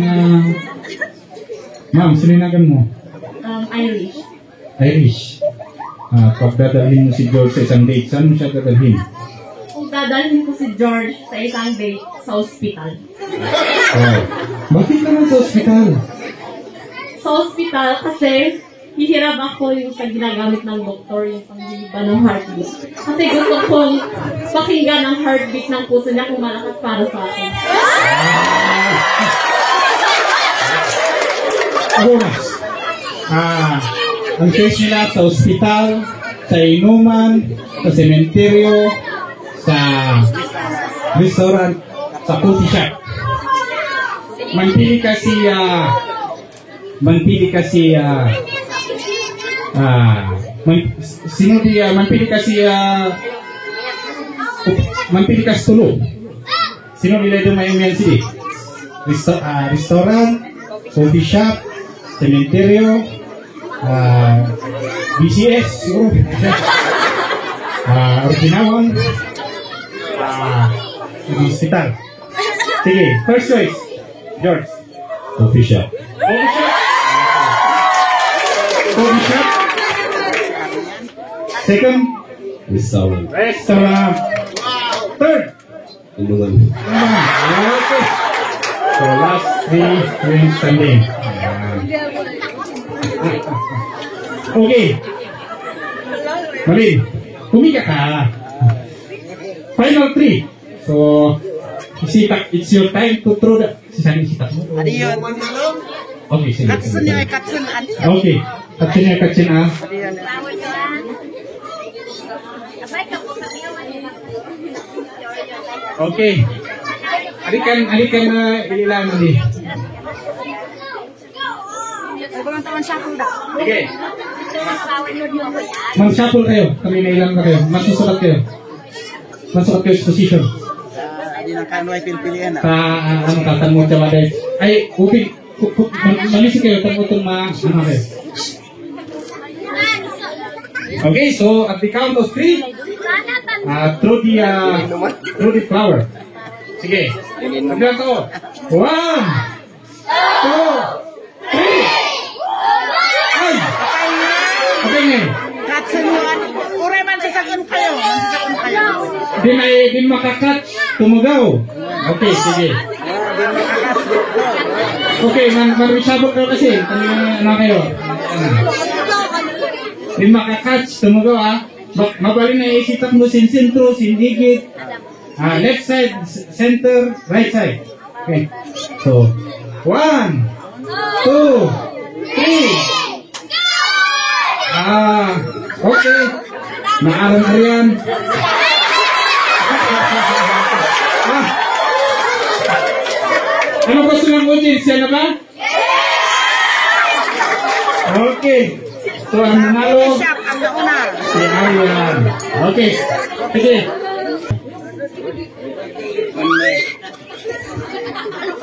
ma'am, sininagan mo? Irish. Irish. Pagdadalhin mo si George sa isang date, saan mo siya dadalhin? Kung dadalhin ko si George sa isang date sa ospital. Wow. Bakit naman sa ospital? Sa ospital kasi hihirap ako yung sa ginagamit ng doktor, yung pangliba ng heartbeat. Kasi gusto kong pakinggan ang heartbeat ng puso niya kung malakas para sa akin. Agonas. Ang case nila sa ospital, sa inuman, sa sementeryo, sa restaurant, sa coffee shop. Manpili kasi tulog. Sino nila ito may sini? Restaurant, coffee shop, cementerio, BCS, siguro. Orkinawang, hospital. Sige, first choice, George. Coffee shop. Coffee shop. Coffee shop. Second, Restaurant. restaurant. Third, Inuman. okay. So last three wings standing. Okay. Malin, humika ka. Final three. So, it's your time to throw the... Sisani sitak mo? Ano yun? Okay, sige. Katsun niya, katsun. Okay. Katsun ah. Okay. Alikan na ililan mo di. Sige. Mag-shuffle kayo. Kami na ilang na kayo. Magsusulat kayo. Masukat kayo sa position. Hindi na kano ay pinpilihan. Tatanong siya ba dahil. Ay, upig. Malisi kayo. Tanong itong kayo. Okay, so at the count of 3, throw the flower. Sige. Hanggang ko. 1, 2, 3. Ay! Okay ngayon. Katsun yun. Ure man sasakun kayo. Din makakatch. Tumugaw. Okay, sige. Okay, man-resabot kayo kasi. Ano kayo? Din makakatch. Tumugaw ha. Mabalin na isitak mo sin sentro, sin digit. Left side, center, right side. Okay. So, 1, 2, 3. Okay. Naaram-arian. Ano gusto ng audience? Yan na ba? Okay. So, ang nanalo, si Arian. Okay. Sige.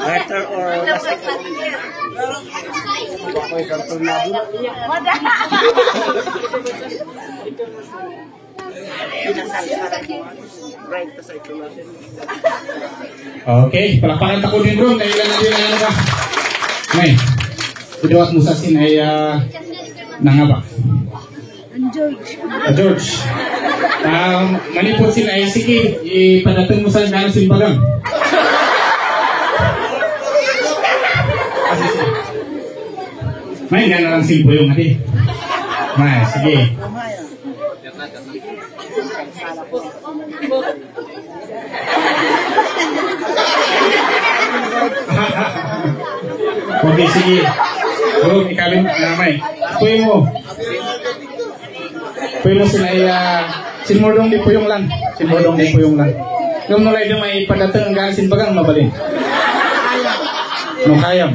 Better or okay, palakpakan ako din bro. Kailan na din ano ba? May, iduwat mo sa sin ay nangabak. George. Manipot sin ay sige, ipadatang mo sa gano'ng simbagang. May nga na lang simpo yung hati. May, sige. Okay, sige. Bro, ikalin may. Puyo mo. Puyo mo sila ay sinmordong di puyong lang. Sinmordong di puyong lang. Yung nulay doon may padatang ang simbagang mabalin. Nukayam.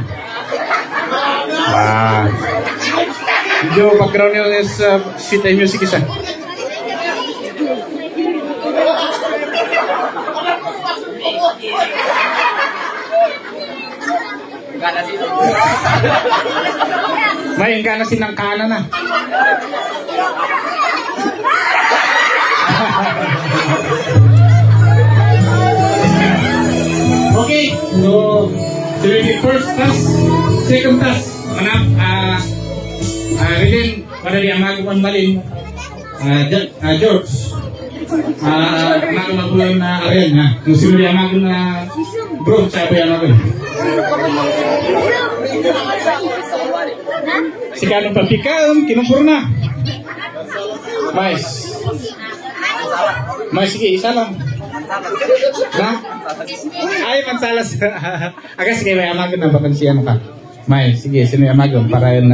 Video background nyo is sweet and music isa. May ingana sinang kanan na. Okay, so first task, second task, manap, Ridin, pada dia magawan malin, George, magawan na Ariel, musim dia magawan na bro, siapa yang magawan? Si kanong pampikaon, kinumpur na. Mais, sige, isa lang. Na? Ay, mansalas. Agak sige, may amagon na bakit siya ka. May, sige, sino yung amagon? Para yung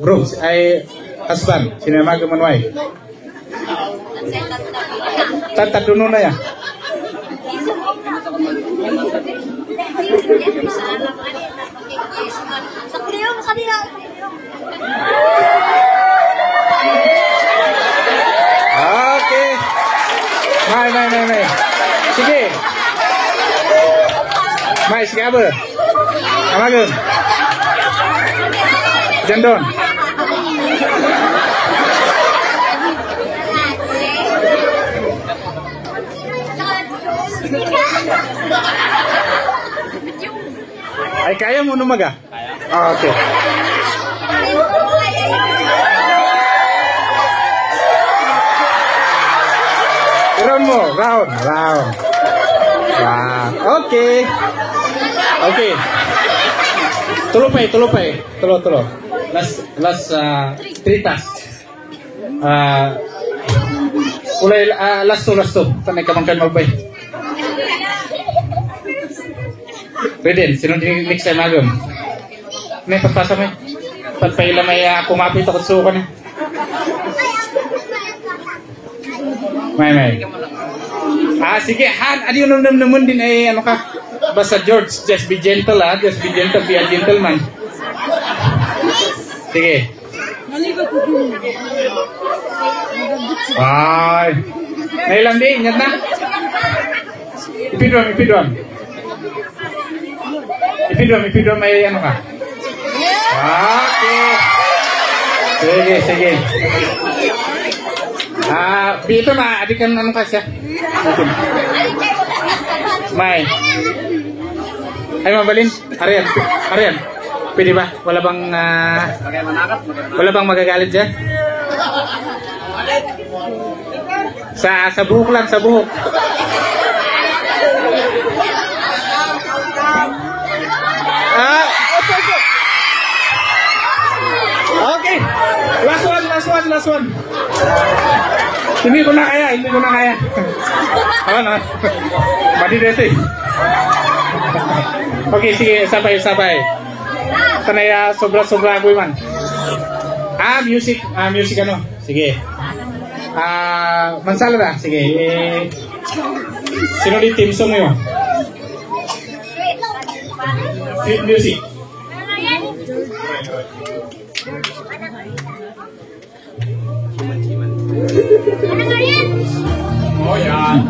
groups. Ay, husband. Sino yung amagon man, wife? Tataduno na yan. Okay. May. Sige. May, sige apa? Amagun. Jandon. Ay, kaya mo numaga? Okay. Round mo, round. Okay. Tulupay. Last 3 tasks. Ulay last two. Tanay kamangkan magbay. Redin, sino din next time agam? May pagpasa mo. Pagpaila may kumapit ako suko na. May. Sige, Han, ano yung naman din ay ano ka? Basta George, just be gentle just be gentle, be a gentleman. Sige. Ay. Nailang din, ingat na. Ipidron, may ano ka? Okay. Sige. Dito na, adikan ano ka siya? May. Ay, mabalin. Arian. Pwede ba? Wala bang magagalit dyan? Sa buhok lang, sa buhok. Okay. Last one. Hindi ko na kaya. Ano? Mati dito eh. Okay, sige, sabay. Sanay sobra ako man. Music ano? Sige. Mansala na. Sige. Sino di team song yun? Music. Oh yan.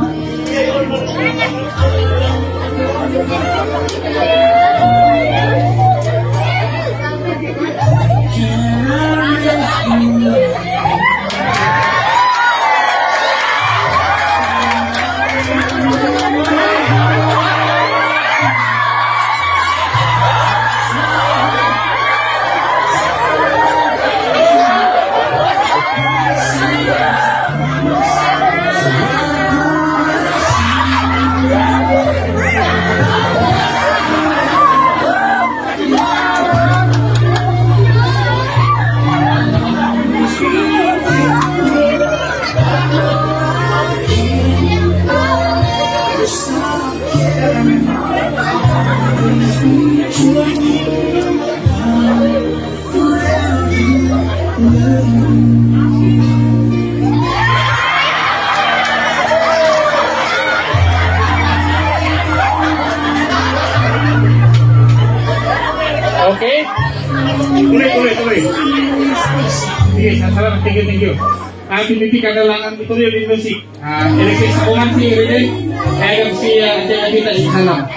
Sige, salamat. Thank you. Pinipig kadalangan ituloy din music. Electric sa kuman si Riden. Kaya si kita isalam.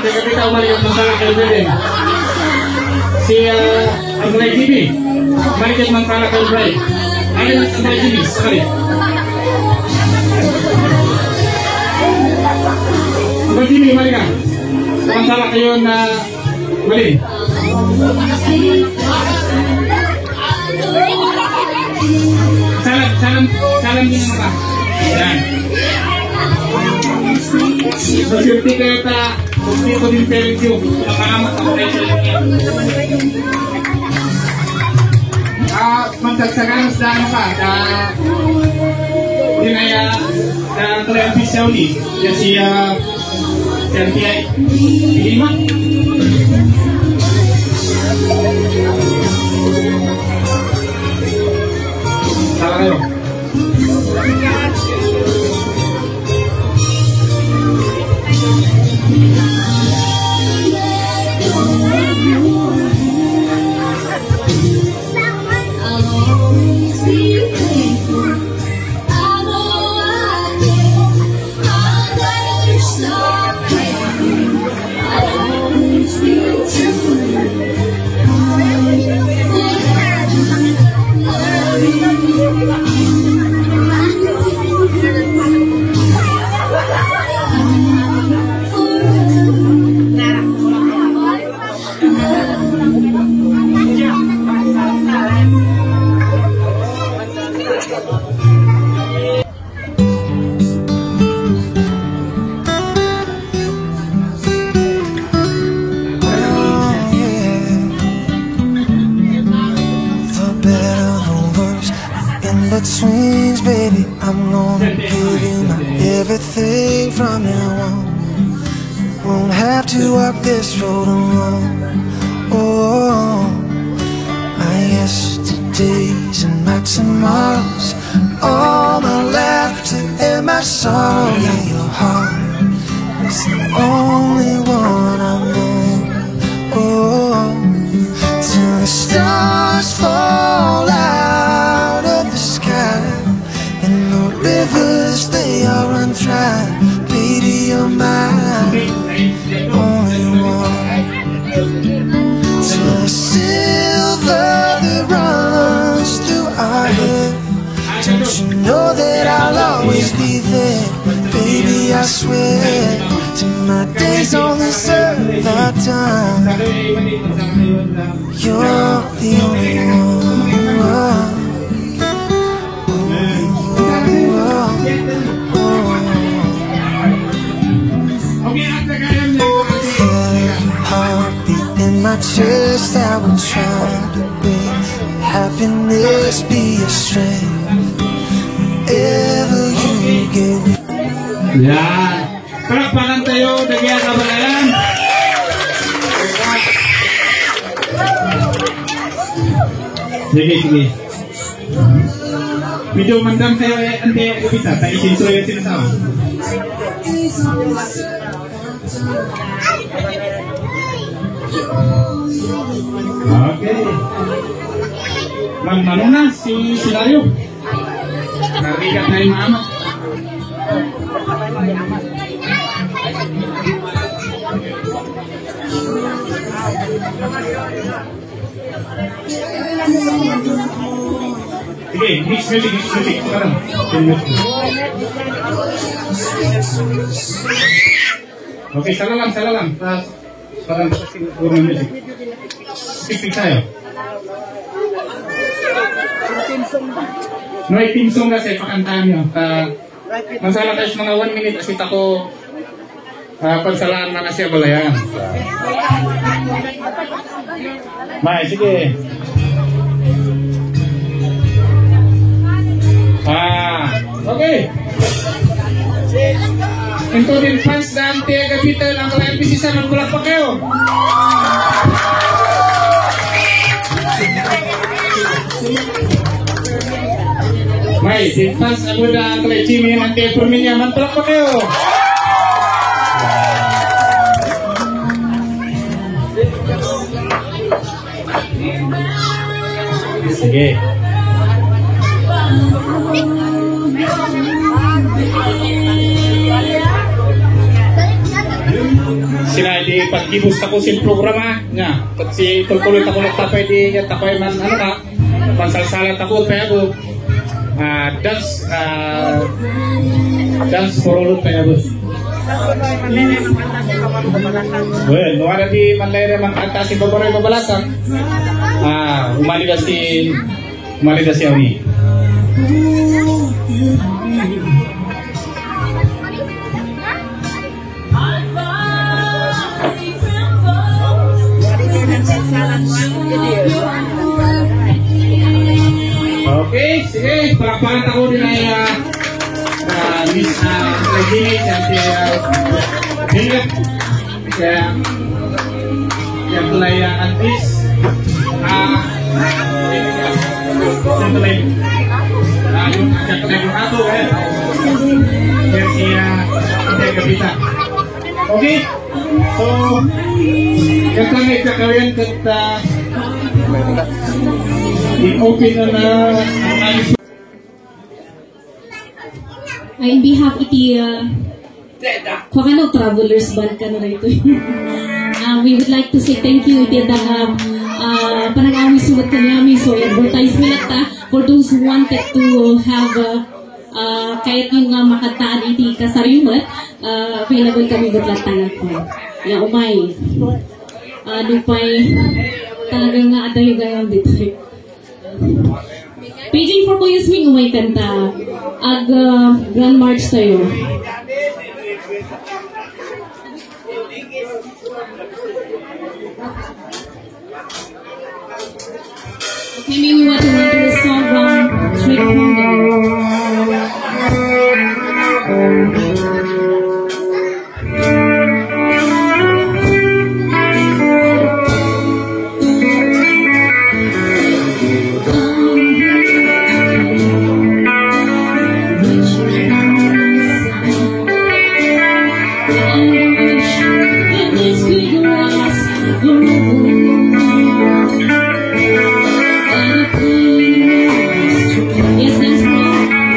Kaya kita umali ang masalah kay Riden. Si Abray TV. Marikat masalah kay Abray. Ano yung Abray TV? Sekali. Abray TV, mari ka. Masalah kayo na mali. Salam din mga. Yan. Masyurti kayo ta, bukti ko din perikyo. Nakaramat ako kayo sa inyo. Magtagsagan sa daan ka. Dinaya, sa telepisyaw ni. Yan siya, Santiay. Lima. Salah kayo. Betweens, baby, I'm gonna give you my everything from now on. Won't have to walk this road alone. Oh, my yesterdays and my tomorrows, all my laughter and my sorrow. Yeah, your heart is the only one I know. Oh, till the stars fall out of the sky and the rivers they all run dry. Baby, you're mine, only one. Till the silver that runs through our hair. Don't you know that I'll always be there? Baby, I swear, till my days on this earth are done, you're the only one. Heartbeat in my chest, I will try to bring happiness, be your strength. Ever you give me. Yan. Palakpakan tayo, Dagya Kabalayan. Sige. Medyo mandam tayo ante kupita, tayo isinso yung sinasawa. Okay. Mano na si Silario. Narigat na yung maamat. Sige, mix music. Sekarang. Okay, salah lang. Parang kurang music. Speak tayo. No, team song kasi pakantahan nyo. Masalah tayo mga 1 minute asit ako pansalaan na siya balayan. May, sige. Okay. Including fans dan Tia Capital ang kalian bisa magkulak pa kayo. May, fans ang wala ang kalian Jimmy ang Tia Perminya magkulak pa kayo. sige. Sila di pagkibus ako sin programa nya. Pag si tultuloy ako nagtapay di tapay man ano ka. Pansalsalat ako pero dance for all kaya bos. Well, nuwara di manlere man kanta si Babaroy Babalasan. Umali na si Awi. Okay, sige, palakpakan ako din ay Miss Regine at Hilip kaya tulay Antis tulay yung ato kaya siya Kapita. Okay, so kaya may kakawin kata i-open na in behalf iti Kwakano Travelers Band ka na ito. We would like to say thank you iti panag-awi sumat kanyami so advertisement for those who wanted to have kahit yung makataan iti kasarimat available kami gutlat tanag ko. Ya umay. Lupay talagang nga adayo gayam dito. Paging for Kuya Swing umay kanta ag Grand March tayo. Okay, maybe we want to run to the song from Trick Yes, that's wrong.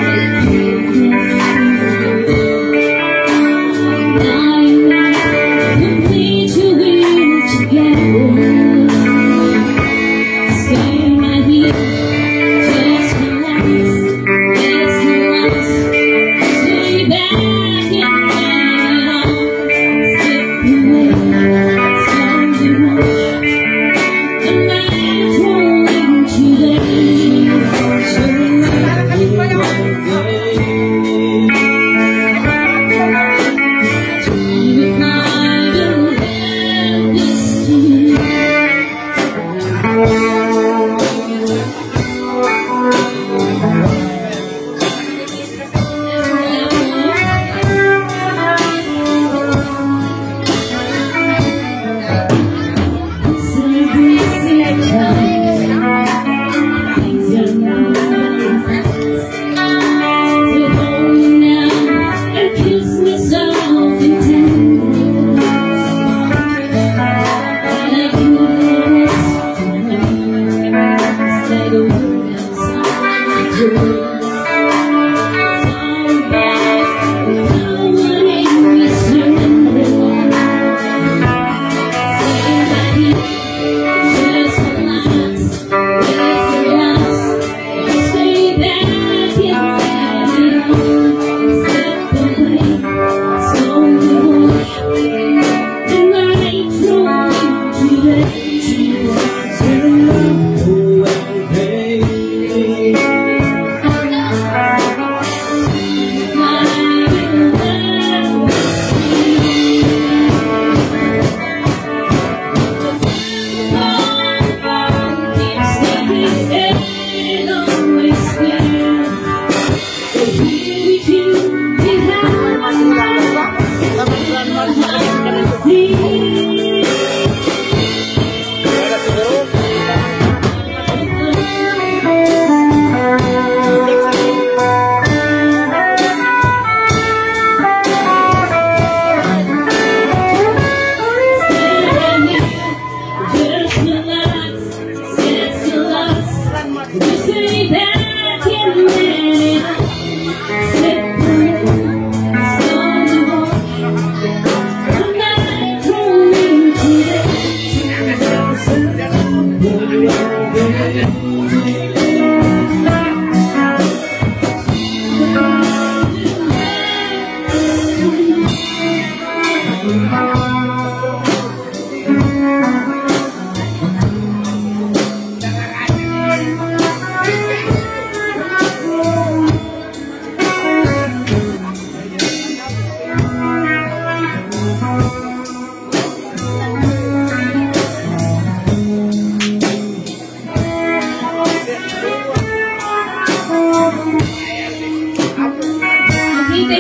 Thank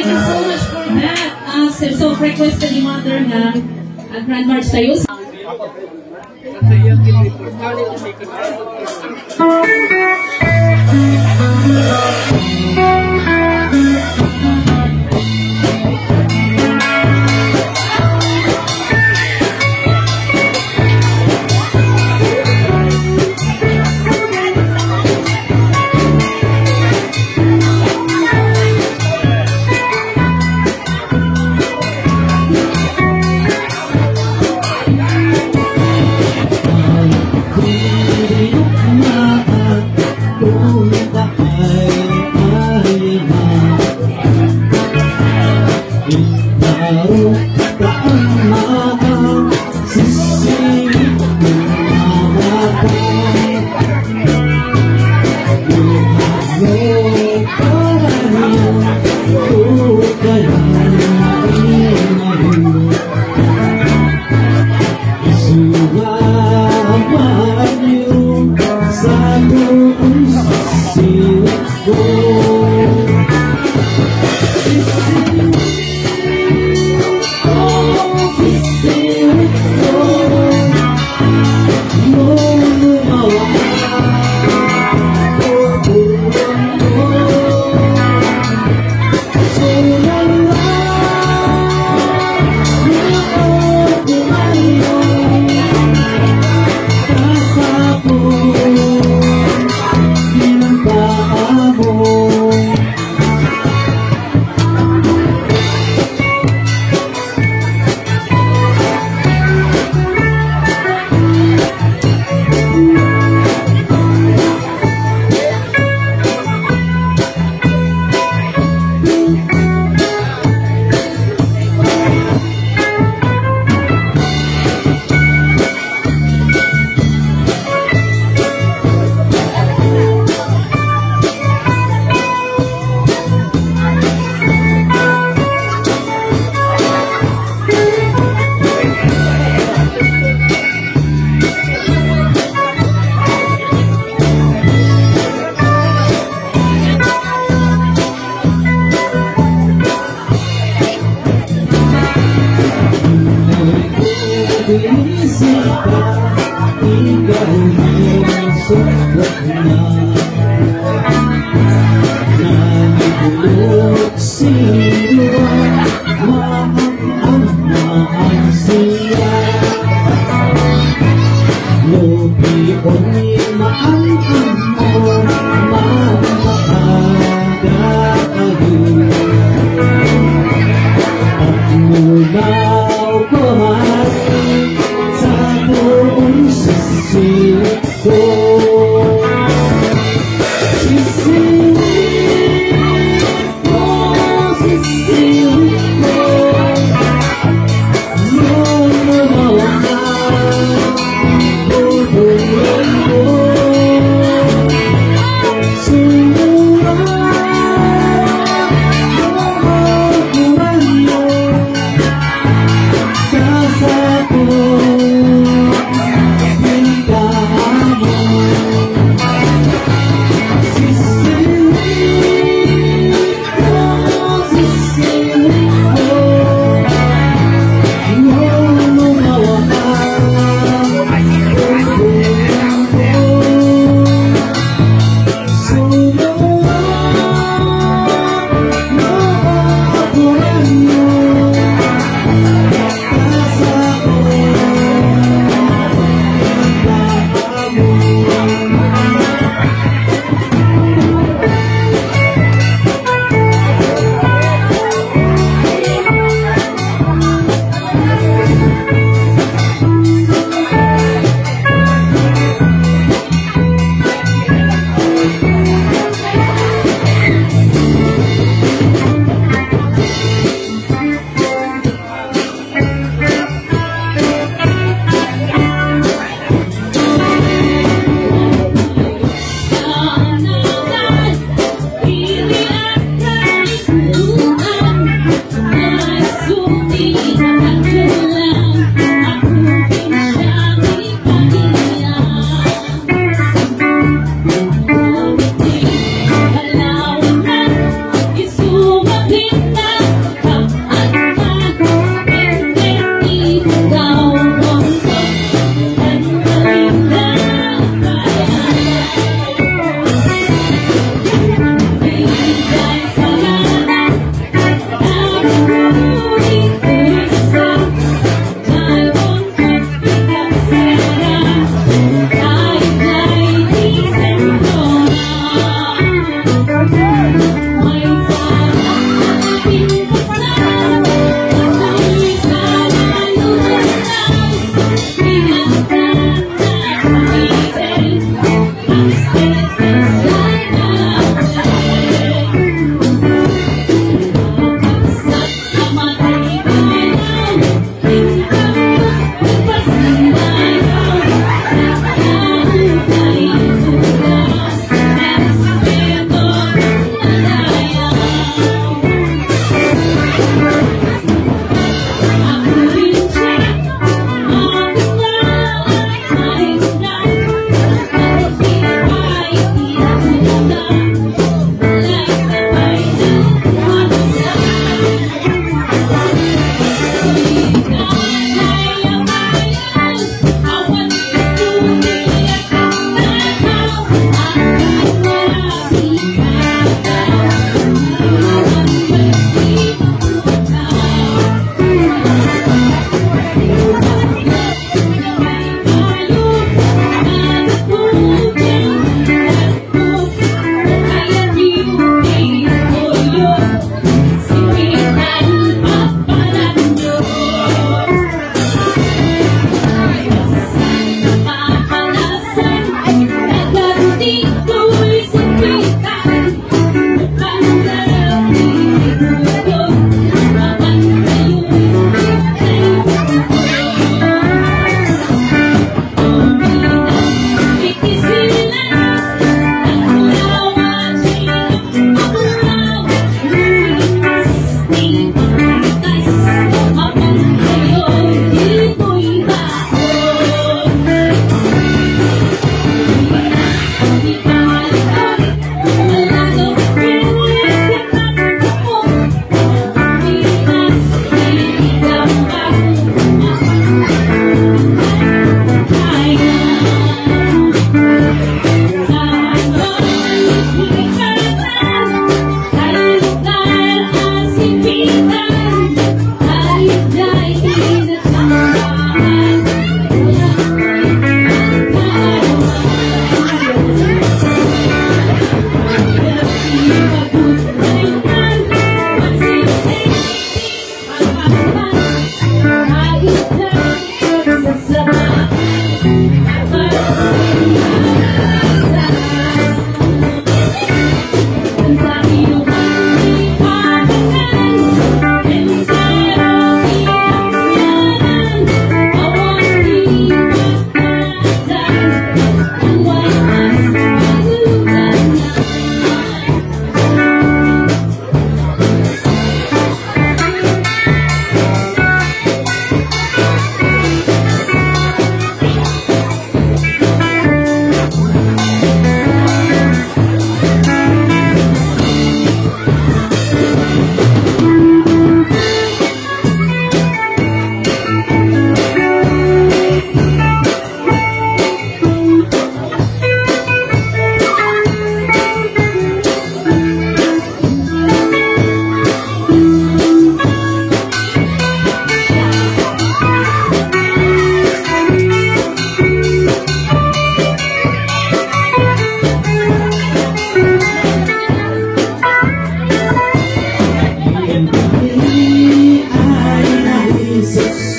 you so much for that. So requested ni mother na Grand March tayo.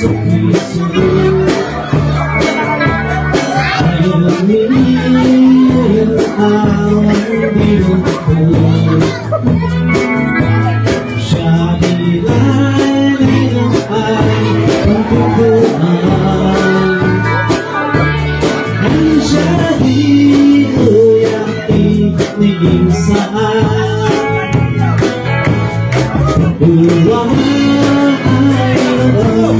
Jesucristo. Ayaw niyo ang biyong ko. Siya nilay ng ay pagkukuhan. Ang siya di ang tiniging saan. Uwang ay ang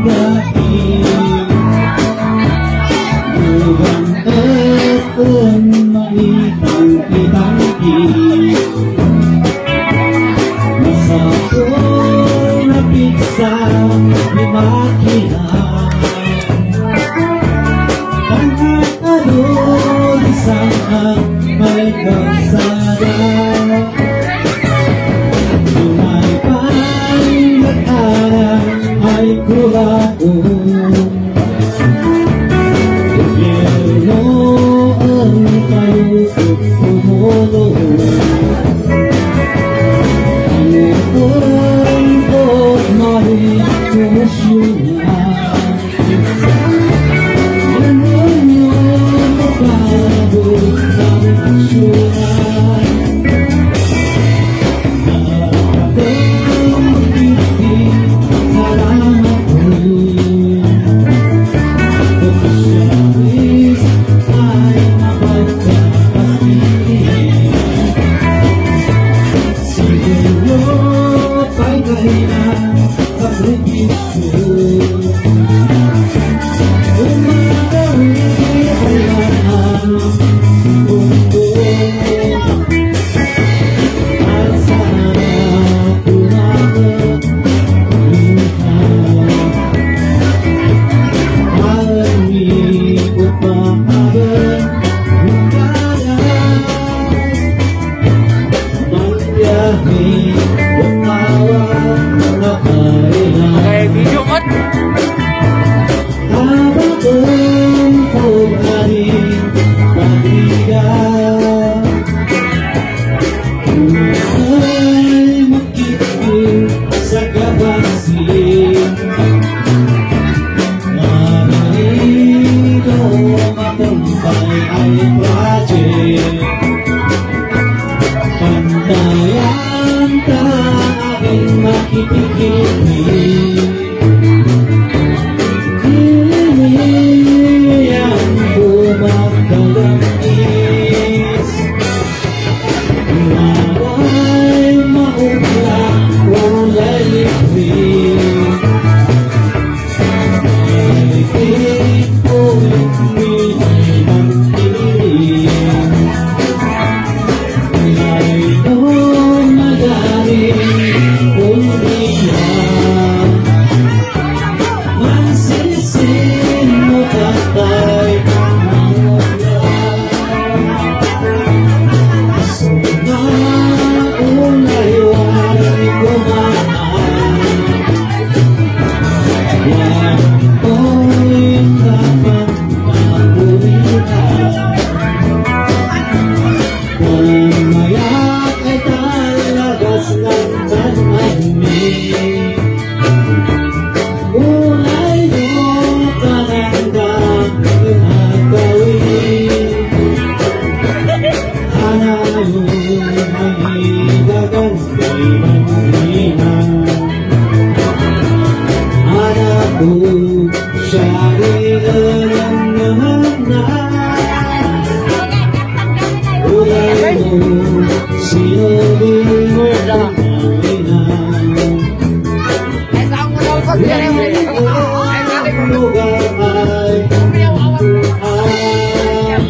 dating. Uwang ang maitang-itangin. Masa ko napiksa ni makihan. Kahit ano isang ang may kagsada. Tunay pa'y nag-arang ay kulaong. Gobyerno ang tayo tumulong. Ang may solusyonan. Ano yung bago ang aksyonan? Nakatang magiging salamat rin. Komisyonis ay napagkakasihin. Siguro pa'y kahilan sa prinsyo. Umagawi ay lahat mundo. At sana pumagat luha. Malamig upahagan lumayan. Magbiyahe umawa na kailan. Video mo? Habang pag-aring pag-igan. Ay magkikip sa gabasin. Marito matampay ay project. Pantayan tanging makipikipin. Hiliyan bumagkalangis. Walay maugla, walay libre. Itig ulit minimang tinig. Ay doon magaling uliyan. Mansisin mo tatay ang ulan. Gusto na ulay-walay gumaan. Yan ko'y kapag mabulihan. Pamayak ay talagas ng tanahimik. Ulay mo kanandang ginagawin. Hanayo may gaganti ng hinan. Anak ko siya rin naman na. Ulay mo sinubing ang pangainan. Ang lugar ay pangkuhan.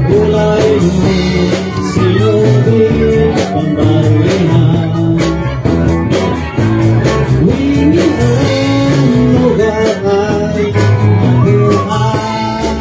Ulay mo sinubing ang pangainan. Wingin ang lugar ay pangkuhan.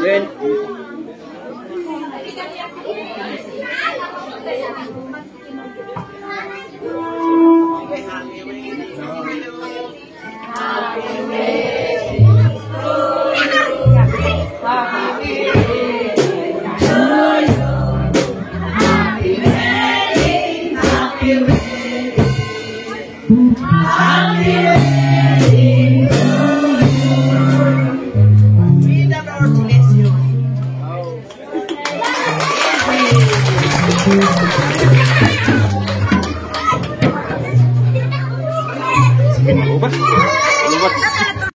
Yun.